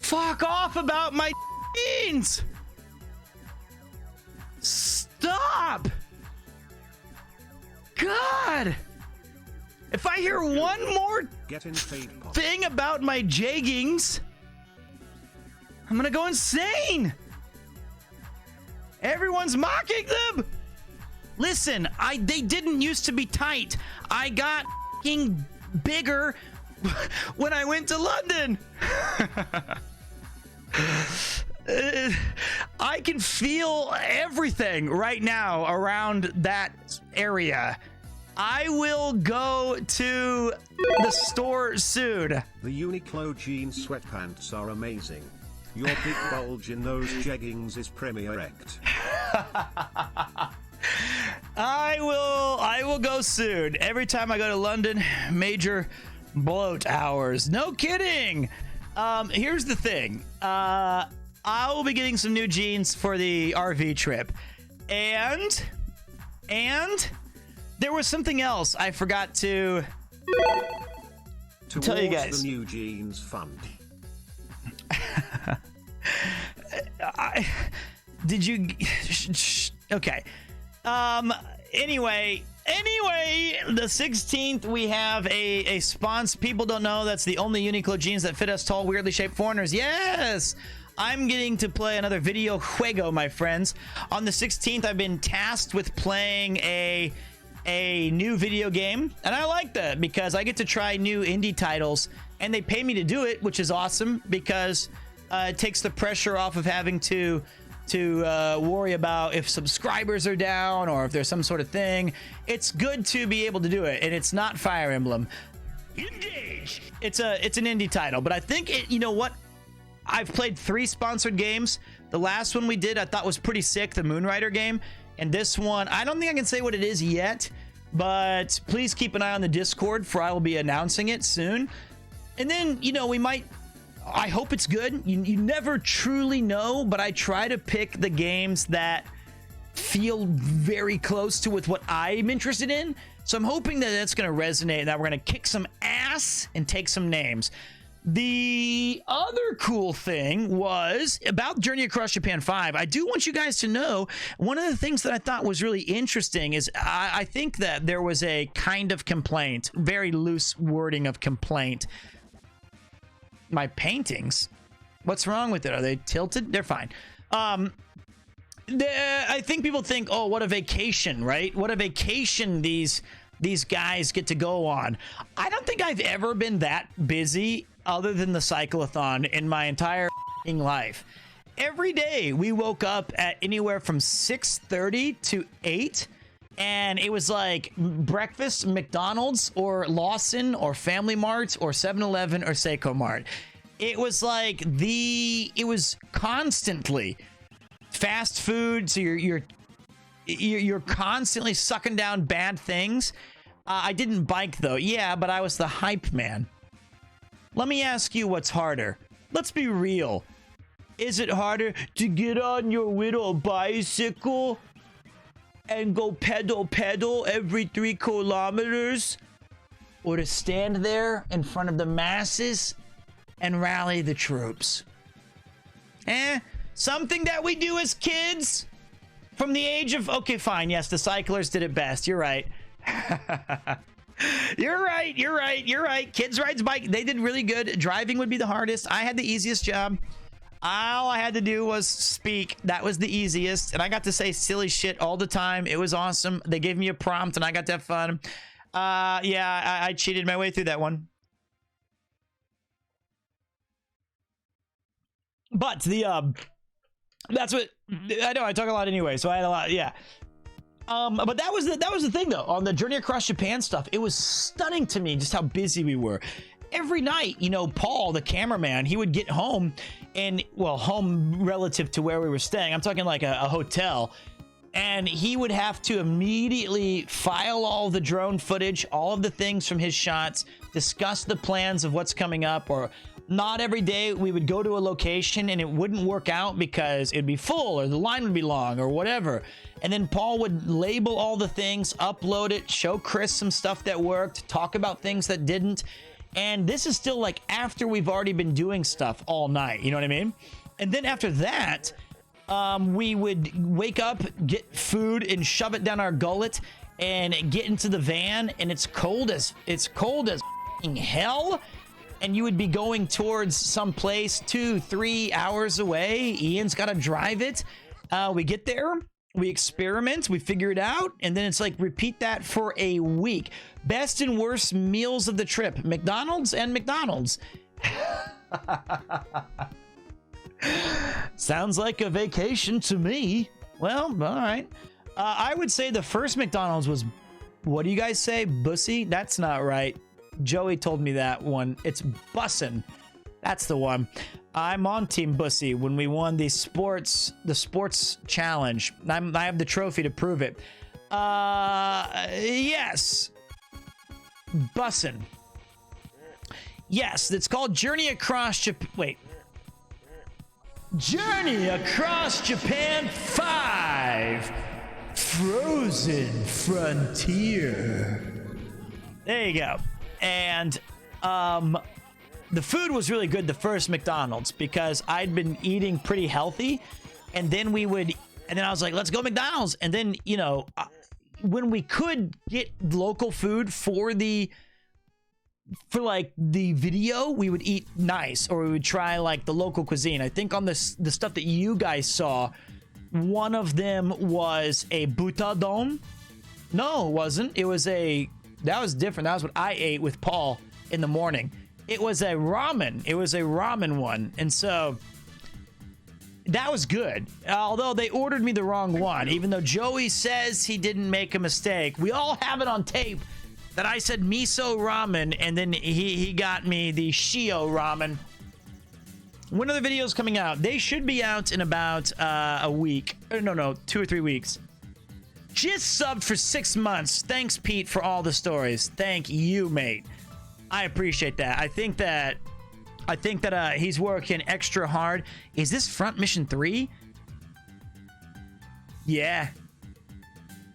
[SPEAKER 1] Fuck off about my jeans! God. If I hear one more thing about my jeggings, I'm gonna go insane. Everyone's mocking them. Listen, they didn't used to be tight. I got f***ing bigger when I went to London. I can feel everything right now around that area. I will go to the store soon.
[SPEAKER 2] The Uniqlo jeans sweatpants are amazing. Your big bulge in those jeggings is premier-ect.
[SPEAKER 1] I will go soon. Every time I go to London, major bloat hours. No kidding. Here's the thing. I will be getting some new jeans for the RV trip. And there was something else I forgot to tell you guys.
[SPEAKER 2] The new jeans fund.
[SPEAKER 1] Did you? Okay. Anyway, the 16th we have a sponsor. People don't know that's the only Uniqlo jeans that fit us tall, weirdly shaped foreigners. Yes. I'm getting to play another video juego, my friends. On the 16th, I've been tasked with playing a new video game, and I like that because I get to try new indie titles, and they pay me to do it, which is awesome because it takes the pressure off of having to worry about if subscribers are down or if there's some sort of thing. It's good to be able to do it, and it's not Fire Emblem. Engage. It's an indie title, but I think you know what? I've played 3 sponsored games. The last one we did I thought was pretty sick, the Moonrider game. And this one, I don't think I can say what it is yet, but please keep an eye on the Discord for I will be announcing it soon. And then, you know, I hope it's good. You never truly know, but I try to pick the games that feel very close to with what I'm interested in. So I'm hoping that that's going to resonate and that we're going to kick some ass and take some names. The other cool thing was about Journey Across Japan 5. I do want you guys to know one of the things that I thought was really interesting is I think that there was a kind of complaint, very loose wording of complaint. My paintings? What's wrong with it? Are they tilted? They're fine. I think people think, oh, what a vacation, right? What a vacation these guys get to go on. I don't think I've ever been that busy other than the cyclothon in my entire life. Every day we woke up at anywhere from 6:30 to 8, and it was like breakfast, McDonald's or Lawson or Family Mart or 7-Eleven or Seiko Mart. It was like it was constantly fast food, so you're constantly sucking down bad things. I didn't bike though. Yeah, but I was the hype man. Let me ask you what's harder. Let's be real. Is it harder to get on your little bicycle and go pedal every 3 kilometers? Or to stand there in front of the masses and rally the troops? Something that we do as kids from the age of... Okay, fine. Yes, the cyclers did it best. You're right. You're right. Kids rides bike. They did really good. Driving would be the hardest. I had the easiest job. All I had to do was speak. That was the easiest. And I got to say silly shit all the time. It was awesome. They gave me a prompt and I got to have fun. Yeah, I cheated my way through that one. But that's what I know. I talk a lot anyway, so I had a lot. Yeah. But that was the thing though. On the Journey Across Japan stuff, it was stunning to me just how busy we were. Every night, you know, Paul, the cameraman, he would get home and, well, home relative to where we were staying. I'm talking like a hotel. And he would have to immediately file all the drone footage, all of the things from his shots, discuss the plans of what's coming up. Or not every day we would go to a location and it wouldn't work out because it'd be full or the line would be long or whatever. And then Paul would label all the things, upload it, show Chris some stuff that worked, talk about things that didn't. And this is still like after we've already been doing stuff all night. You know what I mean? And then after that, we would wake up, get food and shove it down our gullet and get into the van, and it's cold as hell, and you would be going towards some place 2-3 hours away. Ian's got to drive it. We get there, we experiment, we figure it out, and then it's like repeat that for a week. Best and worst meals of the trip: McDonald's and McDonald's. Sounds like a vacation to me. Well, all right. I would say the first McDonald's was, what do you guys say? Bussy? That's not right. Joey told me that one. It's bussin'. That's the one. I'm on Team Bussy when we won the sports challenge. I have the trophy to prove it. Yes. Bussin'. Yes, it's called Journey Across Japan. Wait. Journey Across Japan 5. Frozen Frontier. There you go. And the food was really good, the first McDonald's, because I'd been eating pretty healthy, and then I was like, let's go McDonald's. And then, you know, when we could get local food for like the video, we would eat nice, or we would try like the local cuisine. I think on the stuff that you guys saw, one of them was a butadon. No, it wasn't. That was different. That was what I ate with Paul in the morning. It was a ramen. It was a ramen one. And so that was good. Although they ordered me the wrong one, even though Joey says he didn't make a mistake. We all have it on tape that I said miso ramen, and then he got me the shio ramen. When are the videos coming out? They should be out in about a week. No, 2 or 3 weeks. Just subbed for 6 months. Thanks, Pete, for all the stories. Thank you, mate. I appreciate that. I think that he's working extra hard. Is this Front Mission 3? Yeah.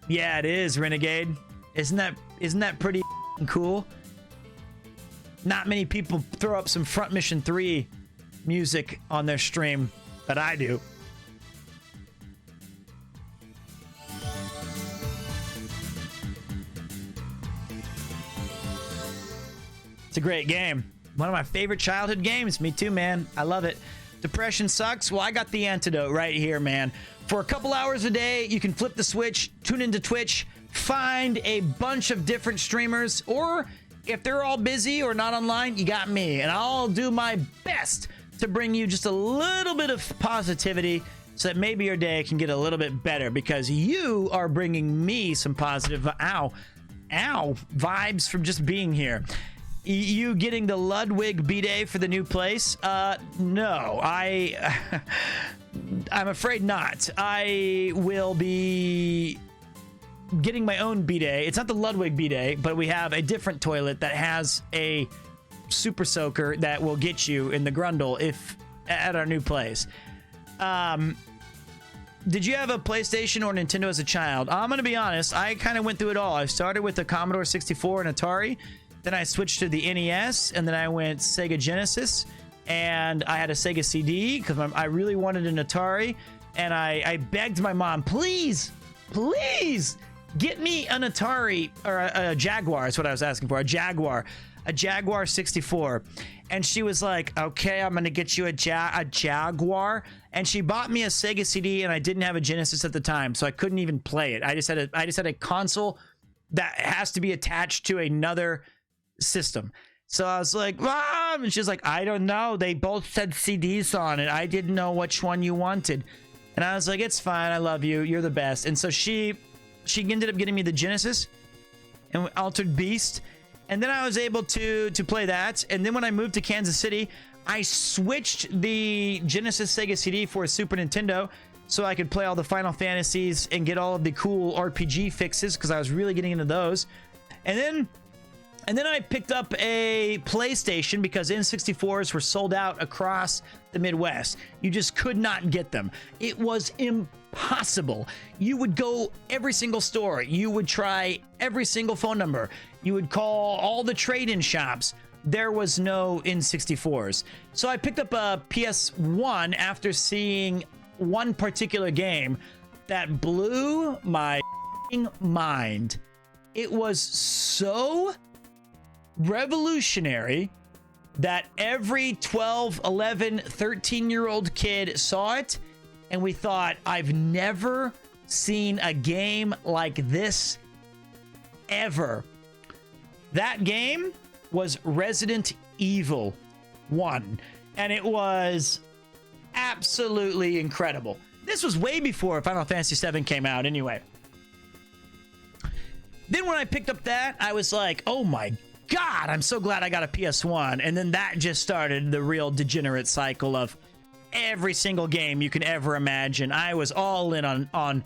[SPEAKER 1] Yeah, it is, Renegade. Isn't that pretty cool? Not many people throw up some Front Mission 3 music on their stream, but I do. It's a great game. One of my favorite childhood games. Me too, man. I love it. Depression sucks. Well, I got the antidote right here, man. For a couple hours a day, you can flip the switch, tune into Twitch, find a bunch of different streamers, or if they're all busy or not online, you got me, and I'll do my best to bring you just a little bit of positivity so that maybe your day can get a little bit better, because you are bringing me some positive vibes from just being here. You getting the Ludwig B-Day for the new place? No, I'm afraid not. I will be getting my own B-Day. It's not the Ludwig B-Day, but we have a different toilet that has a super soaker that will get you in the grundle if at our new place. Did you have a PlayStation or Nintendo as a child? I'm gonna be honest, I kind of went through it all. I started with the Commodore 64 and Atari, then I switched to the NES, and then I went Sega Genesis, and I had a Sega CD because I really wanted an Atari, and I begged my mom, please get me an Atari, or a Jaguar is what I was asking for, a Jaguar 64. And she was like, okay, I'm gonna get you a Jaguar. And she bought me a Sega CD, and I didn't have a Genesis at the time, so I couldn't even play it. I just had a console that has to be attached to another system. So I was like, Mom, and she's like, I don't know, they both said CDs on it, I didn't know which one you wanted. And I was like, it's fine, I love you, you're the best. And so she ended up getting me the Genesis and Altered Beast, and then I was able to play that. And then when I moved to Kansas City, I switched the Genesis Sega CD for a Super Nintendo so I could play all the Final Fantasies and get all of the cool RPG fixes, because I was really getting into those. And then I picked up a PlayStation because N64s were sold out across the Midwest. You just could not get them. It was impossible. You would go every single store. You would try every single phone number. You would call all the trade-in shops. There was no N64s. So I picked up a PS1 after seeing one particular game that blew my mind. it was so revolutionary that every 12, 11, 13-year-old kid saw it, and we thought, I've never seen a game like this ever. That game was Resident Evil 1, and it was absolutely incredible. This was way before Final Fantasy VII came out anyway. Then when I picked up that, I was like, oh my God, I'm so glad I got a PS1. And then that just started the real degenerate cycle of every single game you can ever imagine. I was all in on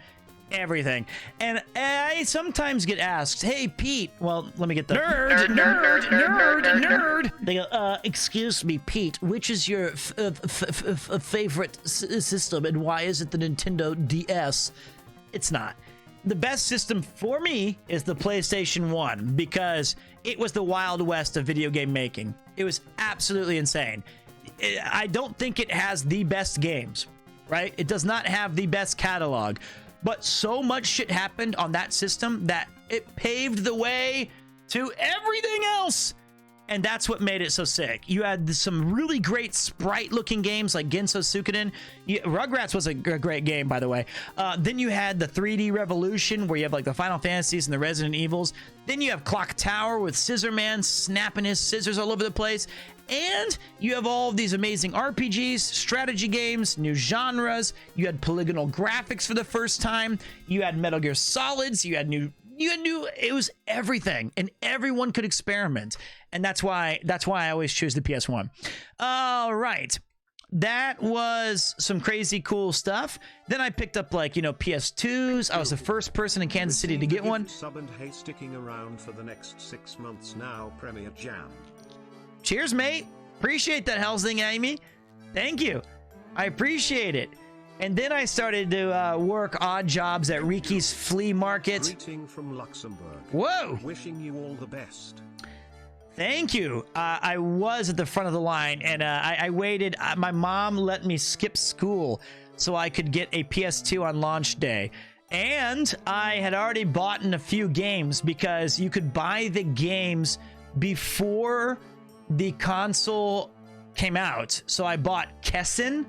[SPEAKER 1] everything. And I sometimes get asked, hey, Pete, well, let me get the nerd. They go, excuse me, Pete, which is your favorite system and why is it the Nintendo DS? It's not. The best system for me is the PlayStation 1 because it was the Wild West of video game making. It was absolutely insane. I don't think it has the best games, right? It does not have the best catalog, but so much shit happened on that system that it paved the way to everything else. And that's what made it so sick. You had some really great sprite-looking games like Genso Suikoden. Rugrats was a great game, by the way. Then you had the 3D Revolution, where you have like the Final Fantasies and the Resident Evils. Then you have Clock Tower with Scissor Man snapping his scissors all over the place. And you have all of these amazing RPGs, strategy games, new genres. You had polygonal graphics for the first time. You had Metal Gear Solids. You had new, it was everything, and everyone could experiment. And that's why I always choose the PS1. All right. That was some crazy cool stuff. Then I picked up like, PS2s. I was the first person in Kansas City to get one.
[SPEAKER 2] Sub and hey, sticking around for the next 6 months now, Premier Jam.
[SPEAKER 1] Cheers, mate. Appreciate that, Helsing Amy. Thank you. I appreciate it. And then I started to work odd jobs at Riki's Flea Market.
[SPEAKER 2] Greeting from Luxembourg.
[SPEAKER 1] Whoa.
[SPEAKER 2] Wishing you all the best.
[SPEAKER 1] Thank you. I was at the front of the line, and I waited. My mom let me skip school so I could get a PS2 on launch day. And I had already bought in a few games because you could buy the games before the console came out. So I bought Kessen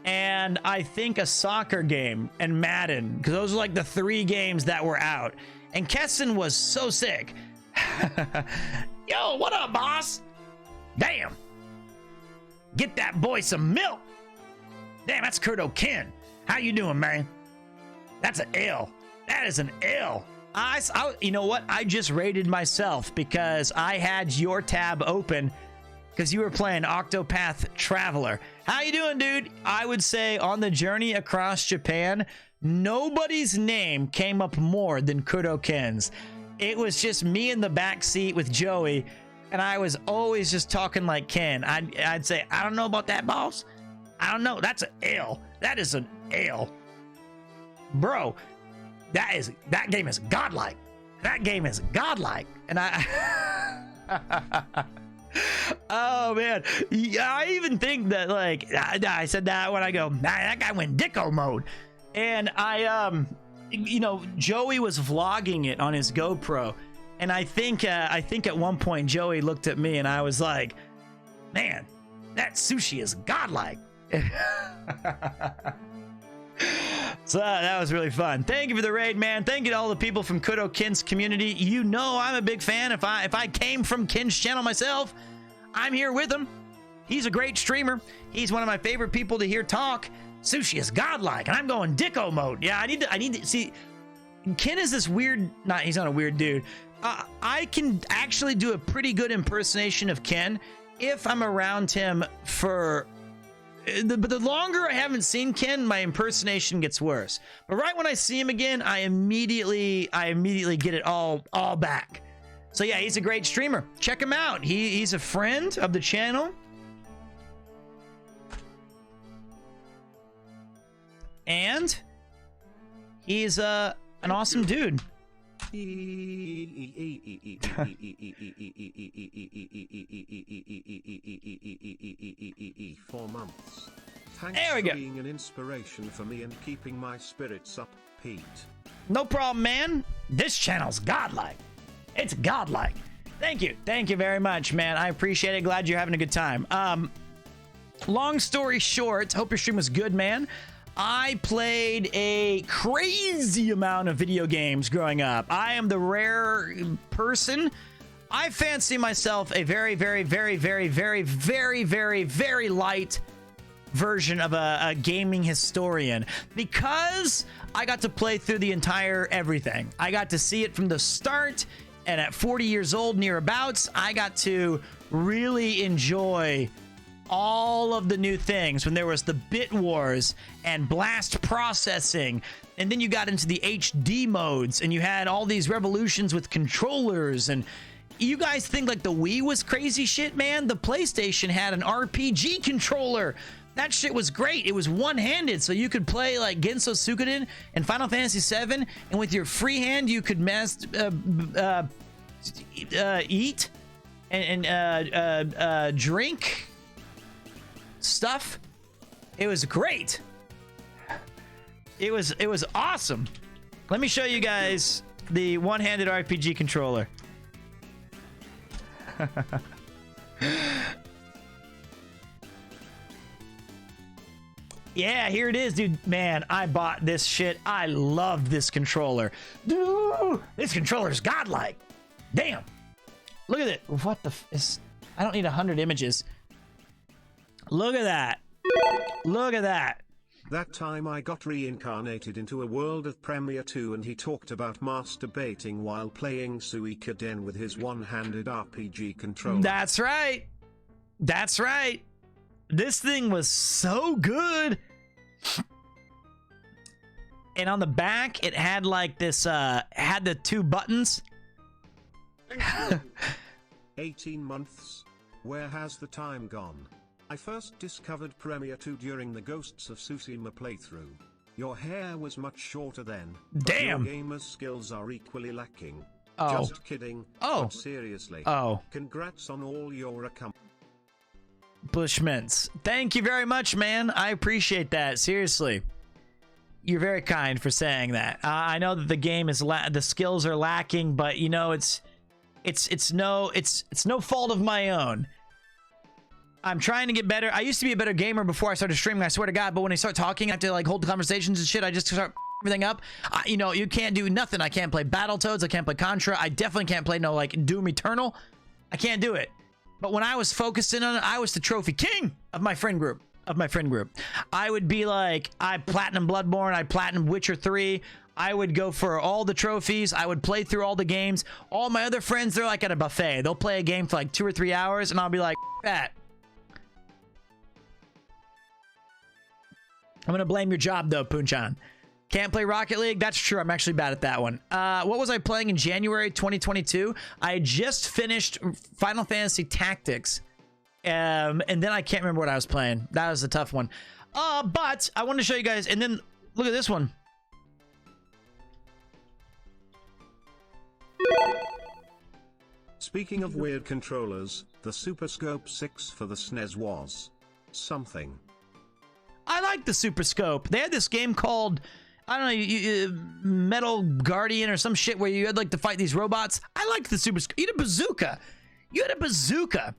[SPEAKER 1] and I think a soccer game and Madden, because those are like the 3 games that were out. And Kessen was so sick. Yo, what up, boss? Damn. Get that boy some milk. Damn, that's Kurt O'Ken. How you doing, man? That's an L. That is an L. You know what? I just rated myself because I had your tab open because you were playing Octopath Traveler. How you doing, dude? I would say on the journey across Japan, nobody's name came up more than Kurt O'Ken's. It was just me in the back seat with Joey, and I was always just talking like Ken. I'd say, I don't know about that, boss. I don't know. That's an L. That is an L. Bro, that game is godlike. That game is godlike. And oh man, I even think that like I said that when I go, that guy went Dicko mode, and Joey was vlogging it on his GoPro, and I think at one point Joey looked at me and I was like, man, that sushi is godlike. So that was really fun. Thank you for the raid, man. Thank you to all the people from Kudo Kin's community. You know I'm a big fan. If I came from Kin's channel myself, I'm here with him. He's a great streamer. He's one of my favorite people to hear talk. Sushi is godlike, and I'm going Dicko mode. Yeah, I need to see. Ken is this weird. He's not a weird dude. I can actually do a pretty good impersonation of Ken if I'm around him for. But the longer I haven't seen Ken, my impersonation gets worse. But right when I see him again, I immediately get it all back. So yeah, he's a great streamer. Check him out. He's a friend of the channel. And he's an awesome dude.
[SPEAKER 2] 4 months. Thanks
[SPEAKER 1] there we go.
[SPEAKER 2] For being an inspiration for me and keeping my spirits up, Pete.
[SPEAKER 1] No problem, man. This channel's godlike. It's godlike. Thank you. Thank you very much, man. I appreciate it. Glad you're having a good time. Long story short, hope your stream was good, man. I played a crazy amount of video games growing up. I am the rare person. I fancy myself a very, very, very, very, very, very, very, very light version of a gaming historian, because I got to play through the entire everything. I got to see it from the start, and at 40 years old, nearabouts, I got to really enjoy all of the new things when there was the bit wars and blast processing, and then you got into the HD modes and you had all these revolutions with controllers. And you guys think like the Wii was crazy shit, man? The PlayStation had an RPG controller. That shit was great. It was one-handed, so you could play like Genso Suikoden and Final Fantasy VII, and with your free hand you could eat and drink stuff. It was great. It was awesome. Let me show you guys the one-handed RPG controller. Yeah, here it is, dude. Man, I bought this shit. I love this controller. Dude, this controller's godlike. Damn. Look at it. What the I don't need 100 images. Look at that. Look at that.
[SPEAKER 2] That time I got reincarnated into a world of Premiere 2 and he talked about masturbating while playing Suikoden with his one-handed RPG controller.
[SPEAKER 1] That's right. That's right. This thing was so good. And on the back, it had like this, had the 2 buttons.
[SPEAKER 2] 18 months. Where has the time gone? I first discovered Premiere 2 during the Ghosts of Tsushima playthrough. Your hair was much shorter then.
[SPEAKER 1] Damn.
[SPEAKER 2] Your gamer's skills are equally lacking.
[SPEAKER 1] Oh.
[SPEAKER 2] Just kidding.
[SPEAKER 1] Oh.
[SPEAKER 2] But seriously.
[SPEAKER 1] Oh.
[SPEAKER 2] Congrats on all your
[SPEAKER 1] Bushments. Thank you very much, man. I appreciate that. Seriously. You're very kind for saying that. I know that the game is the skills are lacking, but you know it's no fault of my own. I'm trying to get better. I used to be a better gamer before I started streaming, I swear to God, but when I start talking, I have to like hold conversations and shit. I just start everything up. You know, you can't do nothing. I can't play Battletoads. I can't play Contra. I definitely can't play no like Doom Eternal. I can't do it. But when I was focusing on it, I was the trophy king of my friend group. I would be like, I platinum Bloodborne, I platinum Witcher 3. I would go for all the trophies. I would play through all the games. All my other friends, they're like at a buffet. They'll play a game for like 2 or 3 hours, and I'll be like, that. I'm gonna blame your job though, Punchan. Can't play Rocket League? That's true. I'm actually bad at that one. What was I playing in January 2022? I had just finished Final Fantasy Tactics. And then I can't remember what I was playing. That was a tough one. But I want to show you guys. And then look at this one.
[SPEAKER 2] Speaking of weird controllers, the Super Scope 6 for the SNES was something.
[SPEAKER 1] I like the Super Scope. They had this game called, I don't know, Metal Guardian or some shit where you had like to fight these robots. I liked the Super Scope. You had a bazooka. You had a bazooka.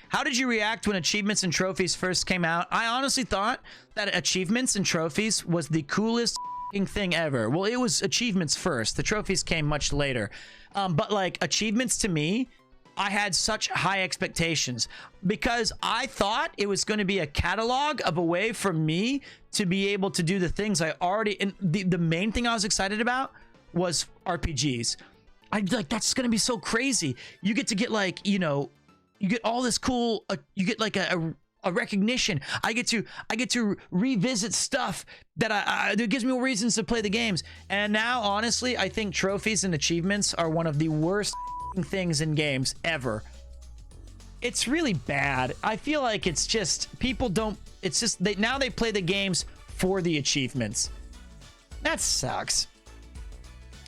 [SPEAKER 1] How did you react when achievements and trophies first came out? I honestly thought that achievements and trophies was the coolest thing ever. Well, it was achievements first. The trophies came much later. But like achievements to me, I had such high expectations because I thought it was going to be a catalog of a way for me to be able to do the things I already, and the main thing I was excited about was RPGs. I like, that's going to be so crazy. You get to get like, you know, you get all this cool, you get like a recognition. I get to revisit stuff that gives me more reasons to play the games. And now, honestly, I think trophies and achievements are one of the worst things in games ever. It's really bad. I feel like it's just people don't. It's just now they play the games for the achievements. That sucks.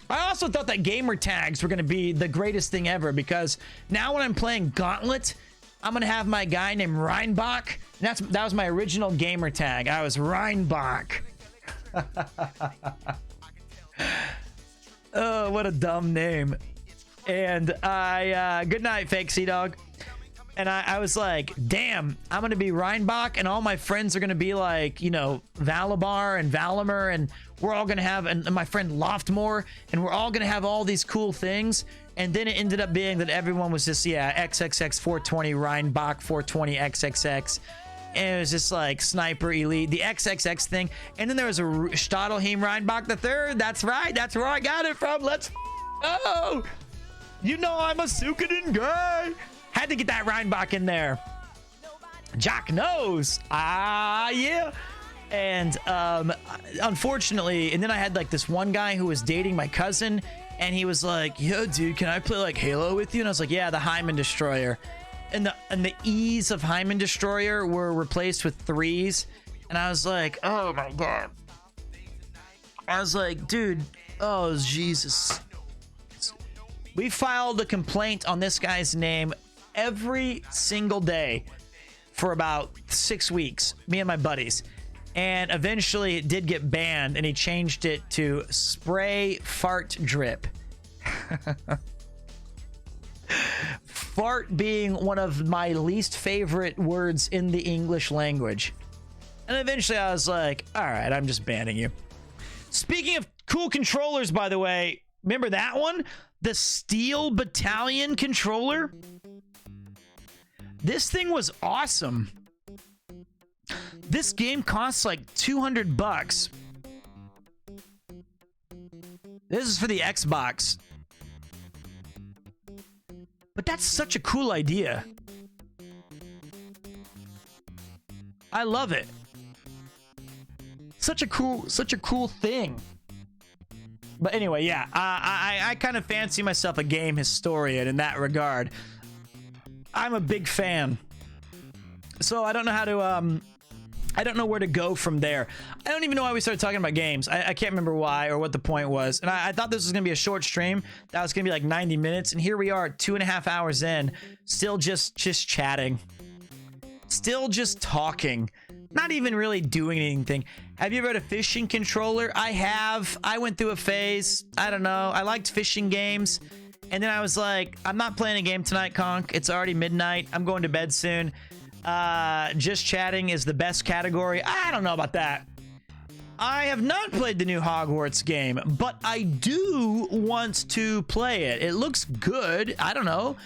[SPEAKER 1] I also thought that gamer tags were going to be the greatest thing ever because now when I'm playing Gauntlet, I'm going to have my guy named Reinbach. And that was my original gamer tag. I was Reinbach. what a dumb name. And good night, fake sea dog. And I was like, damn, I'm going to be Reinbach, and all my friends are going to be like, you know, Valabar and Valamer, and we're all going to have, and my friend Loftmore, and we're all going to have all these cool things. And then it ended up being that everyone was just, yeah, XXX 420 Reinbach 420 XXX. And it was just like Sniper Elite, the XXX thing. And then there was a Stadelheim Reinbach the third. That's right. That's where I got it from. Let's go. You know I'm a Suikoden guy. Had to get that Reinbach in there. Jock knows. Ah, yeah. And unfortunately, and then I had like this one guy who was dating my cousin, and he was like, yo, dude, can I play like Halo with you? And I was like, yeah, the Hyman Destroyer. And the E's of Hyman Destroyer were replaced with 3s. And I was like, oh my God. I was like, dude, oh, Jesus. We filed a complaint on this guy's name every single day for about 6 weeks, me and my buddies. And eventually it did get banned, and he changed it to Spray Fart Drip. Fart being one of my least favorite words in the English language. And eventually I was like, all right, I'm just banning you. Speaking of cool controllers, by the way, remember that one? The Steel Battalion controller? This thing was awesome. This game costs like $200. This is for the Xbox. But that's such a cool idea. I love it. Such a cool thing. But anyway, yeah, I kind of fancy myself a game historian in that regard. I'm a big fan. So I don't know how to, I don't know where to go from there. I don't even know why we started talking about games. I can't remember why or what the point was. And I thought this was going to be a short stream. That was going to be like 90 minutes. And here we are 2.5 hours in, still just chatting. Still just talking. Not even really doing anything. Have you ever had a fishing controller? I have. I went through a phase. I don't know. I liked fishing games. And then I was like, I'm not playing a game tonight, Conk. It's already midnight. I'm going to bed soon. Just chatting is the best category. I don't know about that. I have not played the new Hogwarts game, but I do want to play it. It looks good. I don't know.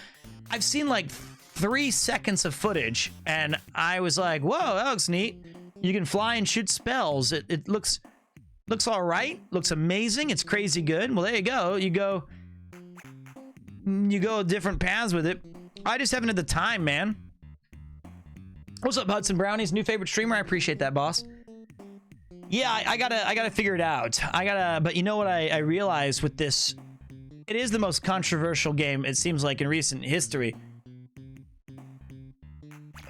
[SPEAKER 1] I've seen like 3 seconds of footage, and I was like, whoa, that looks neat. You can fly and shoot spells. It looks all right. Looks amazing. It's crazy good. Well, there you go. You go different paths with it. I just haven't had the time, man. What's up, Hudson Brownies? New favorite streamer. I appreciate that, boss. Yeah, I gotta figure it out. But you know what I realized with this? It is the most controversial game, it seems like, in recent history.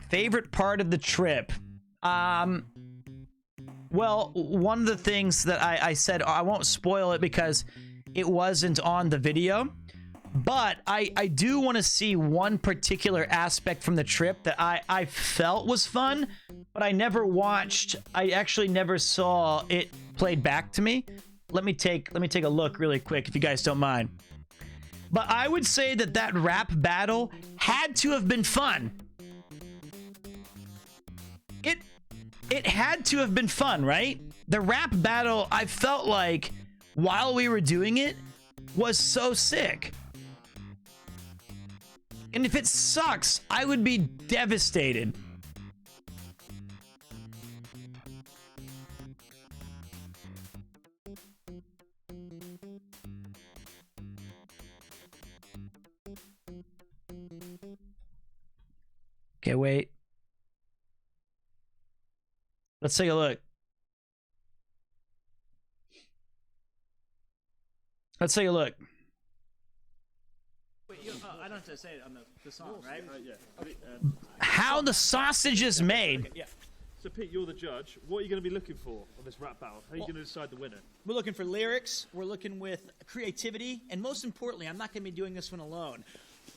[SPEAKER 1] Favorite part of the trip? Well, one of the things that I said, I won't spoil it because it wasn't on the video. But I do want to see one particular aspect from the trip that I felt was fun, but I never watched. I actually never saw it played back to me. Let me take a look really quick if you guys don't mind. But I would say that rap battle had to have been fun. It had to have been fun, right? The rap battle, I felt like while we were doing it was so sick. And if it sucks, I would be devastated. Okay, wait. Let's take a look. Let's take a look.
[SPEAKER 8] I don't have to say it on the song, right?
[SPEAKER 9] Yeah.
[SPEAKER 1] How the sausage is made.
[SPEAKER 9] Okay, yeah. So Pete, you're the judge. What are you going to be looking for on this rap battle? How are you going to decide the winner?
[SPEAKER 8] We're looking for lyrics. We're looking with creativity, and most importantly, I'm not going to be doing this one alone.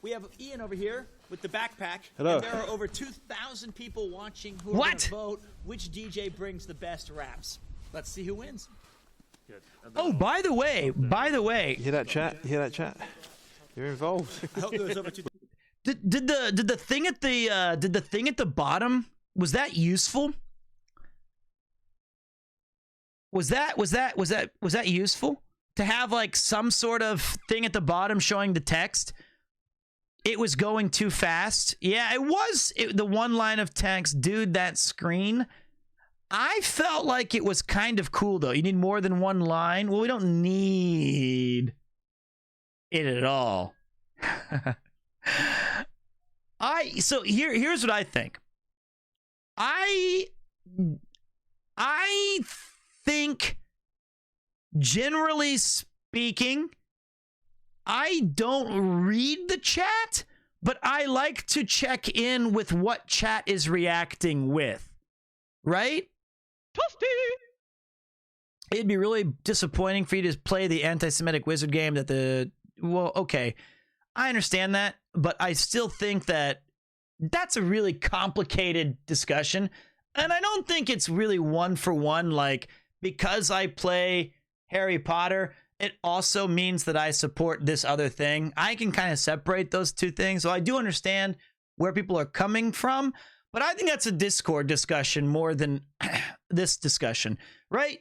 [SPEAKER 8] We have Ian over here with the backpack.
[SPEAKER 9] Hello.
[SPEAKER 8] And there are over 2,000 people watching who are going to vote which DJ brings the best raps. Let's see who wins.
[SPEAKER 1] Oh, by the way,
[SPEAKER 9] You hear that chat? You hear that chat? You're involved.
[SPEAKER 8] I hope it was over to
[SPEAKER 1] did the thing at the bottom, was that useful? Was that useful to have like some sort of thing at the bottom showing the text? It was going too fast. Yeah, it was the one line of text, dude, that screen. I felt like it was kind of cool though. You need more than one line. Well, we don't need it at all. So here's what I think. I think, generally speaking, I don't read the chat, but I like to check in with what chat is reacting with. Right? It'd be really disappointing for you to play the anti-Semitic wizard game that well, okay, I understand that, but I still think that that's a really complicated discussion, and I don't think it's really one for one, like, because I play Harry Potter, it also means that I support this other thing. I can kind of separate those two things, so I do understand where people are coming from, but I think that's a Discord discussion more than this discussion, right?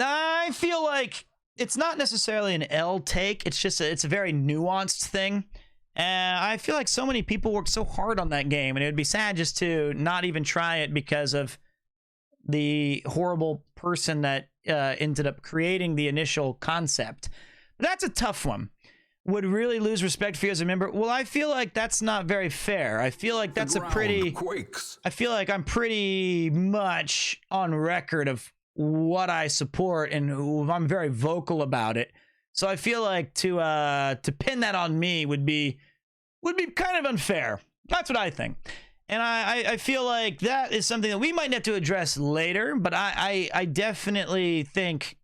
[SPEAKER 1] I feel like it's not necessarily an L take. It's just it's a very nuanced thing. I feel like so many people worked so hard on that game, and it would be sad just to not even try it because of the horrible person that ended up creating the initial concept. But that's a tough one. Would really lose respect for you as a member? Well, I feel like that's not very fair. I feel like that's I feel like I'm pretty much on record of what I support, and I'm very vocal about it. So I feel like to pin that on me would be kind of unfair. That's what I think. And I feel like that is something that we might have to address later, but I definitely think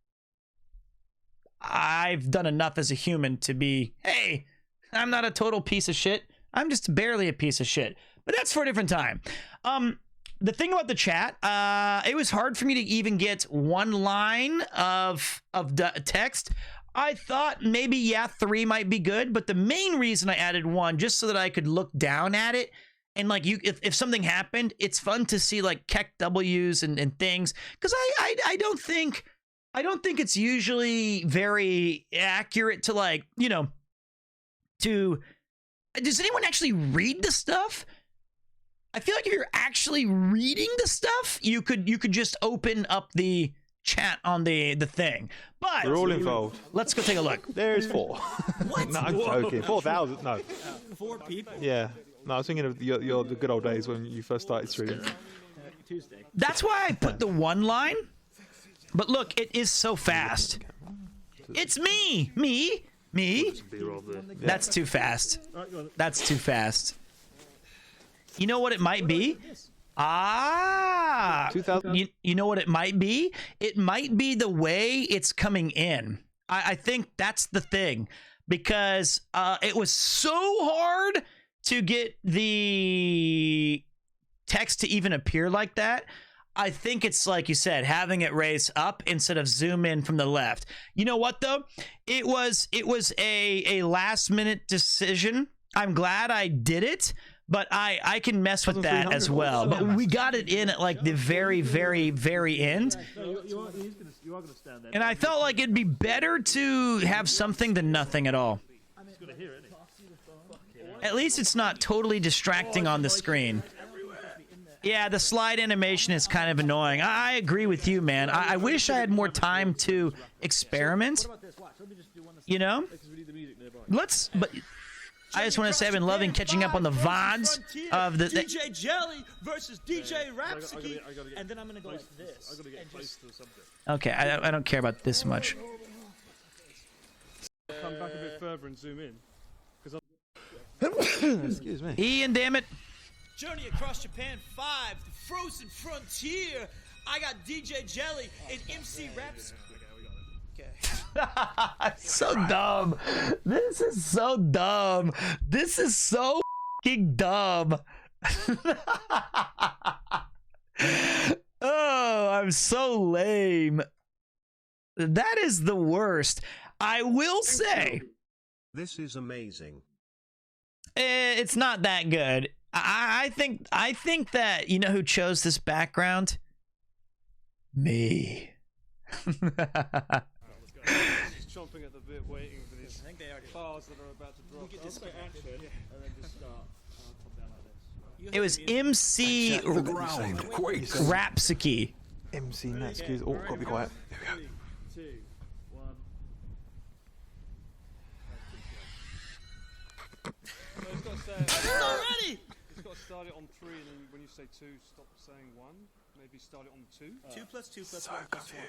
[SPEAKER 1] I've done enough as a human to be, hey, I'm not a total piece of shit. I'm just barely a piece of shit. But that's for a different time. The thing about the chat, it was hard for me to even get one line of text. I thought maybe, yeah, 3 might be good, but the main reason I added 1, just so that I could look down at it, and like if something happened, it's fun to see like Keck W's and things, because I don't think it's usually very accurate to, like, you know, does anyone actually read the stuff? I feel like if you're actually reading the stuff, you could just open up the chat on the thing. But
[SPEAKER 9] we're all involved.
[SPEAKER 1] Let's go take a look.
[SPEAKER 9] There's 4.
[SPEAKER 8] What?
[SPEAKER 9] No, I'm joking. 4,000. No.
[SPEAKER 8] 4 people.
[SPEAKER 9] Yeah. No, I was thinking of the good old days when you first started streaming.
[SPEAKER 8] Tuesday.
[SPEAKER 1] That's why I put the 1 line. But look, it is so fast. It's me. That's too fast. That's too fast. You know what it might be? You know what it might be? It might be the way it's coming in. I think that's the thing, because it was so hard to get the text to even appear like that. I think it's like you said, having it raise up instead of zoom in from the left. You know what though? It was a last minute decision. I'm glad I did it, but I can mess with that as well. But we got it in at like the very, very, very end. And I felt like it'd be better to have something than nothing at all. At least it's not totally distracting on the screen. Yeah, the slide animation is kind of annoying. I agree with you, man. I wish I had more time to experiment. You know? But I just want to say I've been loving catching up on the VODs of the...
[SPEAKER 8] DJ Jelly versus DJ Rhapsody, and then I'm going to go like this.
[SPEAKER 1] Okay, I don't care about this much.
[SPEAKER 9] Come back a bit further and zoom in.
[SPEAKER 3] Excuse me.
[SPEAKER 1] Ian, damn it.
[SPEAKER 8] Journey Across Japan 5, The Frozen Frontier. I got DJ Jelly and MC Rhapsody. Okay.
[SPEAKER 1] So dumb. This is so dumb. This is so fucking dumb. Oh, I'm so lame. That is the worst. I will say,
[SPEAKER 2] This is amazing.
[SPEAKER 1] it's not that good. I think that, you know who chose this background? Me.
[SPEAKER 9] Chomping at the bit, waiting for these bars that are about to drop.
[SPEAKER 8] We get disconnected and then just start.
[SPEAKER 1] It was MC Rapsiki.
[SPEAKER 9] MC Natsuki's. Oh, gotta be quiet. Here we go. 3, 2, 1. So it's got to say.
[SPEAKER 8] It's already!
[SPEAKER 9] It's got to start it on 3, and then when you say 2, stop saying 1. Maybe start it on 2.
[SPEAKER 8] 2 plus 2 plus 1 plus 1.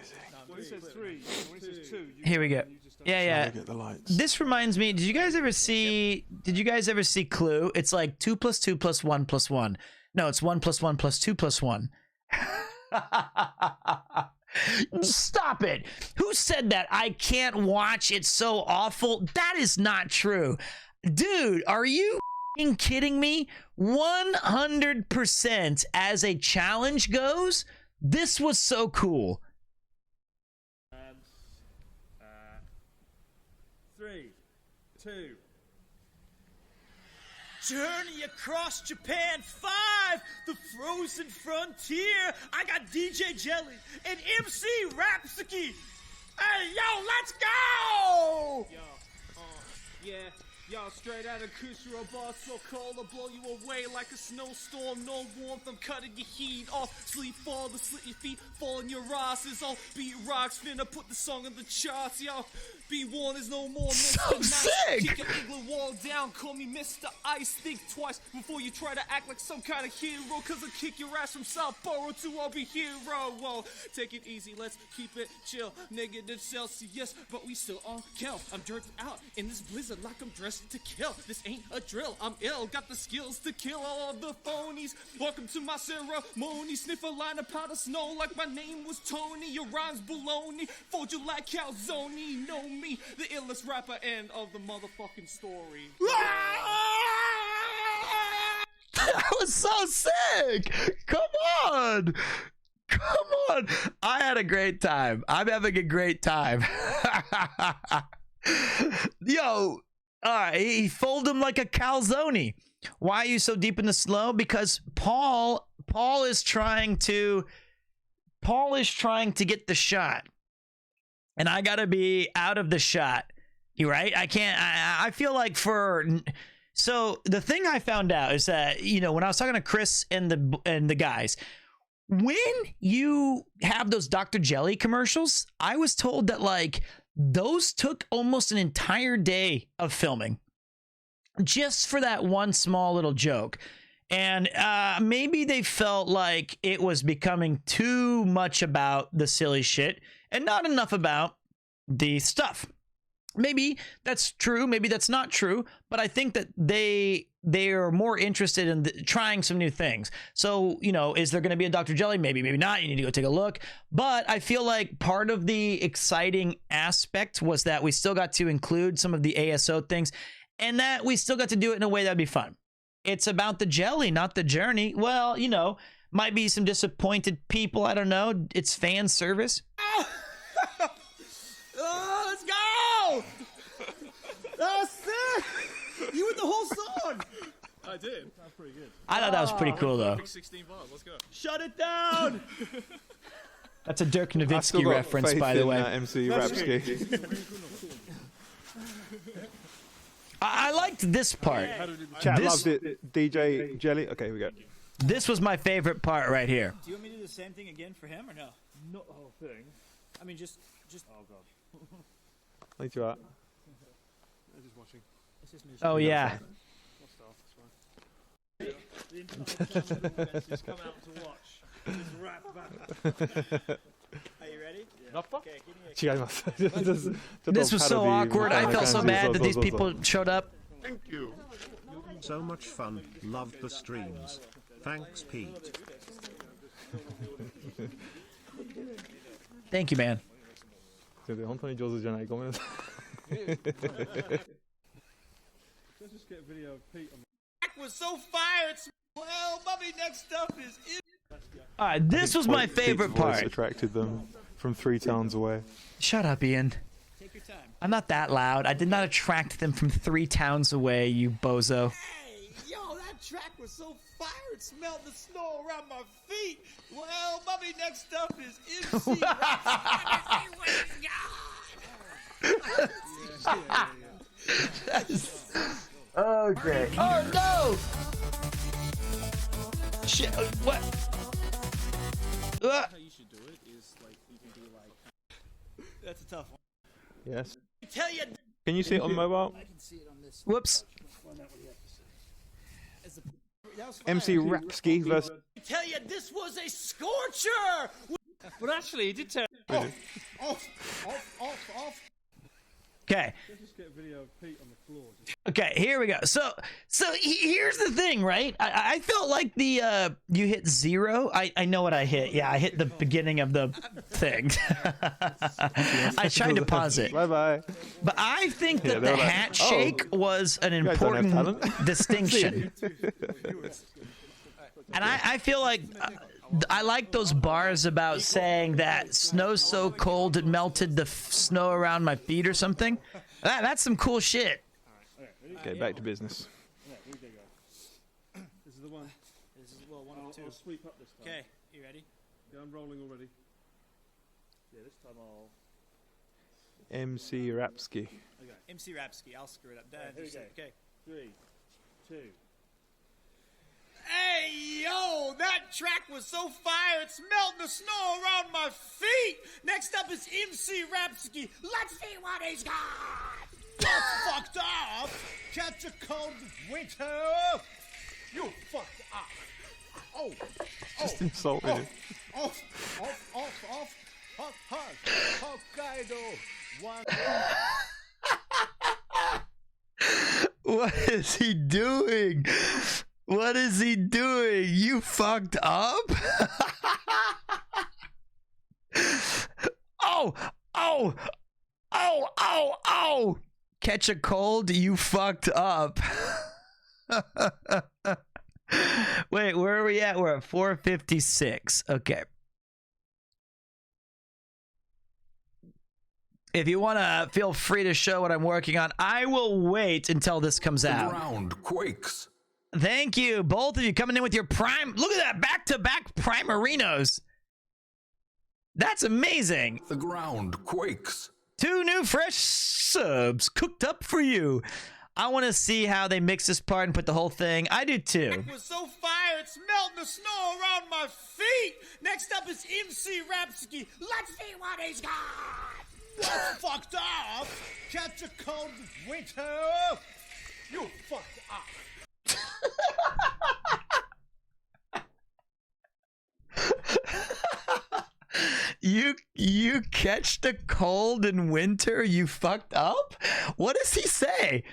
[SPEAKER 9] When it says 3, when it says 2,
[SPEAKER 1] Here we go. Yeah.
[SPEAKER 9] get the lights.
[SPEAKER 1] This reminds me. Did you guys ever see Clue? It's like 2 plus 2 plus 1 plus 1. No, it's 1 plus 1 plus 2 plus 1. Stop it. Who said that? I can't watch. It's so awful. That is not true. Dude, are you kidding me? 100% as a challenge goes, this was so cool.
[SPEAKER 8] 3, 2. Journey across Japan 5, the frozen frontier. I got DJ Jelly and MC Rapsiki. Hey, yo, let's go!
[SPEAKER 9] Yeah. Y'all straight out of Kusura bar, so cold, I'll blow you away like a snowstorm. No warmth, I'm cutting your heat off. Sleep fall, the slit your feet, fall in your asses. All beat rocks, finna put the song on the charts, y'all. Be warned, there's no more Mr. Nice. Kick your igloo wall down, call me Mr. Ice. Think twice before you try to act like some kind of hero, cause I'll kick your ass from Sapporo to I'll be hero. Whoa, take it easy, let's keep it chill. Negative Celsius, but we still on kill. I'm jerked out in this blizzard like I'm dressed to kill. This ain't a drill, I'm ill, got the skills to kill all of the phonies. Welcome to my ceremony, sniff a line of powder snow like my name was Tony. Your rhymes baloney, fold you like calzone. Know me, the illest rapper, end of the motherfucking story.
[SPEAKER 1] That was so sick. Come on. I had a great time. I'm having a great time. Yo, he folded him like a calzone. Why are you so deep in the snow? Because Paul is trying to get the shot. And I gotta be out of the shot. You right? I can't. I feel like so the thing I found out is that, you know, when I was talking to Chris and the guys, when you have those Dr. Jelly commercials, I was told that like those took almost an entire day of filming just for that one small little joke. And maybe they felt like it was becoming too much about the silly shit and not enough about the stuff. Maybe that's true. Maybe that's not true. But I think that they are more interested in trying some new things. So, you know, is there going to be a Dr. Jelly? Maybe, maybe not. You need to go take a look. But I feel like part of the exciting aspect was that we still got to include some of the ASO things and that we still got to do it in a way that'd be fun. It's about the jelly, not the journey. Well, you know, might be some disappointed people. I don't know. It's fan service.
[SPEAKER 8] Oh, let's go! That's it! You with the whole song!
[SPEAKER 9] I did. That's pretty good.
[SPEAKER 1] I thought that was pretty cool, though.
[SPEAKER 9] 16 bars. Let's go.
[SPEAKER 8] Shut it down!
[SPEAKER 1] That's a Dirk Nowitzki reference, by the way.
[SPEAKER 9] MC Rapsky.
[SPEAKER 1] I liked this part.
[SPEAKER 9] Chat loved it. DJ Jelly. Okay, here we go.
[SPEAKER 1] This was my favorite part right here.
[SPEAKER 8] Do you want me to do the same thing again for him or no?
[SPEAKER 9] Not the whole thing.
[SPEAKER 8] I mean, just.
[SPEAKER 9] Oh god. Thank you, Art. I'm just watching.
[SPEAKER 1] Oh yeah.
[SPEAKER 9] The entire just come out to watch. Just rap back.
[SPEAKER 8] Are you ready?
[SPEAKER 9] Yeah.
[SPEAKER 8] Okay, give me a
[SPEAKER 1] This was so awkward. I felt so bad that these people showed up.
[SPEAKER 2] Thank you. So much fun. Loved the streams. Thanks, Pete.
[SPEAKER 1] Thank you, man.
[SPEAKER 9] 本当に上手じゃない。ごめんなさい。Let's just get a video of Pete on
[SPEAKER 8] That was so fire. It's well, Bobby. Next up is.
[SPEAKER 1] All right, this was my favorite part.
[SPEAKER 9] Attracted them.
[SPEAKER 14] from 3 towns away.
[SPEAKER 1] Shut up, Ian.
[SPEAKER 8] Take your time.
[SPEAKER 1] I'm not that loud. I did not attract them from 3 towns away, you bozo.
[SPEAKER 8] Hey, yo, that track was so fire it smelled the snow around my feet. Well, Bobby, next up is MC.
[SPEAKER 1] Okay. Oh no! Shit! What?
[SPEAKER 9] How you should do it is like you can do like.
[SPEAKER 8] That's a tough one.
[SPEAKER 14] Yes.
[SPEAKER 8] I tell you.
[SPEAKER 14] Can you see it on mobile?
[SPEAKER 8] I can see it on this.
[SPEAKER 1] Whoops.
[SPEAKER 14] MC Rapsky versus.
[SPEAKER 8] I tell you, this was a scorcher.
[SPEAKER 9] But actually, it did tell.
[SPEAKER 8] Off.
[SPEAKER 1] Okay.
[SPEAKER 9] Just get a video of Pete on the floor.
[SPEAKER 1] Okay, here we go. So here's the thing, right? I felt like the you hit 0. I know what I hit. Yeah, I hit the beginning of the thing. I tried to pause it.
[SPEAKER 14] Bye bye.
[SPEAKER 1] But I think that the hat shake was an important distinction. And I feel like I like those bars about saying that snow's so cold it melted the snow around my feet or something. That's some cool shit.
[SPEAKER 14] Okay, back to business.
[SPEAKER 9] This is the one.
[SPEAKER 8] This is well, 1 or 2.
[SPEAKER 9] I'll sweep up this time.
[SPEAKER 8] Okay, you ready?
[SPEAKER 9] Yeah, I'm rolling already. Yeah, this time I'll.
[SPEAKER 14] MC Rapsky.
[SPEAKER 9] Okay.
[SPEAKER 8] MC Rapsky, I'll screw it up.
[SPEAKER 9] Here we go.
[SPEAKER 8] Okay.
[SPEAKER 9] 3, 2.
[SPEAKER 8] Hey, yo, that track was so fire it smelled the snow around my feet. Next up is MC Rapsky. Let's see what he's got. What's fucked up? Catch a cold winter. You fucked up. Oh.
[SPEAKER 14] Just insulted him.
[SPEAKER 8] Off. Hokkaido.
[SPEAKER 1] What is he doing? What is he doing? You fucked up? Oh! Catch a cold? You fucked up. Wait, where are we at? We're at 456. Okay. If you want to, feel free to show what I'm working on. I will wait until this comes out.
[SPEAKER 5] The ground quakes.
[SPEAKER 1] Thank you, both of you, coming in with your prime. Look at that, back-to-back primerinos. That's amazing.
[SPEAKER 5] The ground quakes.
[SPEAKER 1] 2 new fresh subs cooked up for you. I want to see how they mix this part and put the whole thing. I do too.
[SPEAKER 8] It was so fire it smelled the snow around my feet. Next up is MC Rapsky. Let's see what he's got. What's fucked up? Catch a cold winter. You fucked up.
[SPEAKER 1] You catch the cold in winter, you fucked up? What does he say?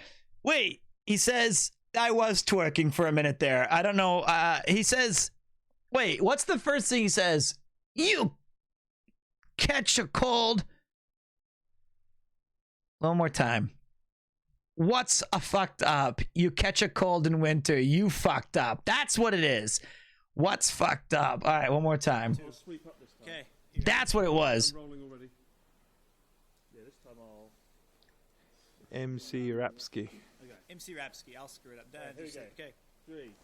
[SPEAKER 1] Wait, he says, I was twerking for a minute there. I don't know. He says, wait, what's the first thing he says? You catch a cold. One more time. What's a fucked up? You catch a cold in winter. You fucked up. That's what it is. What's fucked up? All right, one more time.
[SPEAKER 8] Okay.
[SPEAKER 1] That's what it was.
[SPEAKER 9] I'm rolling already. Yeah, this time I'll.
[SPEAKER 14] MC Rapsky.
[SPEAKER 9] Okay.
[SPEAKER 8] MC Rapsky, I'll screw it up.
[SPEAKER 9] Here we go.
[SPEAKER 8] Okay.
[SPEAKER 9] 3,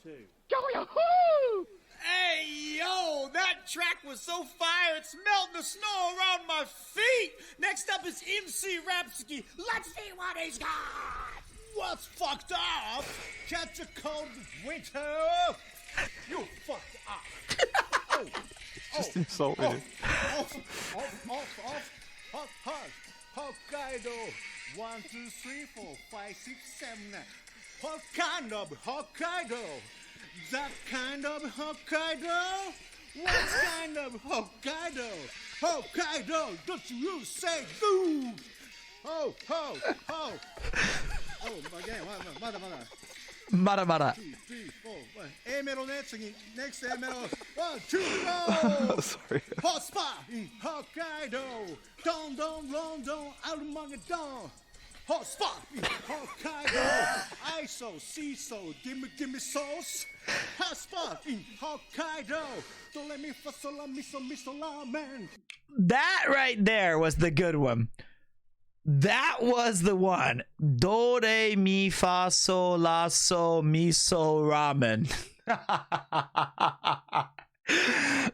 [SPEAKER 9] 2.
[SPEAKER 8] Go yahoo! Hey, yo, that track was so fire it smelled the snow around my feet. Next up is MC Rapsky. Let's see what he's got. What's fucked up? Catch a cold winter. You fucked up.
[SPEAKER 14] Just insulted him.
[SPEAKER 8] Off. Hokkaido. 1, 2, 3, 4, 5, 6, 7. What kind of Hokkaido? That kind of Hokkaido? What kind of Hokkaido? Hokkaido, don't you say boo? Ho. Oh, again,
[SPEAKER 1] Mara.
[SPEAKER 8] 2, 3, 4, 1. A metal next A metal. 1, 2, go!
[SPEAKER 14] Sorry.
[SPEAKER 8] Hot spot in Hokkaido. Don, Armageddon.
[SPEAKER 3] Hot spot in Hokkaido. ISO, CISO, gimme sauce. Hot spot in Hokkaido. Don't let me fasola miso ramen.
[SPEAKER 1] That right there was the good one. That was the one. Do re mi fa sol la so miso ramen.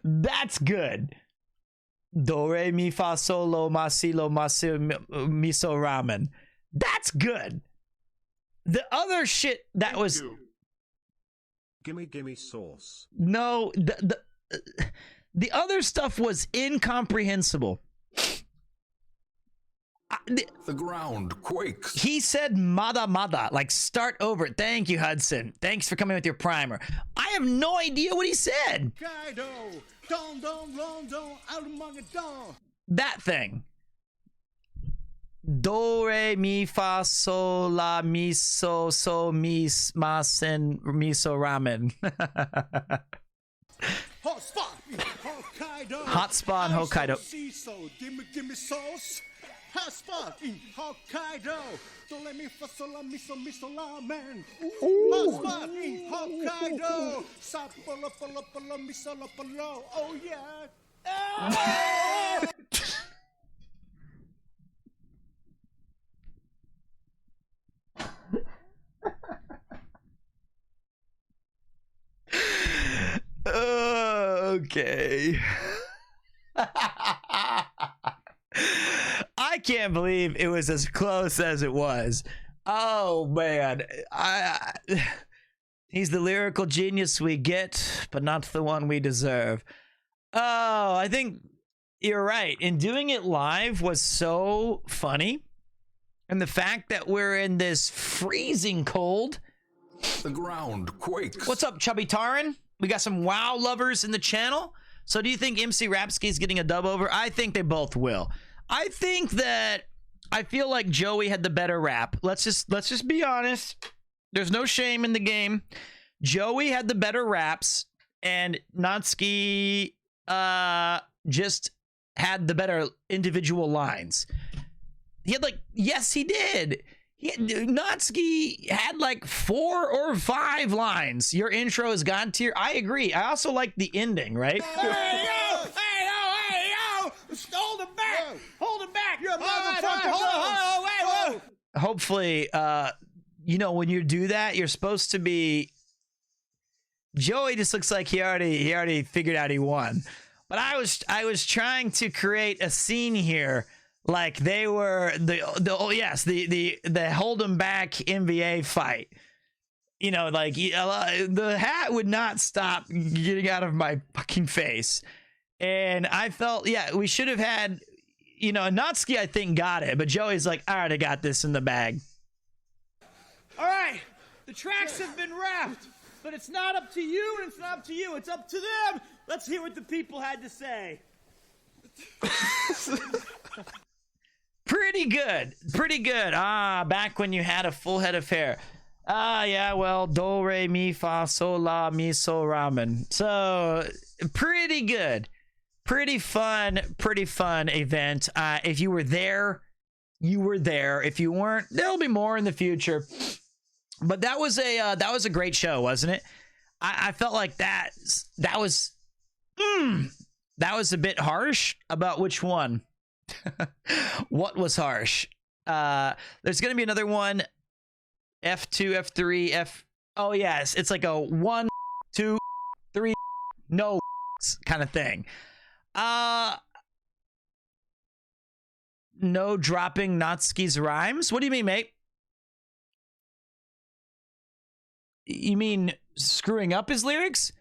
[SPEAKER 1] That's good. Do re mi fa sol lo masi miso ramen. That's good. The other shit that was
[SPEAKER 2] Gimme sauce.
[SPEAKER 1] no, the other stuff was incomprehensible.
[SPEAKER 5] The ground quakes.
[SPEAKER 1] He said mada, like start over. Thank you, Hudson. Thanks for coming with your primer. I have no idea what he said.
[SPEAKER 3] Hokkaido. Don, Armageddon.
[SPEAKER 1] That thing. Do re mi fa sol la miso so mis masen miso ramen.
[SPEAKER 3] Hot spot in Hokkaido.
[SPEAKER 1] Hot spot in Hokkaido.
[SPEAKER 3] CISO, gimme sauce. Hot spot in Hokkaido. Don't let me fasola miso ramen. Hot spot in Hokkaido. Sapolo miso polo. Oh yeah. Ah!
[SPEAKER 1] Okay. I can't believe it was as close as it was. Oh man, he's the lyrical genius we get, but not the one we deserve. Oh, I think you're right. And doing it live was so funny. And the fact that we're in this freezing cold.
[SPEAKER 5] The ground quakes.
[SPEAKER 1] What's up, Chubby Taran? We got some WoW lovers in the channel. So do you think MC Rapsky is getting a dub over? I think they both will. I think that I feel like Joey had the better rap. Let's just be honest. There's no shame in the game. Joey had the better raps, and Natsuki just had the better individual lines. He had yes, he did. Natsuki had 4 or 5 lines. Your intro is God tier. I agree. I also like the ending, right?
[SPEAKER 8] Hey, yo! Hold him back! Whoa. Hold him back! You're a motherfucker! Whoa.
[SPEAKER 1] Hopefully, when you do that, you're supposed to be... Joey just looks like he already figured out he won. But I was trying to create a scene here. Like they were the hold them back NBA fight. The hat would not stop getting out of my fucking face. And I felt, we should have had, Natsuki, I think, got it. But Joey's like, all right, I got this in the bag.
[SPEAKER 8] All right, the tracks have been wrapped, but it's not up to you and it's not up to you. It's up to them. Let's hear what the people had to say.
[SPEAKER 1] Pretty good. Back when you had a full head of hair. Do, re, mi, fa, sol, la, mi, so, ramen. So, pretty good. Pretty fun event. If you were there, you were there. If you weren't, there'll be more in the future. But that was a great show, wasn't it? I felt like that was a bit harsh. About which one? What was harsh? There's gonna be another one. F2, F3, oh yes, it's like a 1, 2, 3, no kind of thing. No dropping Natsuki's rhymes. What do you mean, mate? You mean screwing up his lyrics?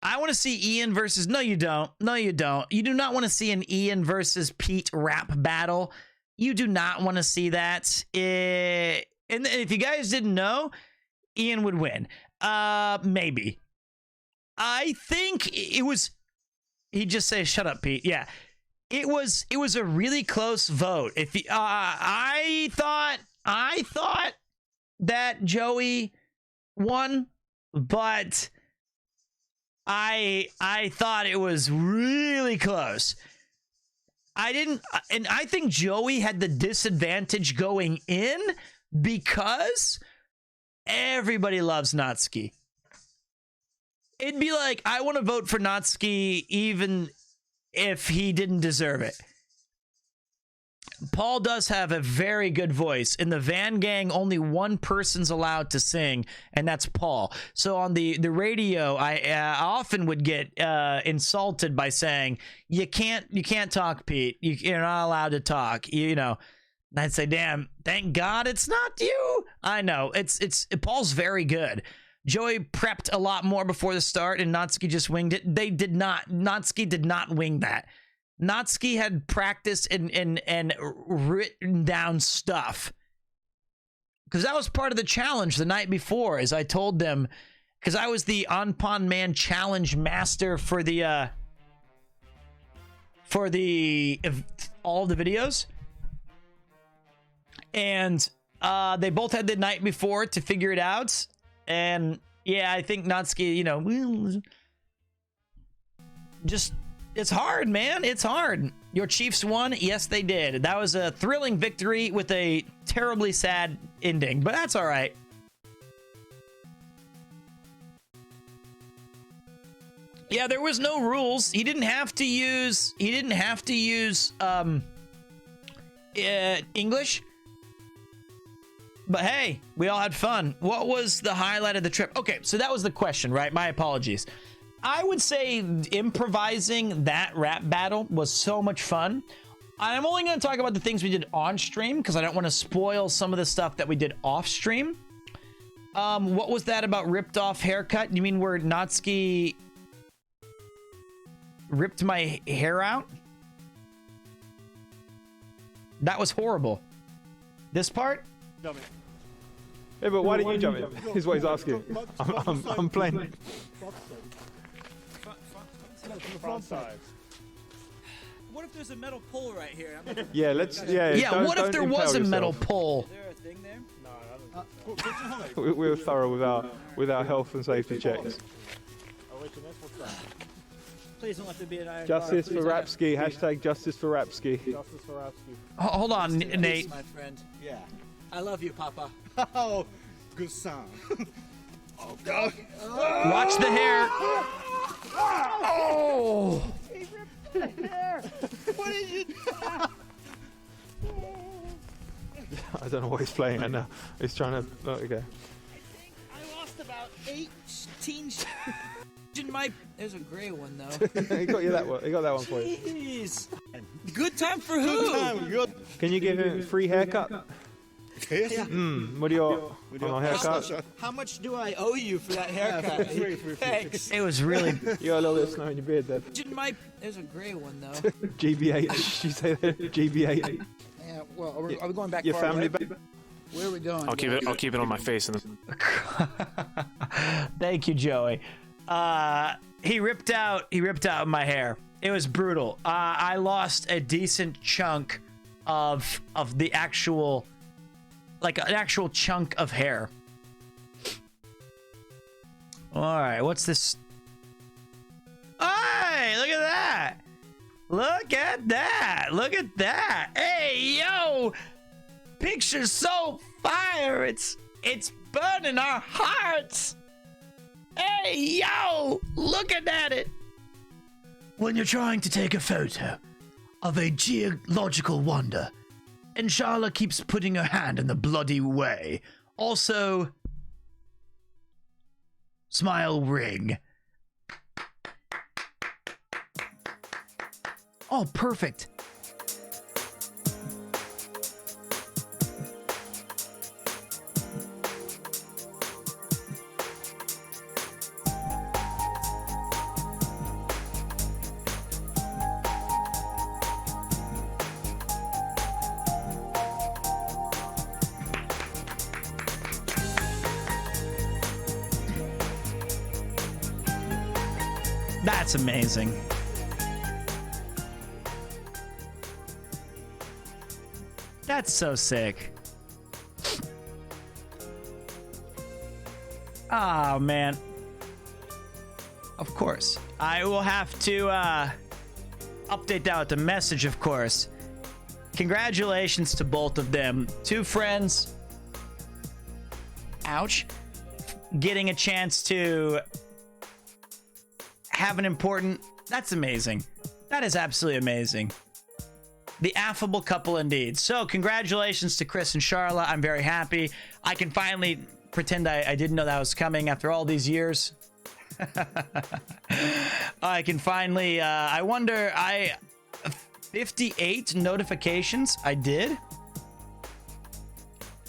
[SPEAKER 1] I want to see Ian versus... No, you don't. You do not want to see an Ian versus Pete rap battle. You do not want to see that. And if you guys didn't know, Ian would win. Maybe. I think it was... He'd just say, shut up, Pete. Yeah. It was a really close vote. If I thought that Joey won, but... I thought it was really close. I didn't, and I think Joey had the disadvantage going in because everybody loves Natsuki. It'd be like, I want to vote for Natsuki even if he didn't deserve it. Paul does have a very good voice. In the Van Gang, only one person's allowed to sing, and that's Paul. So on the radio, I often would get insulted by saying, "You can't talk, Pete. You're not allowed to talk." You know, and I'd say, "Damn, thank God it's not you." I know it's Paul's very good. Joey prepped a lot more before the start, and Natsuki just winged it. They did not. Natsuki did not wing that. Natsuki had practiced and written down stuff. Because that was part of the challenge the night before, as I told them. Because I was the Onpon Man challenge master for the all of the videos. And they both had the night before to figure it out. And yeah, I think Natsuki, you know, just... It's hard, man. It's hard. Your Chiefs won. Yes, they did. That was a thrilling victory with a terribly sad ending, but that's all right. Yeah, there was no rules. He didn't have to use English. But hey, we all had fun. What was the highlight of the trip? Okay, so that was the question, right? My apologies. I would say improvising that rap battle was so much fun. I'm only going to talk about the things we did on stream because I don't want to spoil some of the stuff that we did off stream. What was that about ripped off haircut? You mean where Natsuki ripped my hair out? That was horrible. This part?
[SPEAKER 14] Jump in. Yeah, but why didn't you jump in? Is what he's asking. I'm playing.
[SPEAKER 8] Front side. What if there's a metal pole right here?
[SPEAKER 14] Yeah, let's.
[SPEAKER 1] Yeah. What if there was a metal pole?
[SPEAKER 8] Is there a thing there? No, I don't.
[SPEAKER 14] We're thorough with our health and safety checks.
[SPEAKER 8] Please don't let there be an iron
[SPEAKER 14] Justice
[SPEAKER 8] bar.
[SPEAKER 14] for Rapsky. Hashtag justice for Rapsky.
[SPEAKER 3] Justice for Rapsky.
[SPEAKER 1] Hold on, Nate.
[SPEAKER 8] My friend. Yeah. I love you, Papa.
[SPEAKER 3] Oh, good son.
[SPEAKER 8] Oh God.
[SPEAKER 1] Watch the hair. Oh!
[SPEAKER 8] He ripped the hair. What did you do?
[SPEAKER 14] I don't know what he's playing right now. He's trying to. Oh, okay.
[SPEAKER 8] I lost about 18 in my. There's a gray one though.
[SPEAKER 14] He got you that one. He got that one for you.
[SPEAKER 8] Jeez. Good time for who?
[SPEAKER 3] Good time. Good.
[SPEAKER 14] Can you give him a free haircut?
[SPEAKER 3] Yeah.
[SPEAKER 14] What do you want? Haircut?
[SPEAKER 8] How much do I owe you for that haircut? Thanks.
[SPEAKER 1] It was really.
[SPEAKER 14] You got a little bit of snow in your beard there.
[SPEAKER 8] There's a gray one though.
[SPEAKER 14] GB8. Did you say that? GB8.
[SPEAKER 8] Yeah. Well, are we going back?
[SPEAKER 14] Your
[SPEAKER 8] far
[SPEAKER 14] family
[SPEAKER 8] away?
[SPEAKER 14] back?
[SPEAKER 8] Where are we going?
[SPEAKER 15] I'll keep it on my face.
[SPEAKER 1] Thank you, Joey. He ripped out my hair. It was brutal. I lost a decent chunk of the actual, like an actual chunk of hair. All right, what's this? Hey, look at that! Look at that! Look at that! Hey, yo! Picture's so fire! It's burning our hearts! Hey, yo! Looking at it! When you're trying to take a photo of a geological wonder, and Charla keeps putting her hand in the bloody way. Also, smile ring. Oh, perfect. That's amazing. That's so sick. Oh, man. Of course. I will have to update that with the message, of course. Congratulations to both of them. Two friends. Ouch. Getting a chance to have an important... That's amazing. That is absolutely amazing. The affable couple indeed. So congratulations to Chris and Charla. I'm very happy. I can finally pretend I didn't know that was coming after all these years. I can finally... I wonder... 58 notifications? I did?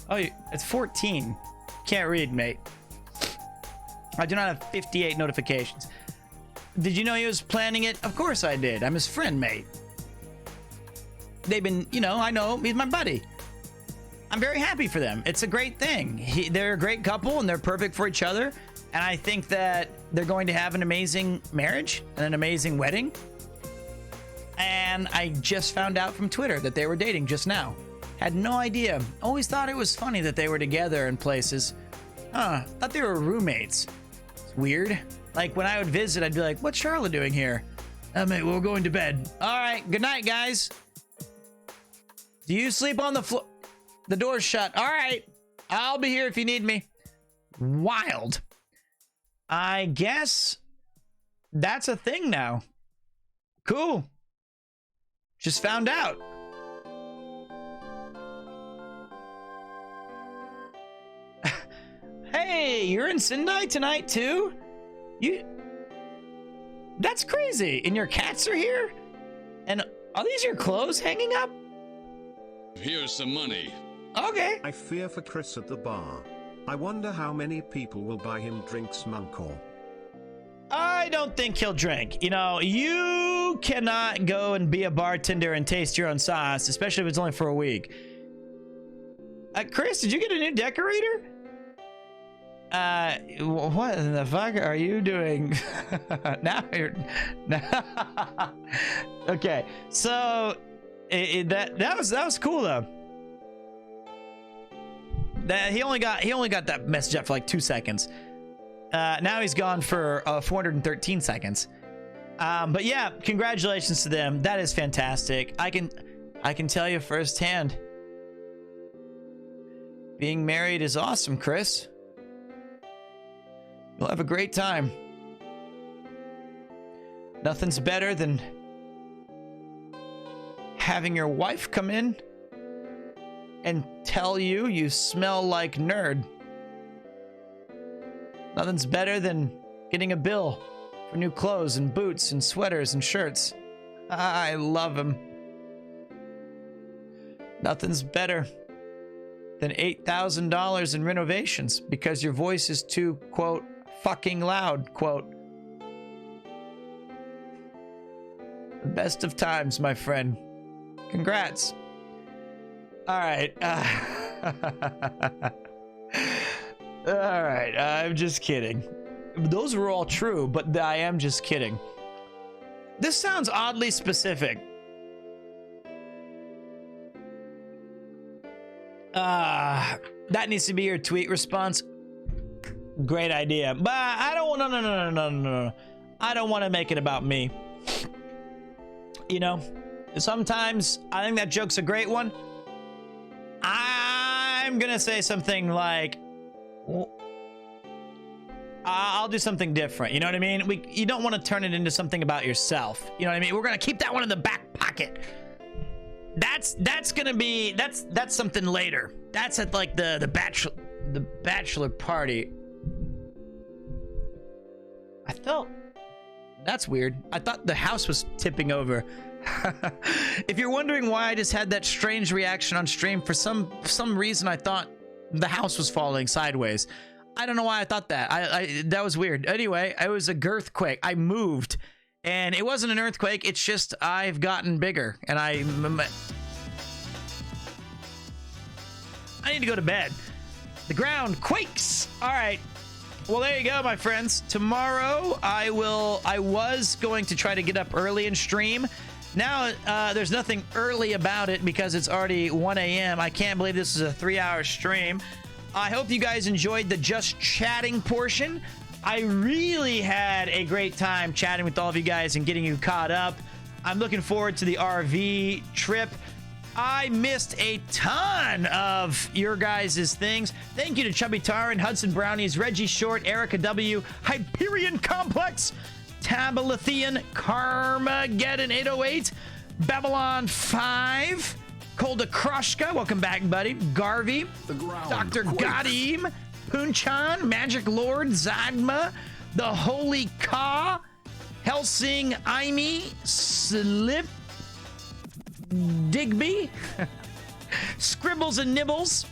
[SPEAKER 1] Oh, it's 14. Can't read, mate. I do not have 58 notifications. Did you know he was planning it? Of course I did. I'm his friend, mate. They've been, you know, I know. He's my buddy. I'm very happy for them. It's a great thing. They're a great couple, and they're perfect for each other. And I think that they're going to have an amazing marriage and an amazing wedding. And I just found out from Twitter that they were dating just now. Had no idea. Always thought it was funny that they were together in places. Thought they were roommates. It's weird. Like, when I would visit, I'd be like, what's Charlotte doing here? Mate, we're going to bed. All right, good night, guys. Do you sleep on the floor? The door's shut. All right, I'll be here if you need me. Wild. I guess that's a thing now. Cool. Just found out. Hey, you're in Sendai tonight too? That's crazy. And your cats are here? And are these your clothes hanging up?
[SPEAKER 15] Here's some money.
[SPEAKER 1] Okay.
[SPEAKER 2] I fear for Chris at the bar. I wonder how many people will buy him drinks, Munkor.
[SPEAKER 1] I don't think he'll drink. You know, you cannot go and be a bartender and taste your own sauce, especially if it's only for a week. Chris, did you get a new decorator? What in the fuck are you doing? Now you're... Okay, so that was cool though. That he only got that message up for like 2 seconds. Now he's gone for 413 seconds. But yeah, congratulations to them. That is fantastic. I can tell you firsthand. Being married is awesome, Chris. You'll have a great time. Nothing's better than having your wife come in and tell you smell like nerd. Nothing's better than getting a bill for new clothes and boots and sweaters and shirts. I love him. Nothing's better than $8,000 in renovations because your voice is too, quote, fucking loud, quote. The best of times, my friend. Congrats. All right. All right, I'm just kidding. Those were all true, but I am just kidding. This sounds oddly specific. That needs to be your tweet response. Great idea, but I don't want. No. I don't want to make it about me. You know, sometimes I think that joke's a great one. I'm gonna say something like, I'll do something different. You know what I mean? You don't want to turn it into something about yourself. You know what I mean? We're gonna keep that one in the back pocket. That's gonna be that's something later. That's at like the bachelor party. I felt that's weird. I thought the house was tipping over. If you're wondering why I just had that strange reaction on stream, for some reason I thought the house was falling sideways. I don't know why I thought that. That was weird. Anyway, it was a girthquake. I moved, and it wasn't an earthquake. It's just I've gotten bigger, and I need to go to bed. The ground quakes. All right. Well, there you go, my friends. Tomorrow I was going to try to get up early and stream. Now there's nothing early about it because it's already 1 a.m. I can't believe this is a 3-hour stream. I hope you guys enjoyed the just chatting portion. I really had a great time chatting with all of you guys and getting you caught up. I'm looking forward to the RV trip. I missed a ton of your guys' things. Thank you to Chubby Taran, Hudson Brownies, Reggie Short, Erica W, Hyperion Complex, Tabalithian, Carmageddon 808, Babylon 5, Kolda Krushka, welcome back, buddy. Garvey, Dr. Gadim, Punchan, Magic Lord, Zagma, The Holy Ka, Helsing, Aimi, Slip, Digby, Scribbles and Nibbles,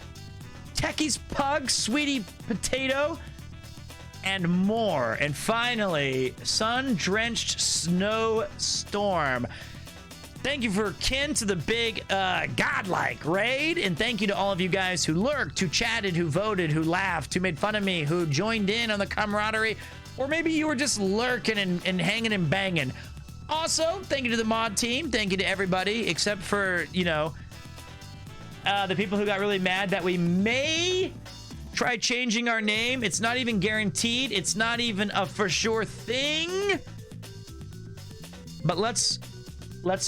[SPEAKER 1] Techie's Pug, Sweetie Potato, and more. And finally, Sun-Drenched Snowstorm. Thank you for kin to the big godlike raid, and thank you to all of you guys who lurked, who chatted, who voted, who laughed, who made fun of me, who joined in on the camaraderie, or maybe you were just lurking and hanging and banging. Also, thank you to the mod team. Thank you to everybody, except for, you know, the people who got really mad that we may try changing our name. It's not even guaranteed. It's not even a for sure thing. But let's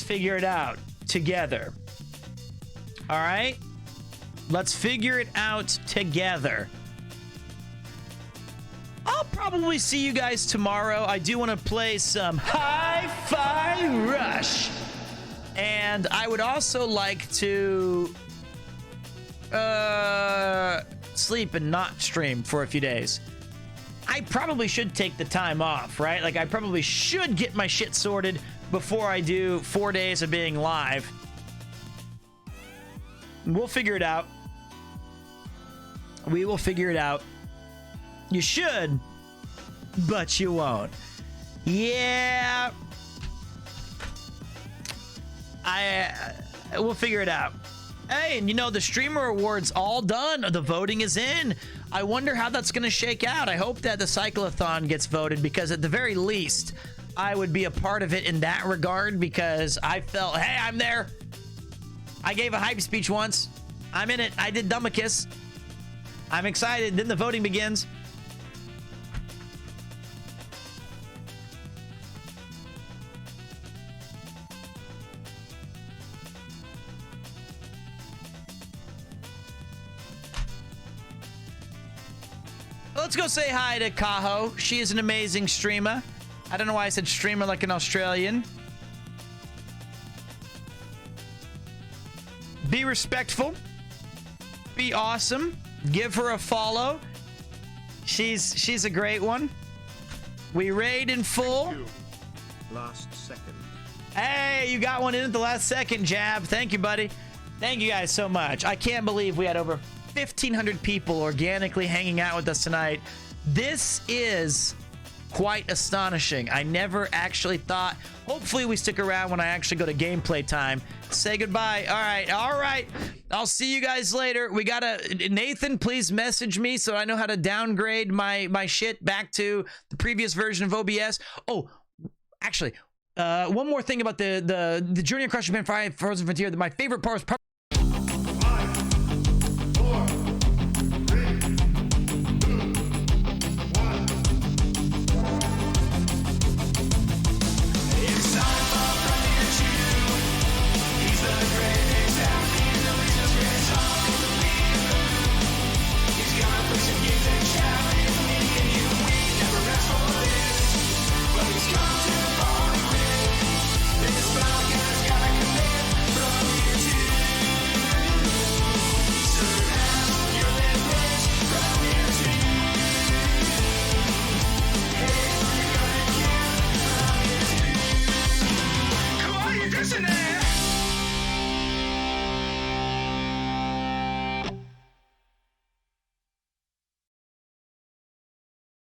[SPEAKER 1] figure it out together. All right? Let's figure it out together. I'll probably see you guys tomorrow. I do want to play some Hi-Fi Rush. And I would also like to sleep and not stream for a few days. I probably should take the time off, right? Like, I probably should get my shit sorted before I do 4 days of being live. We'll figure it out. We will figure it out. You should, but you won't. Yeah. We'll figure it out. Hey, and you know, the streamer awards all done. The voting is in. I wonder how that's going to shake out. I hope that the cyclothon gets voted, because at the very least, I would be a part of it in that regard, because I felt, hey, I'm there. I gave a hype speech once. I'm in it. I did Dumbakiss. I'm excited. Then the voting begins. Let's go say hi to Kaho. She is an amazing streamer. I don't know why I said streamer like an Australian. Be respectful. Be awesome. Give her a follow. She's a great one. We raid in full.
[SPEAKER 2] Last second.
[SPEAKER 1] Hey, you got one in at the last second, Jab. Thank you, buddy. Thank you guys so much. I can't believe we had over 1,500 people organically hanging out with us tonight. This is quite astonishing. I never actually thought. Hopefully we stick around when I actually go to gameplay time. Say goodbye. All right. I'll see you guys later. We gotta, Nathan, please message me so I know how to downgrade my shit back to the previous version of OBS. Oh, actually, one more thing about the Journey Across Japan 5 Frozen Frontier. My favorite part was probably